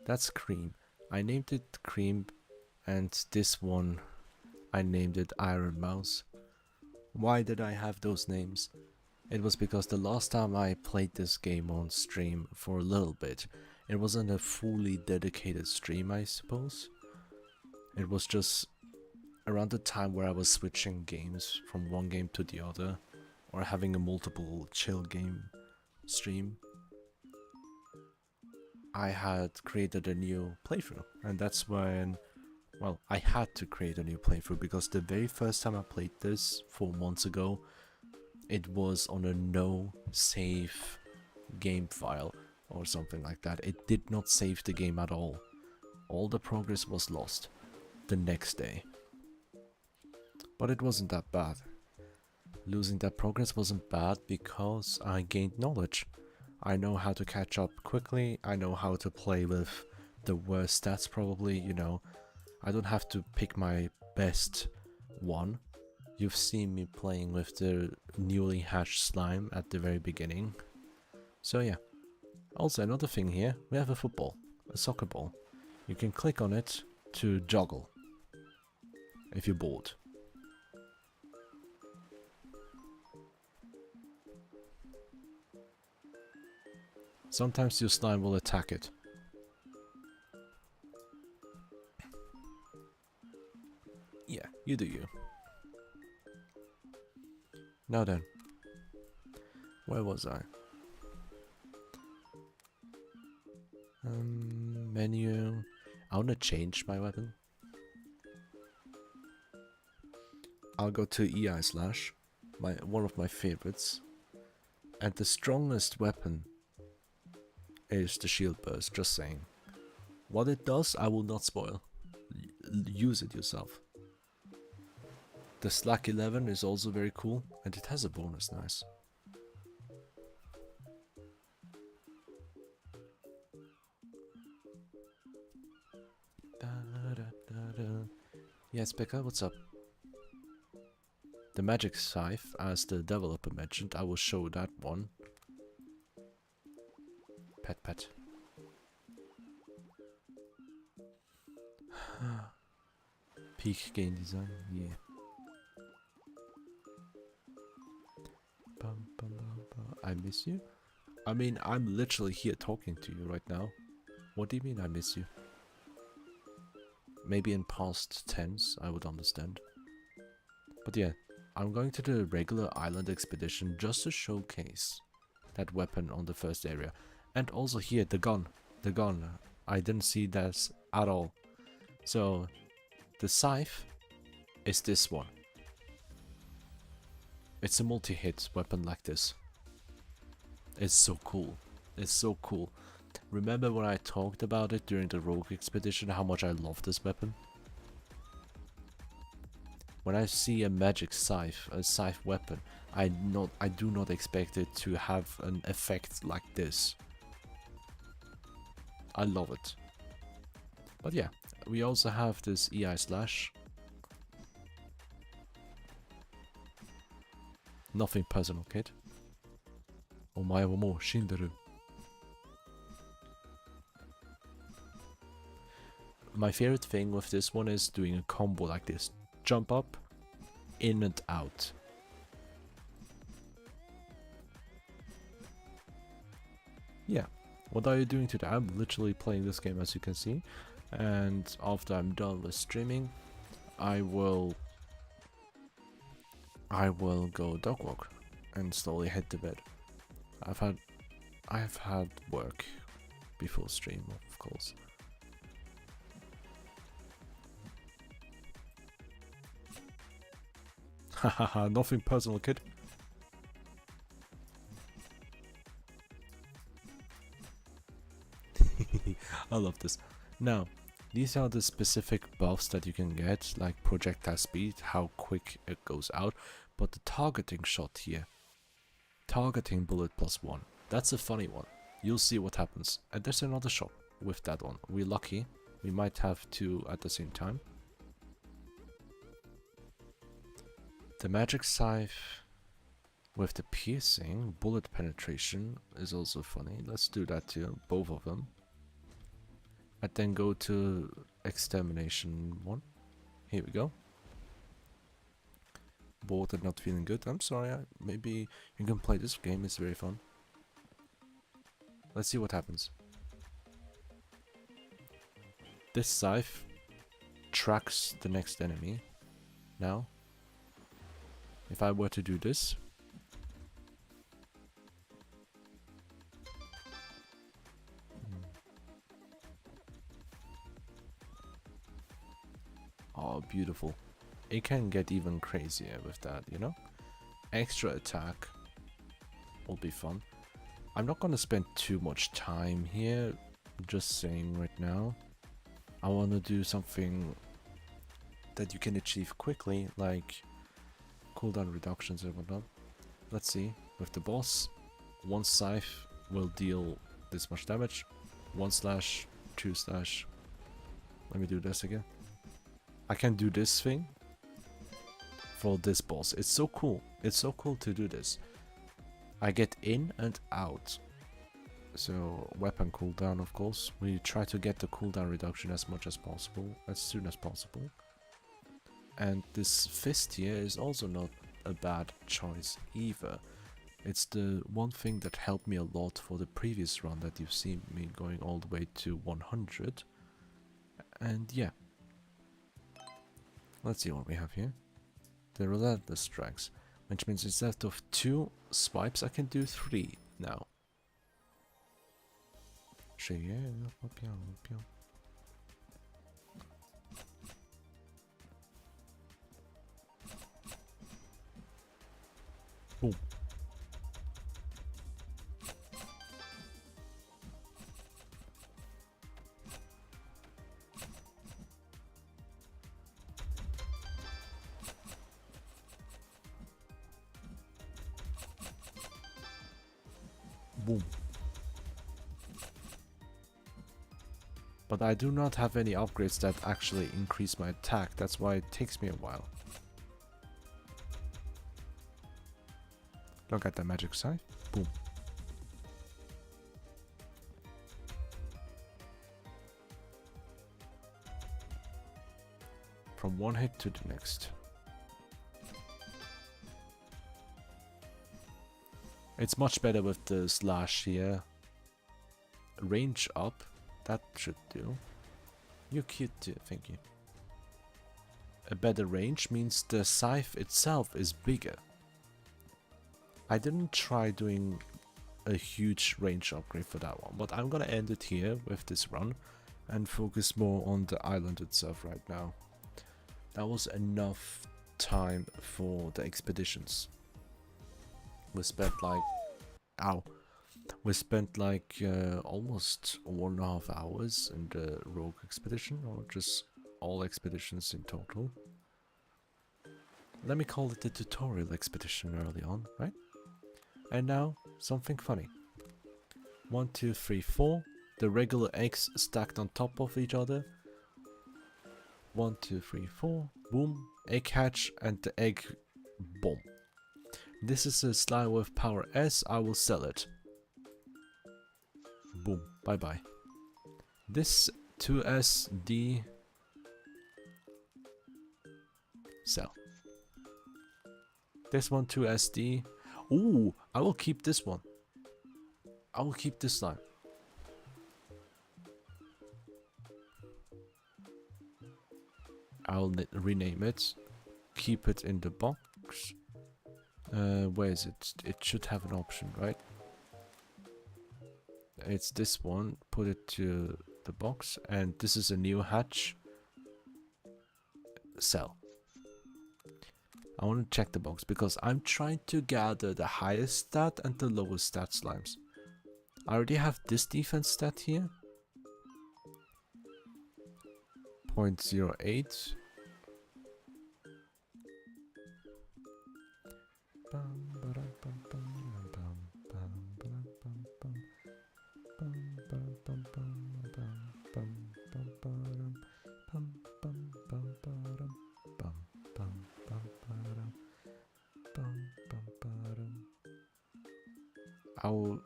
[SPEAKER 1] That's Cream. I named it Cream, and this one I named it Iron Mouse. Why did I have those names? It was because the last time I played this game on stream for a little bit, it wasn't a fully dedicated stream, I suppose. It was just around the time where I was switching games from one game to the other, or having a multiple chill game stream. I had created a new playthrough, and that's when, well, I had to create a new playthrough because the very first time I played this 4 months ago, it was on a no save game file or something like that. It did not save the game at all. All the progress was lost the next day. But it wasn't that bad. Losing that progress wasn't bad because I gained knowledge. I know how to catch up quickly, I know how to play with the worst stats probably, you know. I don't have to pick my best one. You've seen me playing with the newly hatched slime at the very beginning. So yeah. Also another thing here, we have a football, a soccer ball. You can click on it to joggle if you're bored. Sometimes your slime will attack it. Yeah, you do you. Now then, where was I? Menu. I wanna change my weapon. I'll go to EI slash, one of my favorites. And the strongest weapon is the shield burst, just saying. What it does, I will not spoil. Use it yourself. The Slack 11 is also very cool, and it has a bonus, nice. Yes, Becca, what's up? The magic scythe, as the developer mentioned, I will show that one. Pet. Peak game design, yeah. I miss you? I mean, I'm literally here talking to you right now. What do you mean I miss you? maybe in past tense I would understand. But yeah, I'm going to the regular island expedition just to showcase that weapon on the first area. And also here, the gun. The gun. I didn't see that at all. So, the scythe is this one. It's a multi-hit weapon like this. It's so cool. It's so cool. Remember when I talked about it during the rogue expedition, how much I love this weapon? When I see a magic scythe, a scythe weapon, I do not expect it to have an effect like this. I love it. But yeah, we also have this EI slash. Nothing personal, kid. Omae wa mou shinderu. My favorite thing with this one is doing a combo like this. Jump up, in and out. Yeah, what are you doing today? I'm literally playing this game, as you can see. And after I'm done with streaming, I will go dog walk and slowly head to bed. I've had work before stream, of course. Hahaha, nothing personal, kid. I love this. Now, these are the specific buffs that you can get, like projectile speed, how quick it goes out, but the targeting shot here. Targeting bullet +1. That's a funny one. You'll see what happens. And there's another shot with that one. We're lucky. We might have two at the same time. The magic scythe with the piercing, bullet penetration is also funny. Let's do that too, both of them. And then go to extermination 1. Here we go. Bored and not feeling good. I'm sorry, maybe you can play this game, it's very fun. Let's see what happens. This scythe tracks the next enemy. Now, if I were to do this, oh, beautiful. It can get even crazier with that, you know? Extra attack will be fun. I'm not gonna spend too much time here, just saying right now. I wanna do something that you can achieve quickly, like cooldown reductions and whatnot. Let's see, with the boss, 1 scythe will deal this much damage, 1 slash, 2 slash. Let me do this again. I can do this thing for this boss. It's so cool. It's so cool to do this. I get in and out. So weapon cooldown, of course. We try to get the cooldown reduction as much as possible, as soon as possible. And this fist here is also not a bad choice either. It's the one thing that helped me a lot for the previous run that you've seen me going all the way to 100. And yeah. Let's see what we have here. The relentless strikes, which means instead of 2 swipes I can do 3 now. Boom. Boom. But I do not have any upgrades that actually increase my attack, that's why it takes me a while. Look at the magic scythe. Boom. From one hit to the next. It's much better with the slash here. Range up. That should do. You're cute too, thank you. A better range means the scythe itself is bigger. I didn't try doing a huge range upgrade for that one, but I'm gonna end it here with this run and focus more on the island itself right now. That was enough time for the expeditions. We spent like, we spent like almost 1.5 hours in the rogue expedition, or just all expeditions in total. Let me call it the tutorial expedition early on, right? And now, something funny. 1, 2, 3, 4. The regular eggs stacked on top of each other. 1, 2, 3, 4. Boom. Egg hatch and the egg bomb. This is a slime with power S. I will sell it. Boom. Bye bye. This 2SD. Sell. This one 2SD. Ooh, I will keep this one. I will keep this slime. I'll rename it. Keep it in the box. Where is it? It should have an option, right? It's this one. Put it to the box. And this is a new hatch. Sell. I want to check the box because I'm trying to gather the highest stat and the lowest stat slimes. I already have this defense stat here. 0.08.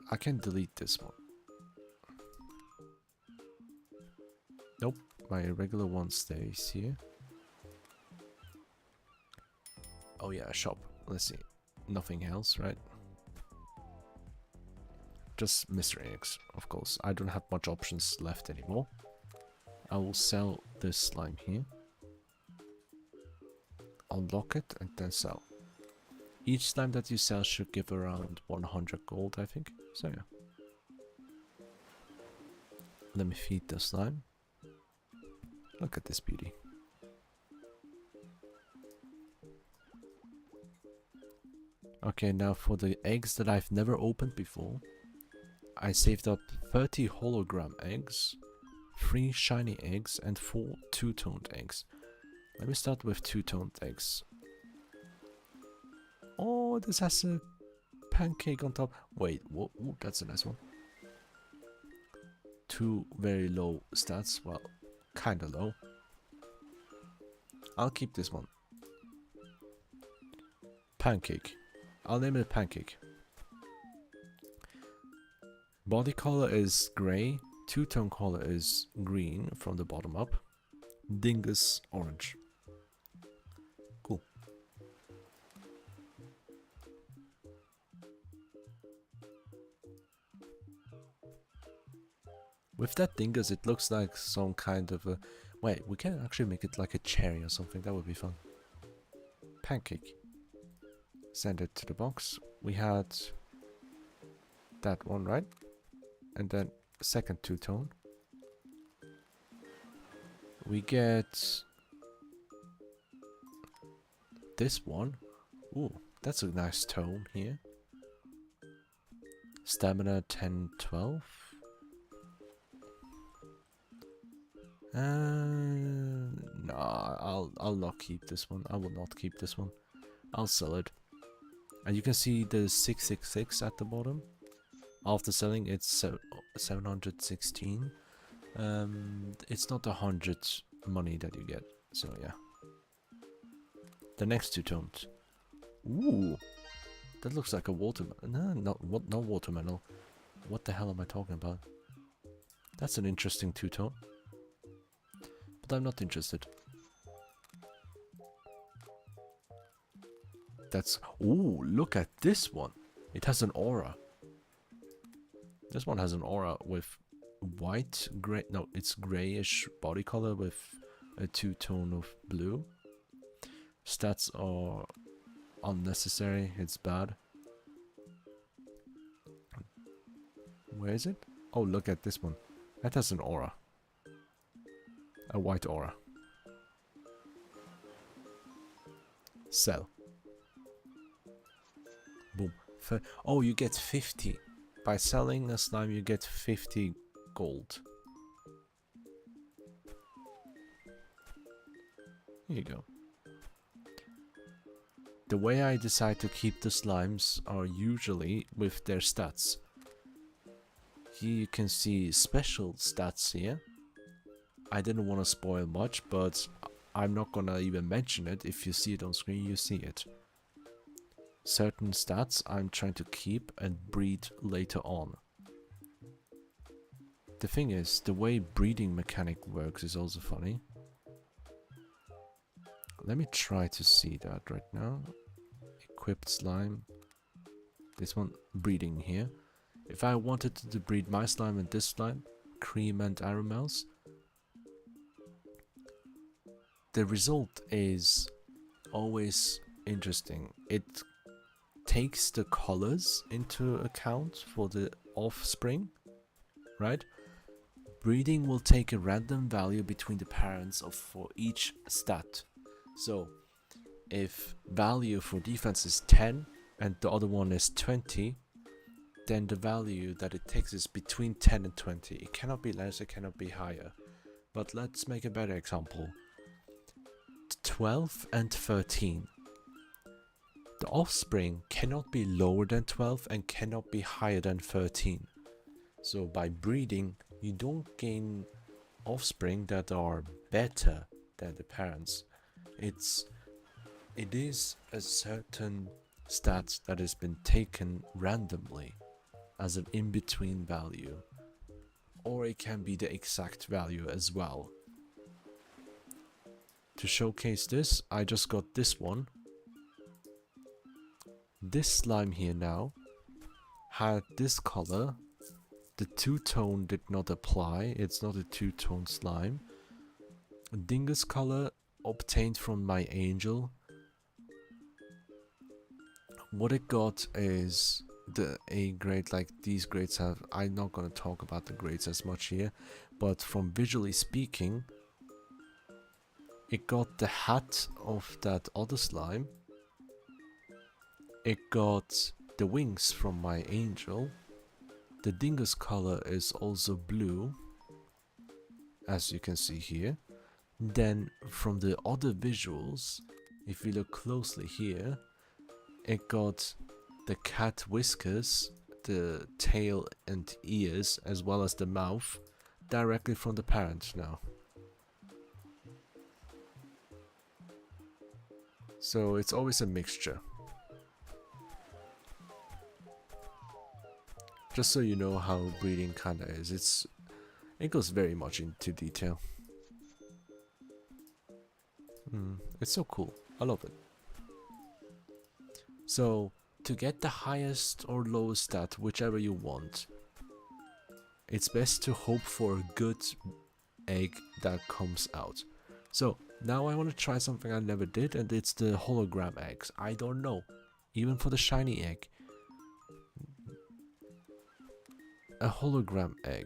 [SPEAKER 1] I can delete this one. Nope, my regular one stays here. Oh yeah, shop. Let's see. Nothing else, right? Just mystery eggs, of course. I don't have much options left anymore. I will sell this slime here. Unlock it and then sell. Each slime that you sell should give around 100 gold, I think. So yeah. Let me feed the slime. Look at this beauty. Okay, now for the eggs that I've never opened before. I saved up 30 hologram eggs, 3 shiny eggs, and 4 two-toned eggs. Let me start with two-toned eggs. Oh, this has a pancake on top. Wait, whoa, that's a nice one. 2 very low stats. Well, kinda low. I'll keep this one. Pancake. I'll name it Pancake. Body color is gray. Two-tone color is green from the bottom up. Dingus orange. Cool. With that dingus, it looks like some kind of a... Wait, we can actually make it like a cherry or something. That would be fun. Pancake. Send it to the box. We had that one, right? And then second two-tone. We get this one. Ooh, that's a nice tone here. Stamina 10, 12. No, I'll not keep this one. I will not keep this one. I'll sell it. And you can see the 666 at the bottom. After selling, it's 716. It's not 100 money that you get. So yeah. The next two tones. Ooh, that looks like a watermelon. No, not watermelon. What the hell am I talking about? That's an interesting two-tone. But I'm not interested. That's... Ooh, look at this one. It has an aura. This one has an aura with white, gray... No, it's grayish body color with a two-tone of blue. Stats are unnecessary, it's bad. Where is it? Oh, look at this one. That has an aura. A white aura. Sell. Boom. Oh, you get 50. By selling a slime, you get 50 gold. Here you go. The way I decide to keep the slimes are usually with their stats. Here you can see special stats here. I didn't want to spoil much, but I'm not gonna even mention it. If you see it on screen, you see it. Certain stats I'm trying to keep and breed later on. The thing is, the way breeding mechanic works is also funny. Let me try to see that right now. Equipped slime. This one, breeding here. If I wanted to breed my slime and this slime, cream and arrow mouse, the result is always interesting. It takes the colors into account for the offspring, right? Breeding will take a random value between the parents for each stat. So if value for defense is 10 and the other one is 20, then the value that it takes is between 10 and 20. It cannot be less, it cannot be higher. But let's make a better example. 12 and 13. The offspring cannot be lower than 12 and cannot be higher than 13. So by breeding, you don't gain offspring that are better than the parents. It is a certain stat that has been taken randomly as an in-between value, or it can be the exact value as well. To showcase this, I just got this one. This slime here now had this color. The two-tone did not apply, it's not a two-tone slime. Dingus color obtained from my angel. What it got is the A grade, like these grades have. I'm not gonna talk about the grades as much here, but from visually speaking, it got the hat of that other slime. It got the wings from my angel. The dingus color is also blue, as you can see here. Then from the other visuals, if you look closely here, it got the cat whiskers, the tail and ears, as well as the mouth, directly from the parent now. So it's always a mixture. Just so you know how breeding kinda is, it goes very much into detail. It's so cool, I love it. So to get the highest or lowest stat, whichever you want, it's best to hope for a good egg that comes out. So now I want to try something I never did, and it's the hologram eggs. I don't know, even for the shiny egg. A hologram egg.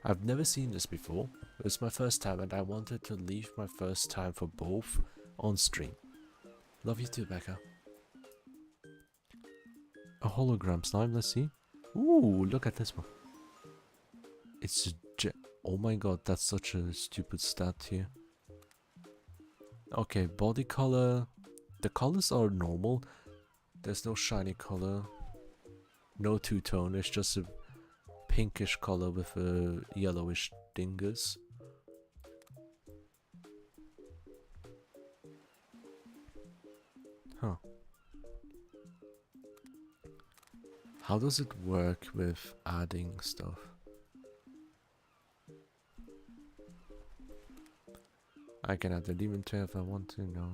[SPEAKER 1] I've never seen this before. It's my first time, and I wanted to leave my first time for both on stream. Love you too, Becca. A hologram slime, let's see. Ooh, look at this one. It's a oh my god, that's such a stupid stat here. Okay, body color. The colors are normal. There's no shiny color. No two-tone, it's just a pinkish color with a yellowish dingus. Huh. How does it work with adding stuff? I can add the demon tail if I want to, no.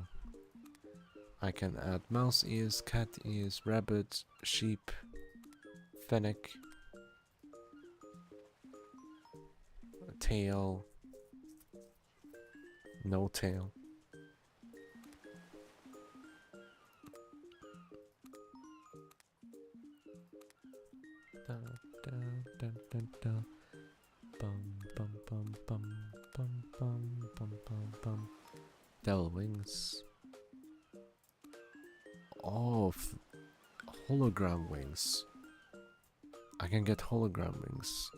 [SPEAKER 1] I can add mouse ears, cat ears, rabbit, sheep, fennec, tail, no tail. Da, da, da, da, da. Bum, bum, bum, bum, bum, bum, bum, bum, bum. Devil wings. Oh, hologram wings. I can get hologram wings.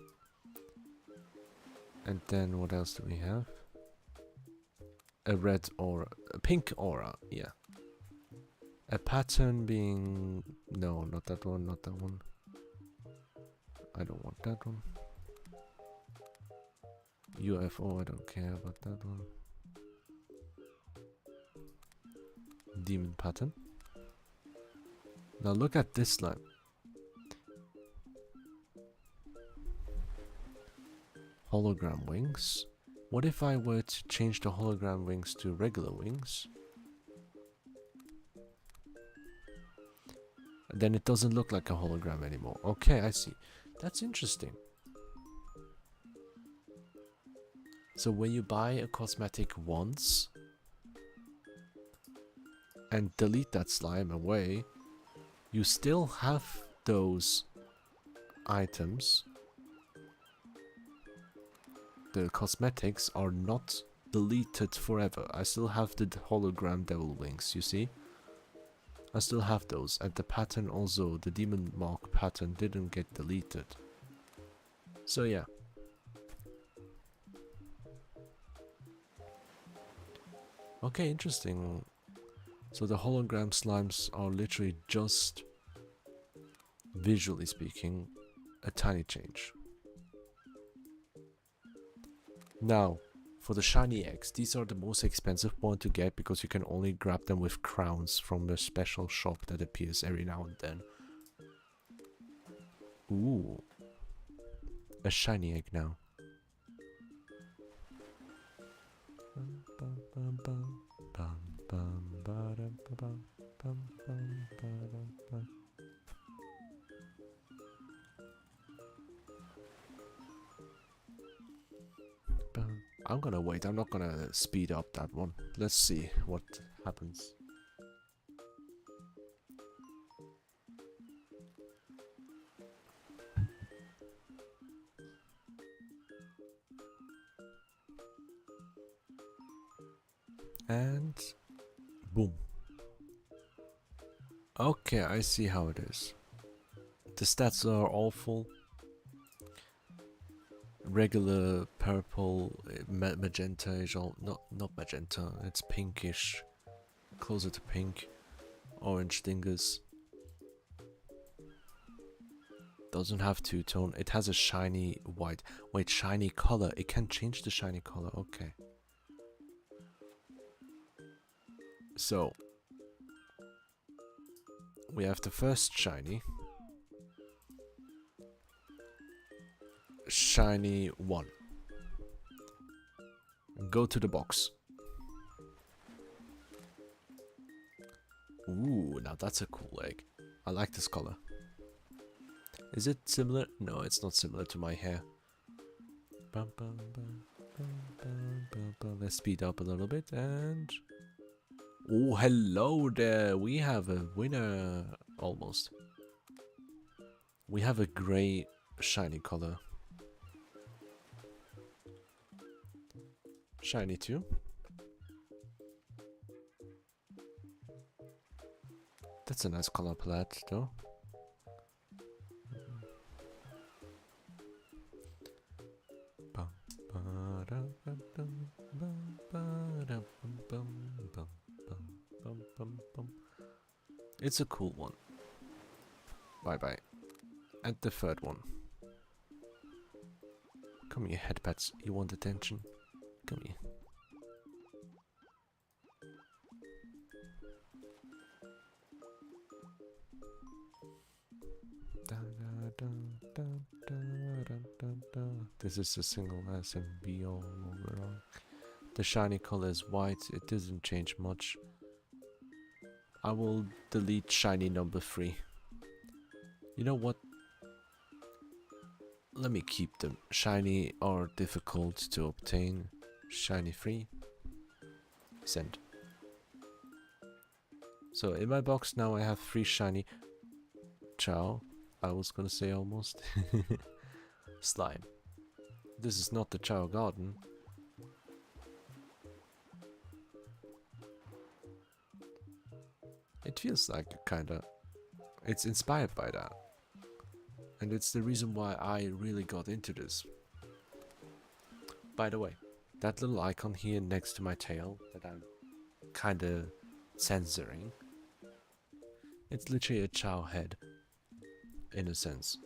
[SPEAKER 1] And then what else do we have? A red aura, a pink aura, yeah. A pattern being... No, not that one, not that one. I don't want that one. UFO, I don't care about that one. Demon pattern. Now look at this slime. Hologram wings. What if I were to change the hologram wings to regular wings? Then it doesn't look like a hologram anymore. Okay, I see. That's interesting. So when you buy a cosmetic once and delete that slime away, you still have those items. The cosmetics are not deleted forever. I still have the hologram devil wings, you see? I still have those, and the pattern also, the demon mark pattern didn't get deleted. So yeah. Okay, interesting. So the hologram slimes are literally just, visually speaking, a tiny change. Now, for the shiny eggs, these are the most expensive one to get because you can only grab them with crowns from a special shop that appears every now and then. Ooh. A shiny egg now. I'm gonna wait, I'm not gonna speed up that one. Let's see what happens. And boom. Okay, I see how it is. The stats are awful. Regular purple, magenta is all not magenta. It's pinkish, closer to pink. Orange dingus. Doesn't have two-tone. It has a shiny white. Wait, shiny color. It can change the shiny color. Okay. So we have the first shiny. Shiny 1. Go to the box. Ooh, now that's a cool egg. I like this color. Is it similar? No, it's not similar to my hair. Let's speed up a little bit and... Oh, hello there. We have a winner. Almost. We have a grey shiny color. Shiny 2. That's a nice color palette though. It's a cool one. Bye bye. And the third one. Come here, headpats. You want attention? Come here. This is a single S and B all overall. The shiny color is white. It doesn't change much. I will delete shiny number 3. You know what? Let me keep them. Shiny are difficult to obtain. Shiny 3. Send. So in my box now I have 3 shiny. Chao. I was gonna say almost. Slime. This is not the Chao Garden. It feels like kinda. It's inspired by that. And it's the reason why I really got into this. By the way, that little icon here next to my tail that I'm kinda censoring, it's literally a Chao head, in a sense.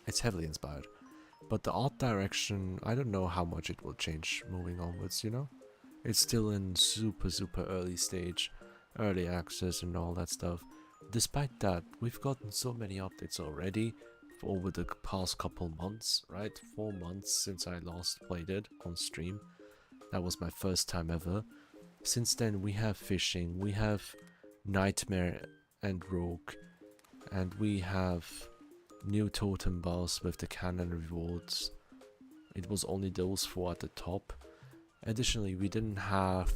[SPEAKER 1] It's heavily inspired. But the art direction, I don't know how much it will change moving onwards, you know? It's still in super early stage, early access and all that stuff. Despite that, we've gotten so many updates already over the past couple months, right? 4 months since I last played it on stream. That was my first time ever. Since then we have fishing, we have nightmare and rogue, and we have new totem bars with the cannon rewards. It was only those 4 at the top. Additionally, we didn't have,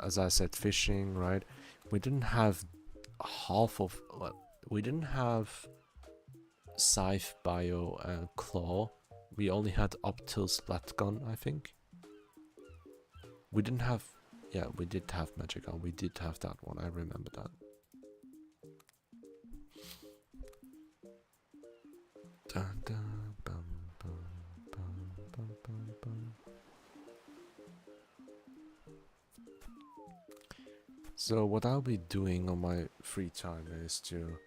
[SPEAKER 1] as I said, fishing, right? We didn't have half of, well, we didn't have scythe, bio and claw. We only had up till splat gun, I think. We didn't have, yeah, we did have magic gun. We did have that one, I remember that. Dun, dun, bum, bum, bum, bum, bum, bum. So what I'll be doing on my free time is to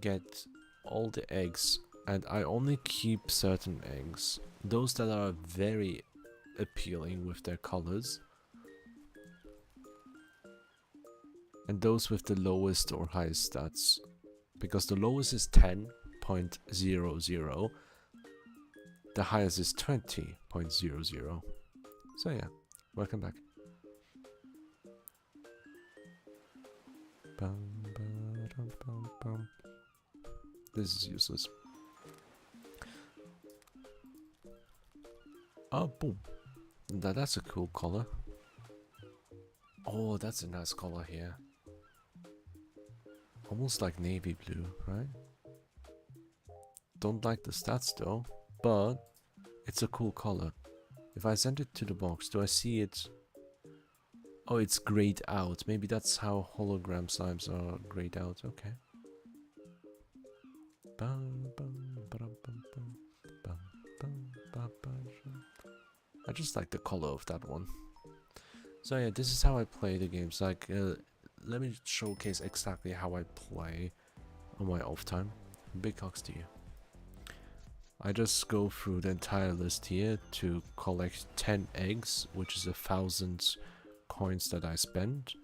[SPEAKER 1] get all the eggs, and I only keep certain eggs, those that are very appealing with their colors, and those with the lowest or highest stats, because the lowest is 10.00, the highest is 20.00. So yeah, welcome back. Bum, ba-dum, bum, bum. This is useless. Oh, boom. That's a cool color. Oh, that's a nice color here. Almost like navy blue, right? Don't like the stats though, but it's a cool color. If I send it to the box, do I see it? Oh, it's grayed out. Maybe that's how hologram slimes are grayed out. Okay. I just like the color of that one. So yeah, this is how I play the games. Like, let me showcase exactly how I play on my off time. Big hugs to you. I just go through the entire list here to collect 10 eggs, which is 1,000 coins that I spend.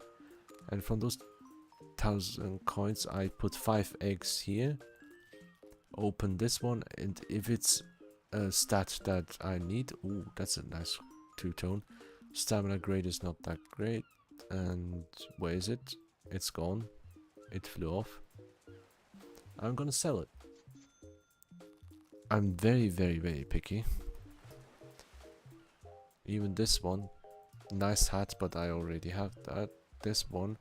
[SPEAKER 1] And from those 1,000 coins, I put 5 eggs here. Open this one, and if it's a stat that I need, ooh, that's a nice two-tone. Stamina grade is not that great, and where is it? It's gone. It flew off. I'm gonna sell it. I'm very picky. Even this one, nice hat, but I already have that. This one,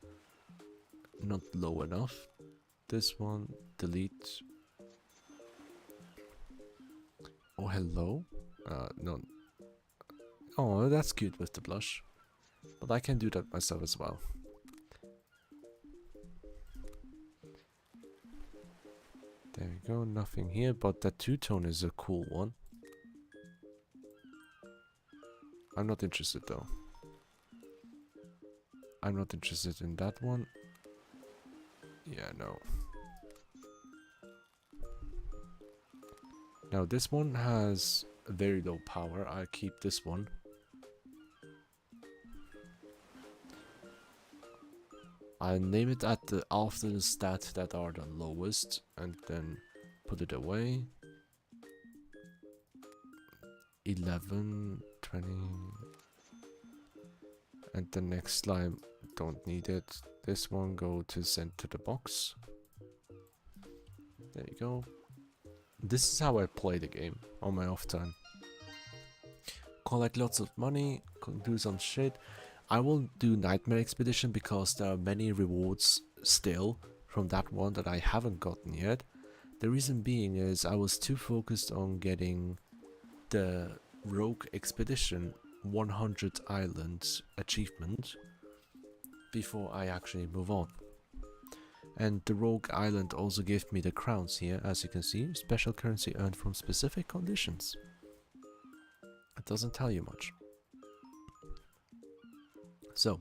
[SPEAKER 1] not low enough. This one, delete. Oh, hello? No. Oh, that's cute with the blush. But I can do that myself as well. There we go, nothing here, but that two-tone is a cool one. I'm not interested though. I'm not interested in that one. Yeah, no. Now this one has a very low power. I keep this one. I name it at the after the stat that are the lowest, and then put it away. 11, 20, and the next slime, don't need it. This one go to send to the box. There you go. This is how I play the game on my off time. Collect lots of money, do some shit. I will do Nightmare Expedition because there are many rewards still from that one that I haven't gotten yet. The reason being is I was too focused on getting the Rogue Expedition 100 Islands achievement before I actually move on. And the Rogue Island also gave me the crowns here, as you can see, special currency earned from specific conditions. It doesn't tell you much. So,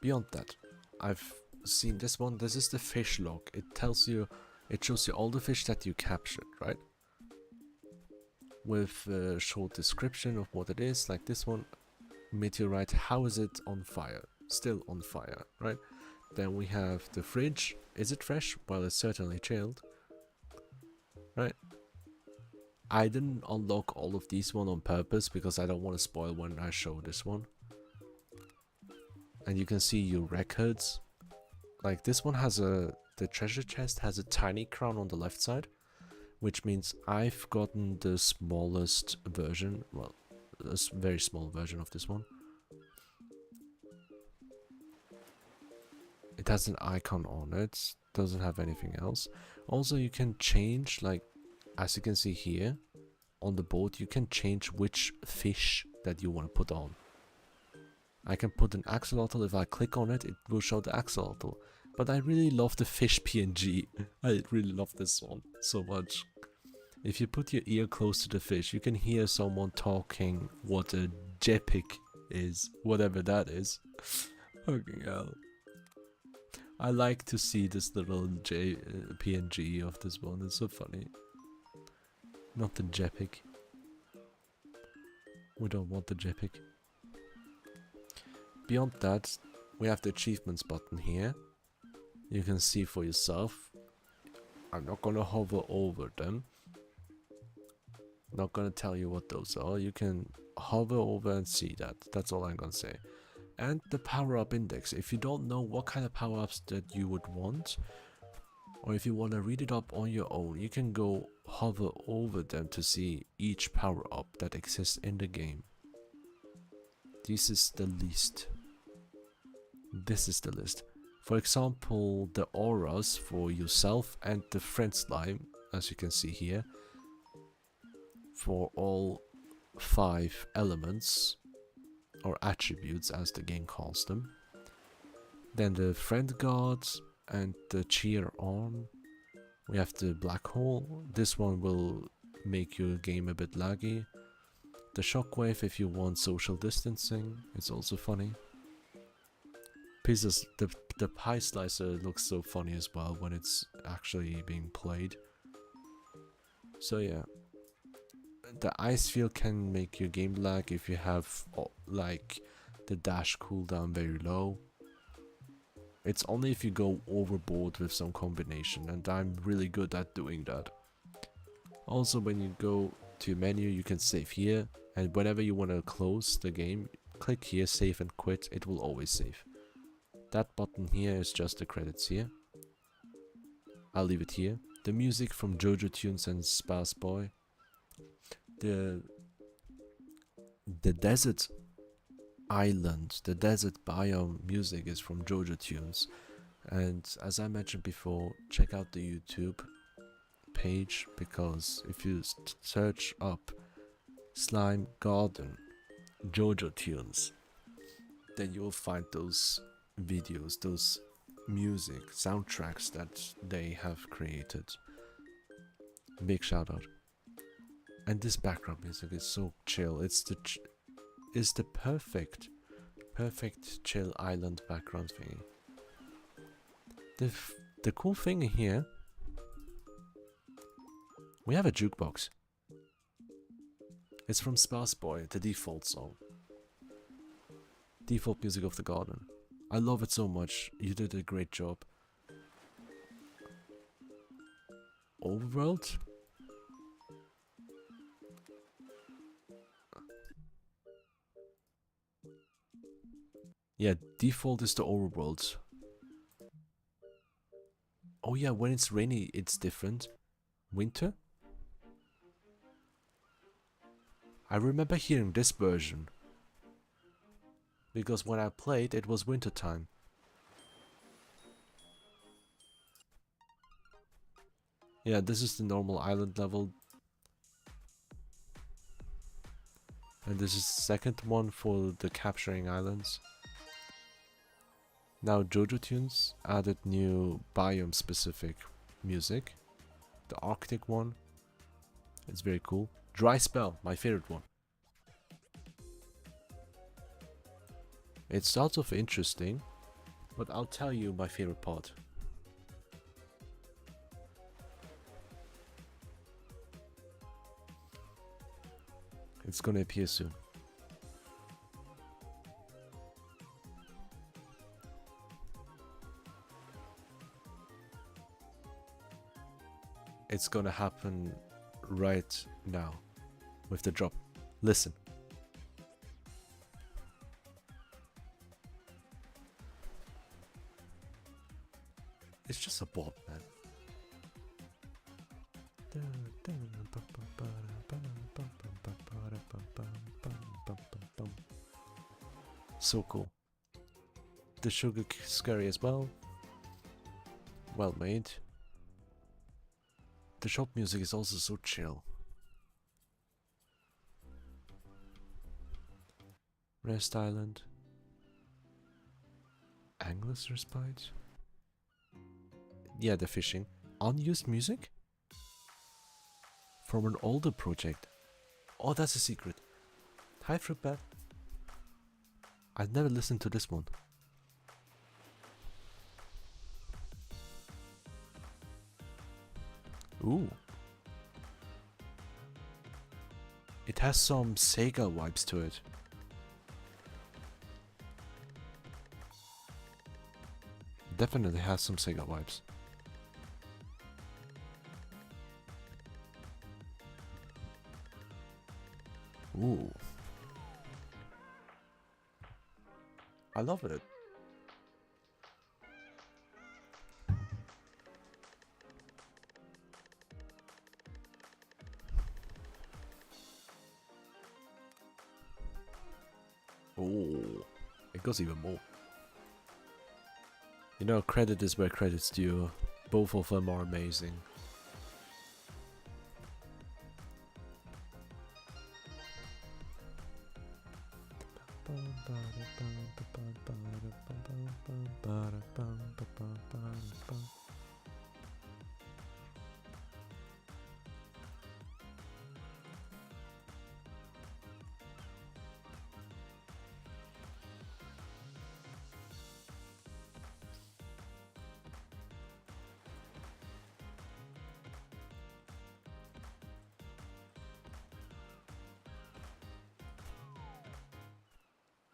[SPEAKER 1] beyond that, I've seen this one. This is the fish log. It tells you, it shows you all the fish that you captured, right? With a short description of what it is, like this one, meteorite, how is it on fire? Still on fire, right? Then we have the fridge. Is it fresh? Well, it's certainly chilled, right? I didn't unlock all of these one on purpose because I don't want to spoil when I show this one. And you can see your records. Like this one has the treasure chest has a tiny crown on the left side, which means I've gotten the smallest version, well, a very small version of this one. It has an icon on it, doesn't have anything else. Also, you can change, like, as you can see here, on the boat, you can change which fish that you want to put on. I can put an axolotl. If I click on it, it will show the axolotl. But I really love the fish PNG. I really love this one so much. If you put your ear close to the fish, you can hear someone talking what a JPEG is, whatever that is. Fucking hell. I like to see this little PNG of this one. It's so funny. Not the JPEG. We don't want the JPEG. Beyond that, we have the achievements button here. You can see for yourself. I'm not gonna hover over them. Not gonna tell you what those are. You can hover over and see that. That's all I'm gonna say. And the power-up index. If you don't know what kind of power-ups that you would want, or if you want to read it up on your own, you can go hover over them to see each power-up that exists in the game. This is the list. This is the list. For example, the auras for yourself and the friend slime, as you can see here, for all 5 elements or attributes as the game calls them. Then the friend guards and the cheer arm. We have the black hole. This one will make your game a bit laggy. The shockwave if you want social distancing. It's also funny. Pieces, the pie slicer looks so funny as well when it's actually being played. So yeah. The ice field can make your game lag if you have like the dash cooldown very low. It's only if you go overboard with some combination, and I'm really good at doing that. Also, when you go to your menu, you can save here, and whenever you want to close the game, click here, save and quit. It will always save. That button here is just the credits here. I'll leave it here. The music from JoJo Tunes and Sparse Boy. The desert island, the desert biome music is from JoJo Tunes, and as I mentioned before, check out the YouTube page, because if you search up Slime Garden JoJo Tunes, then you will find those videos, those music soundtracks that they have created. Big shout out. And this background music is so chill. It's the perfect chill island background thingy. The cool thing here, we have a jukebox. It's from Sparse Boy, the default song. Default music of the garden. I love it so much. You did a great job. Overworld? Yeah, default is the overworld. Oh yeah, when it's rainy, it's different. Winter? I remember hearing this version, because when I played, it was winter time. Yeah, this is the normal island level. And this is the second one for the capturing islands. Now JoJo Tunes added new biome specific music. The Arctic one. It's very cool. Dry Spell, my favorite one. It starts off interesting, but I'll tell you my favorite part. It's gonna appear soon. It's gonna happen right now with the drop. Listen. It's just a bot, man. So cool. The sugar scary as well. Well made. The shop music is also so chill. Rest Island. Angler's Respite. Yeah, the fishing. Unused music? From an older project. Oh, that's a secret. Hi, Fruitbat. I've never listened to this one. Ooh. It has some Sega vibes to it. Definitely has some Sega vibes. Ooh. I love it. Oh, it goes even more. You know, credit is where credit's due. Both of them are amazing.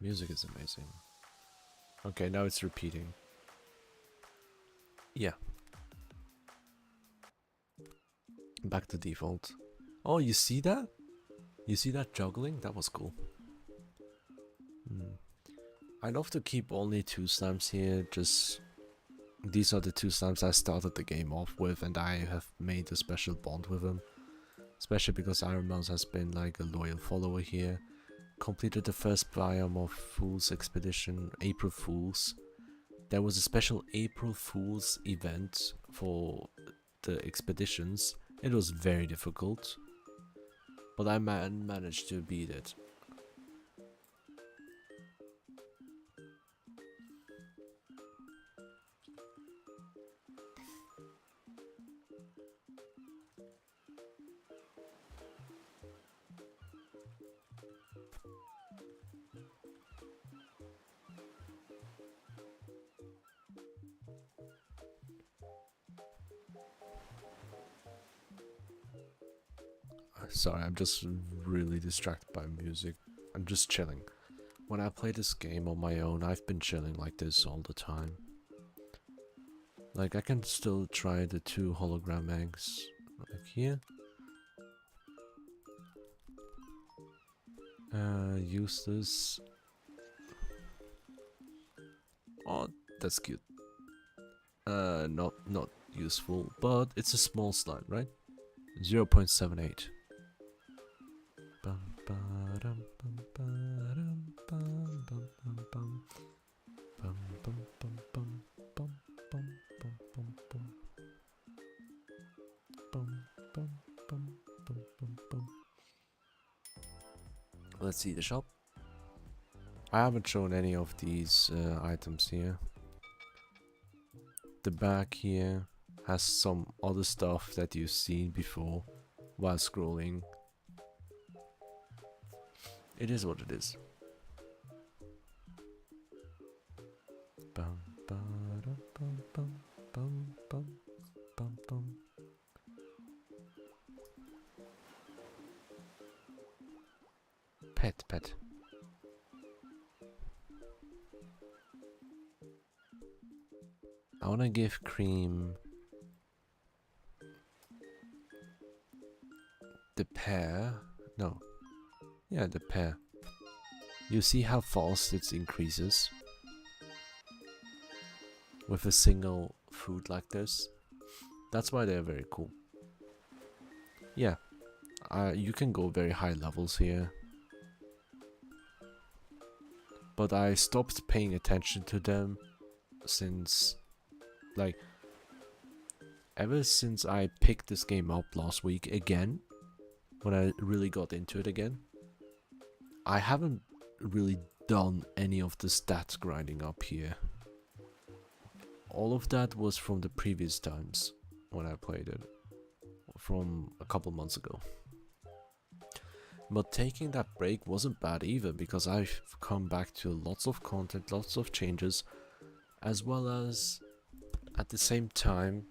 [SPEAKER 1] Music is amazing. Okay, now it's repeating. Yeah. Back to default. Oh, you see that? You see that juggling? That was cool. I love to keep only 2 slimes here. Just these are the 2 slimes I started the game off with, and I have made a special bond with them. Especially because Iron Mouse has been like a loyal follower here. Completed the first biome of Fool's Expedition, April Fools. There was a special April Fool's event for the expeditions. It was very difficult, but I managed to beat it. Sorry, I'm just really distracted by music. I'm just chilling. When I play this game on my own, I've been chilling like this all the time. Like, I can still try the 2 hologram eggs, like here. Use this. Oh, that's cute. Not useful, but it's a small slime, right? 0.78. Let's see the shop. I haven't shown any of these items here. The back here has some other stuff that you've seen before while scrolling. It is what it is. Bum, ba-da, bum, bum, bum, bum, bum, bum. Pet. I wanna give Cream the pear. No. Yeah, the pear. You see how fast it increases with a single food like this? That's why they're very cool. Yeah, you can go very high levels here. But I stopped paying attention to them since, like, ever since I picked this game up last week again, when I really got into it again. I haven't really done any of the stats grinding up here. All of that was from the previous times when I played it, from a couple months ago. But taking that break wasn't bad either, because I've come back to lots of content, lots of changes, as well as at the same time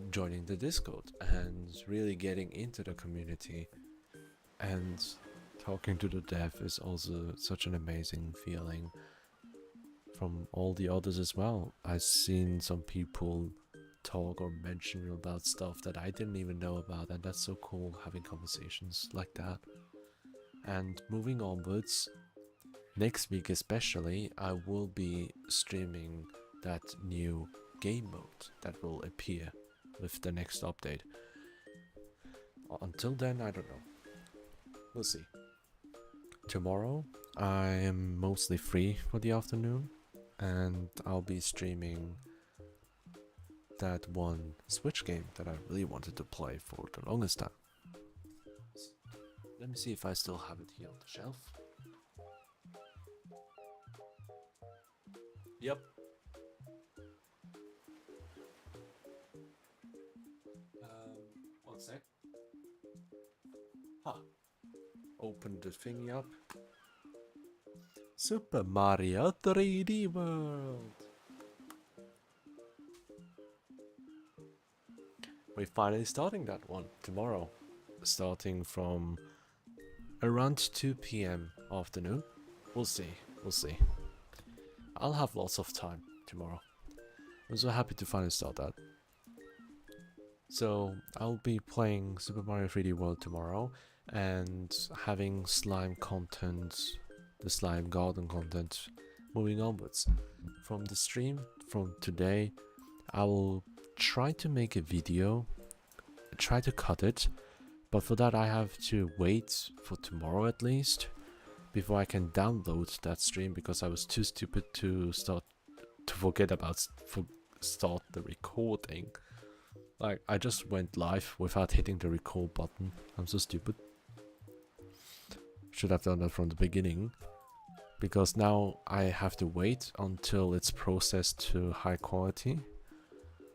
[SPEAKER 1] joining the Discord and really getting into the community. And talking to the dev is also such an amazing feeling. From all the others as well, I've seen some people talk or mention about stuff that I didn't even know about, and that's so cool having conversations like that. And moving onwards, next week especially, I will be streaming that new game mode that will appear with the next update. Until then, I don't know. We'll see. Tomorrow, I am mostly free for the afternoon, and I'll be streaming that one Switch game that I really wanted to play for the longest time. Let me see if I still have it here on the shelf. Yep. One sec. Huh. Open the thingy up. Super Mario 3D World. We're finally starting that one tomorrow. Starting from around 2 PM afternoon. We'll see. I'll have lots of time tomorrow. I'm so happy to finally start that. So I'll be playing Super Mario 3D World tomorrow and having slime content, the slime garden content, moving onwards. From the stream, from today, I will try to make a video, try to cut it, but for that I have to wait for tomorrow at least, before I can download that stream, because I was too stupid to forget about start the recording. Like, I just went live without hitting the record button. I'm so stupid. Should have done that from the beginning. Because now I have to wait until it's processed to high quality.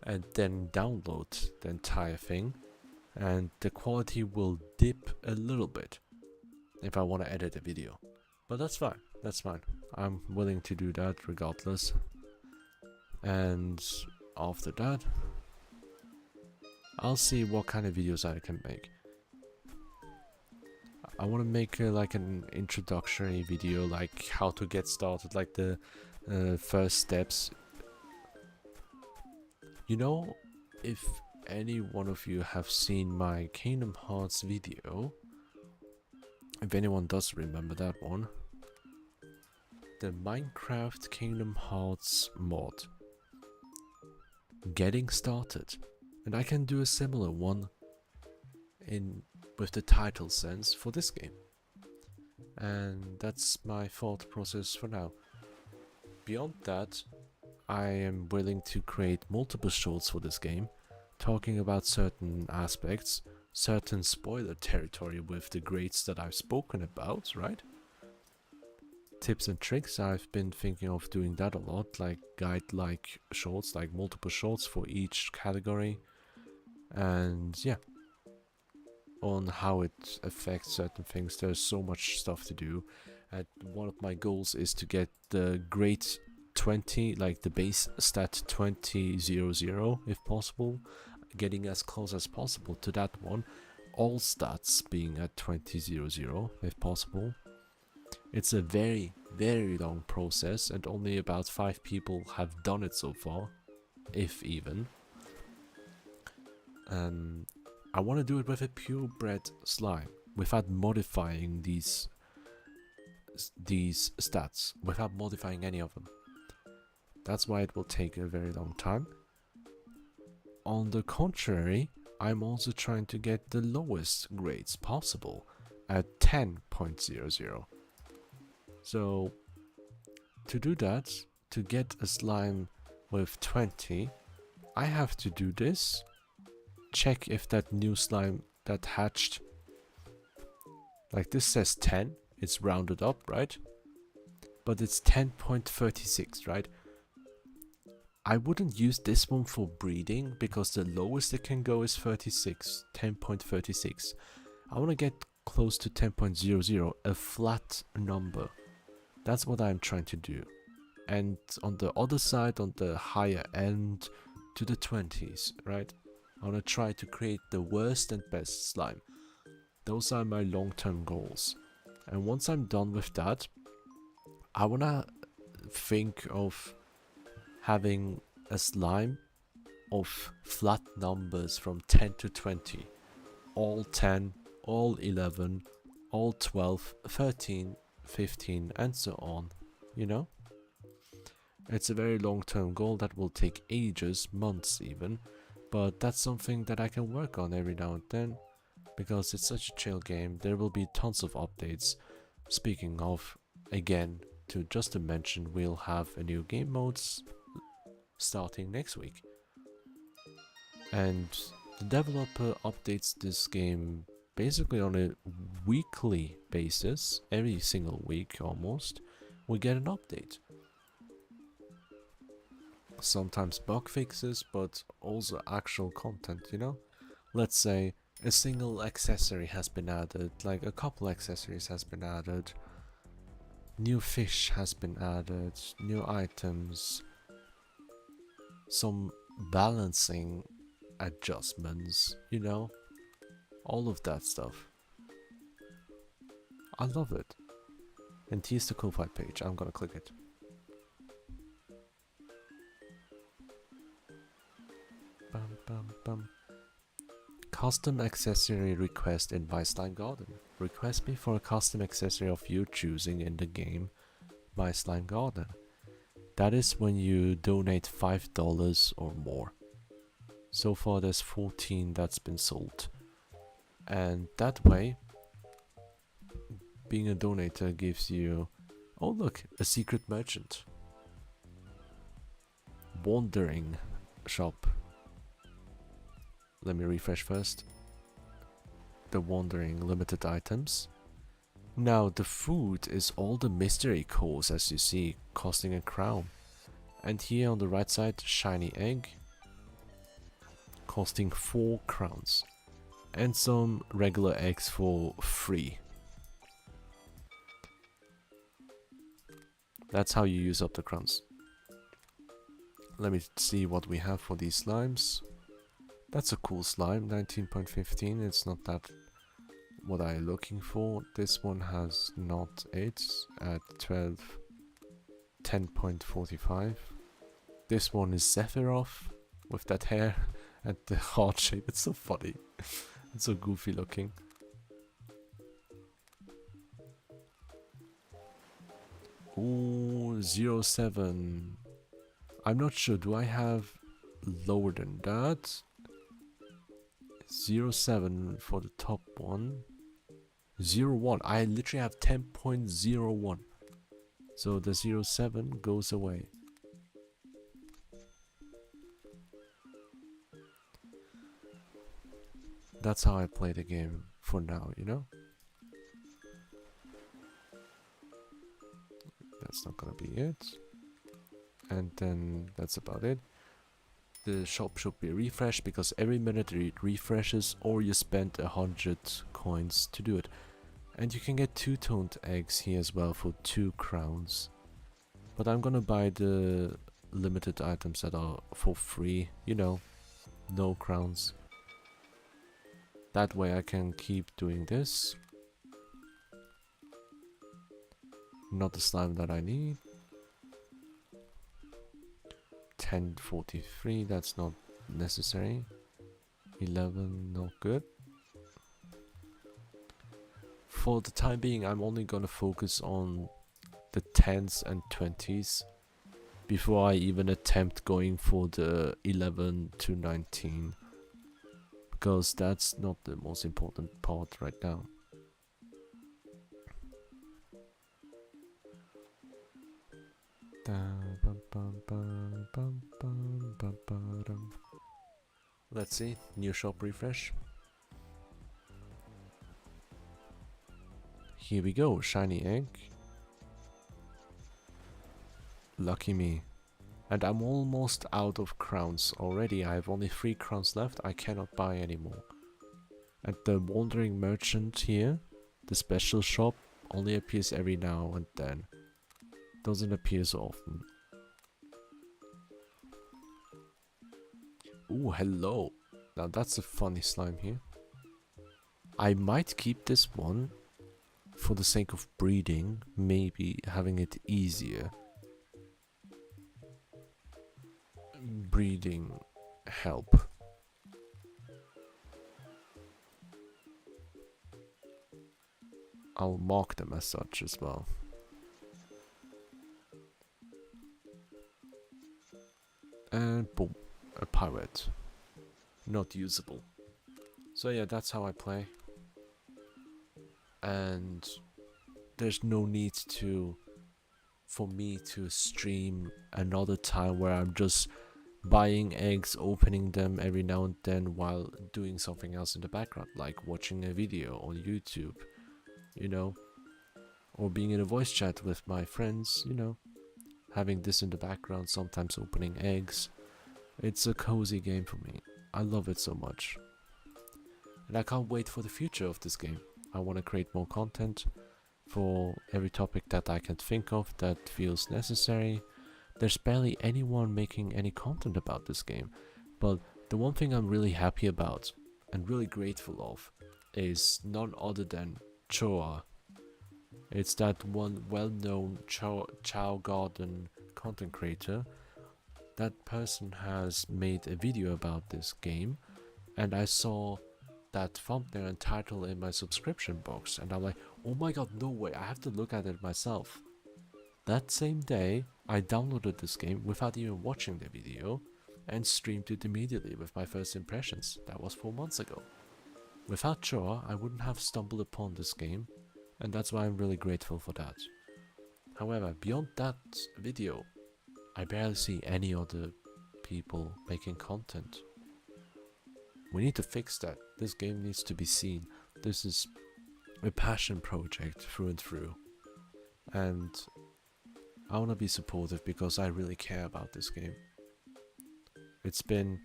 [SPEAKER 1] And then download the entire thing. And the quality will dip a little bit if I want to edit a video. But that's fine. I'm willing to do that regardless. And after that, I'll see what kind of videos I can make. I want to make like an introductory video, like how to get started, like the first steps. You know, if any one of you have seen my Kingdom Hearts video, if anyone does remember that one, the Minecraft Kingdom Hearts mod, getting started. And I can do a similar one with the title sense for this game. And that's my thought process for now. Beyond that, I am willing to create multiple shorts for this game, talking about certain aspects, certain spoiler territory with the grades that I've spoken about, right? Tips and tricks, I've been thinking of doing that a lot, like guide-like shorts, like multiple shorts for each category. And yeah, on how it affects certain things. There's so much stuff to do. And one of my goals is to get the grade 20, like the base stat 2000 if possible, getting as close as possible to that one, all stats being at 2000 if possible. It's a very long process, and only about 5 people have done it so far, if even. I want to do it with a purebred slime, without modifying these stats, without modifying any of them. That's why it will take a very long time. On the contrary, I'm also trying to get the lowest grades possible at 10.00. So to do that, to get a slime with 20, I have to do this, check if that new slime that hatched, like this says 10, it's rounded up, right? But it's 10.36, right? I wouldn't use this one for breeding because the lowest it can go is 36, 10.36. I want to get close to 10.00, a flat number. That's what I'm trying to do. And on the other side, on the higher end, to the 20s, right? I want to try to create the worst and best slime. Those are my long-term goals. And once I'm done with that, I want to think of having a slime of flat numbers from 10 to 20. All 10, all 11, all 12, 13, 15, and so on, you know? It's a very long-term goal that will take ages, months even, but that's something that I can work on every now and then, because it's such a chill game. There will be tons of updates. Speaking of, again, just to mention, we'll have a new game modes starting next week. And the developer updates this game basically on a weekly basis. Every single week almost, we get an update. Sometimes bug fixes, but also actual content, you know? Let's say a single accessory has been added, like a couple accessories has been added, new fish has been added, new items, some balancing adjustments, you know? All of that stuff. I love it. And here's the Ko-Fi page, I'm gonna click it. Bum, bum, bum. Custom accessory request in My Slime Garden. Request me for a custom accessory of your choosing in the game My Slime Garden. That is when you donate $5 or more. So far there's 14 that's been sold. And that way, being a donator gives you, oh look, a secret merchant. Wandering shop. Let me refresh first. The wandering limited items. Now the food is all the mystery course, as you see, costing a crown. And here on the right side, shiny egg, costing 4 crowns. And some regular eggs for free. That's how you use up the crowns. Let me see what we have for these slimes. That's a cool slime, 19.15, it's not that what I'm looking for. This one has not it at 10.45. This one is Sephiroth with that hair and the heart shape, it's so funny. It's so goofy looking. Ooh, 07. I'm not sure, do I have lower than that? 07 for the top one. 01. I literally have 10.01. So the 07 goes away. That's how I play the game for now, you know? That's not gonna be it. And then that's about it. The shop should be refreshed because every minute it refreshes, or you spend 100 coins to do it. And you can get two-toned eggs here as well for 2 crowns. But I'm gonna buy the limited items that are for free, you know, no crowns. That way I can keep doing this. Not the slime that I need. 1043, that's not necessary. 11, not good. For the time being, I'm only gonna focus on the 10s and 20s before I even attempt going for the 11 to 19, because that's not the most important part right now. Let's see, new shop refresh. Here we go, shiny egg. Lucky me. And I'm almost out of crowns already. I have only 3 crowns left. I cannot buy anymore. And the wandering merchant here, the special shop, only appears every now and then. Doesn't appear so often. Ooh, hello. Now that's a funny slime here. I might keep this one for the sake of breeding, maybe having it easier. Breeding help. I'll mark them as such as well. And boom, a pirate. Not usable. So yeah, that's how I play. And there's no need for me to stream another time where I'm just buying eggs, opening them every now and then while doing something else in the background, like watching a video on YouTube, you know, or being in a voice chat with my friends, you know, having this in the background, sometimes opening eggs. It's a cozy game for me. I love it so much. And I can't wait for the future of this game. I want to create more content for every topic that I can think of that feels necessary. There's barely anyone making any content about this game, but the one thing I'm really happy about and really grateful of is none other than Choa. It's that one well-known Chao Garden content creator. That person has made a video about this game, and I saw that thumbnail and title in my subscription box, and I'm like, oh my god, no way, I have to look at it myself. That same day, I downloaded this game without even watching the video and streamed it immediately with my first impressions. That was 4 months ago. Without Choa, I wouldn't have stumbled upon this game, and that's why I'm really grateful for that. However, beyond that video, I barely see any other people making content. We need to fix that. This game needs to be seen. This is a passion project through and through. And I want to be supportive because I really care about this game. It's been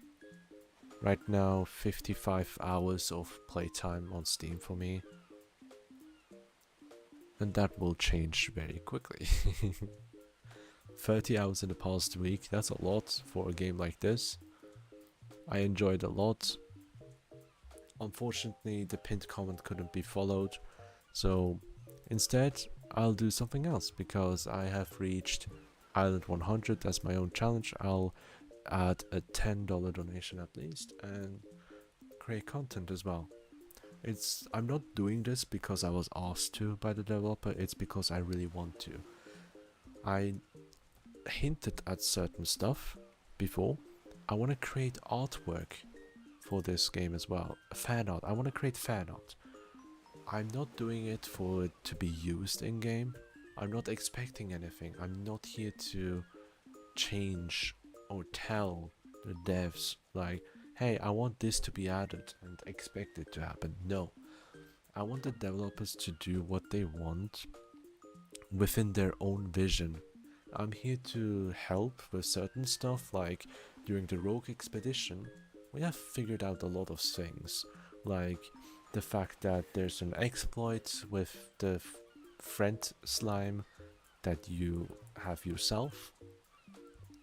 [SPEAKER 1] right now 55 hours of playtime on Steam for me. And that will change very quickly. 30 hours in the past week, that's a lot for a game like this. I enjoyed a lot. Unfortunately, the pinned comment couldn't be followed, so instead I'll do something else because I have reached Island 100 as my own challenge. I'll add a $10 donation at least and create content as well. I'm not doing this because I was asked to by the developer, it's because I really want to. I hinted at certain stuff before. I want to create artwork for this game as well. Fan art. I want to create fan art. I'm not doing it for it to be used in game. I'm not expecting anything. I'm not here to change or tell the devs like, hey, I want this to be added and expect it to happen. No, I want the developers to do what they want within their own vision. I'm here to help with certain stuff, like during the rogue expedition, we have figured out a lot of things, like the fact that there's an exploit with the friend slime that you have yourself.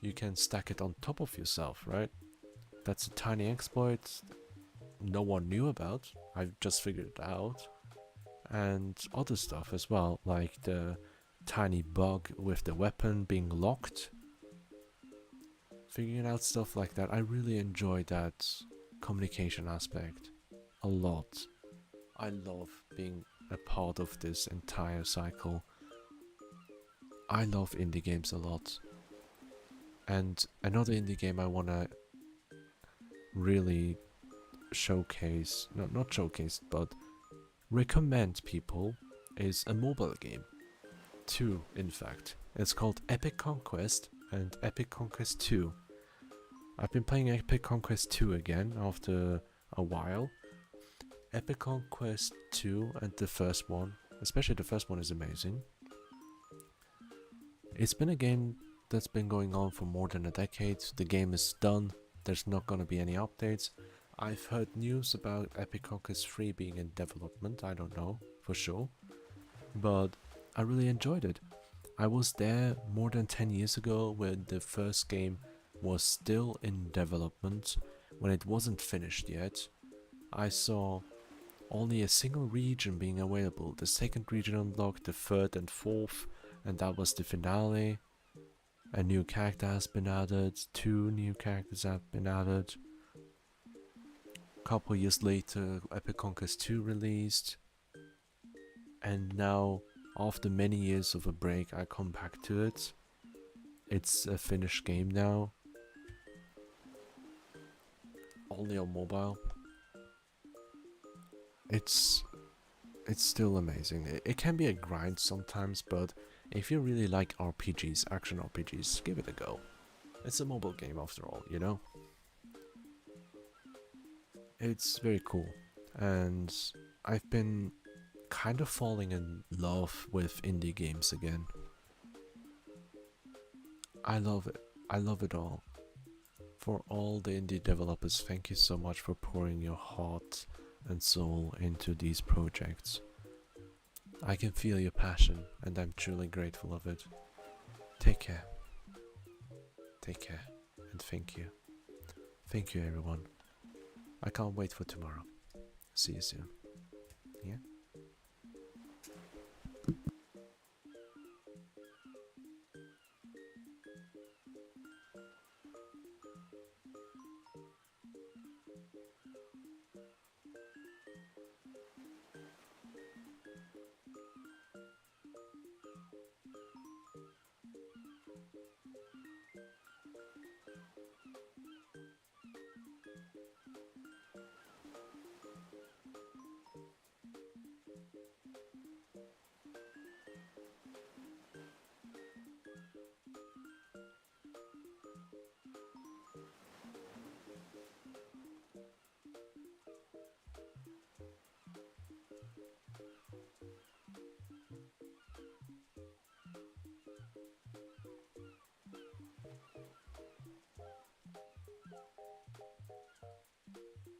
[SPEAKER 1] You can stack it on top of yourself, right? That's a tiny exploit no one knew about. I've just figured it out. And other stuff as well, like the tiny bug with the weapon being locked. Figuring out stuff like that. I really enjoy that communication aspect a lot. I love being a part of this entire cycle. I love indie games a lot. And another indie game I wanna really showcase, no, not showcase, but recommend people is a mobile game. Two, in fact. It's called Epic Conquest and Epic Conquest 2. I've been playing Epic Conquest 2 again after a while. Epic Conquest 2 and the first one, especially the first one, is amazing. It's been a game that's been going on for more than a decade. The game is done. There's not gonna be any updates. I've heard news about Epic Conquest 3 being in development. I don't know for sure, but I really enjoyed it. I was there more than 10 years ago when the first game was still in development, when it wasn't finished yet. I saw only a single region being available, the second region unlocked, the third and fourth, and that was the finale. A new character has been added, 2 new characters have been added. A couple years later, Epic Conquest 2 released, and now, after many years of a break, I come back to it. It's a finished game now, only on mobile. It's still amazing. It can be a grind sometimes, but if you really like RPGs, action RPGs, give it a go. It's a mobile game after all, you know? It's very cool, and I've been kind of falling in love with indie games again. I love it. I love it all. For all the indie developers, thank you so much for pouring your heart and soul into these projects. I can feel your passion, and I'm truly grateful of it. Take care. Take care, and thank you. Thank you, everyone. I can't wait for tomorrow. See you soon. Yeah?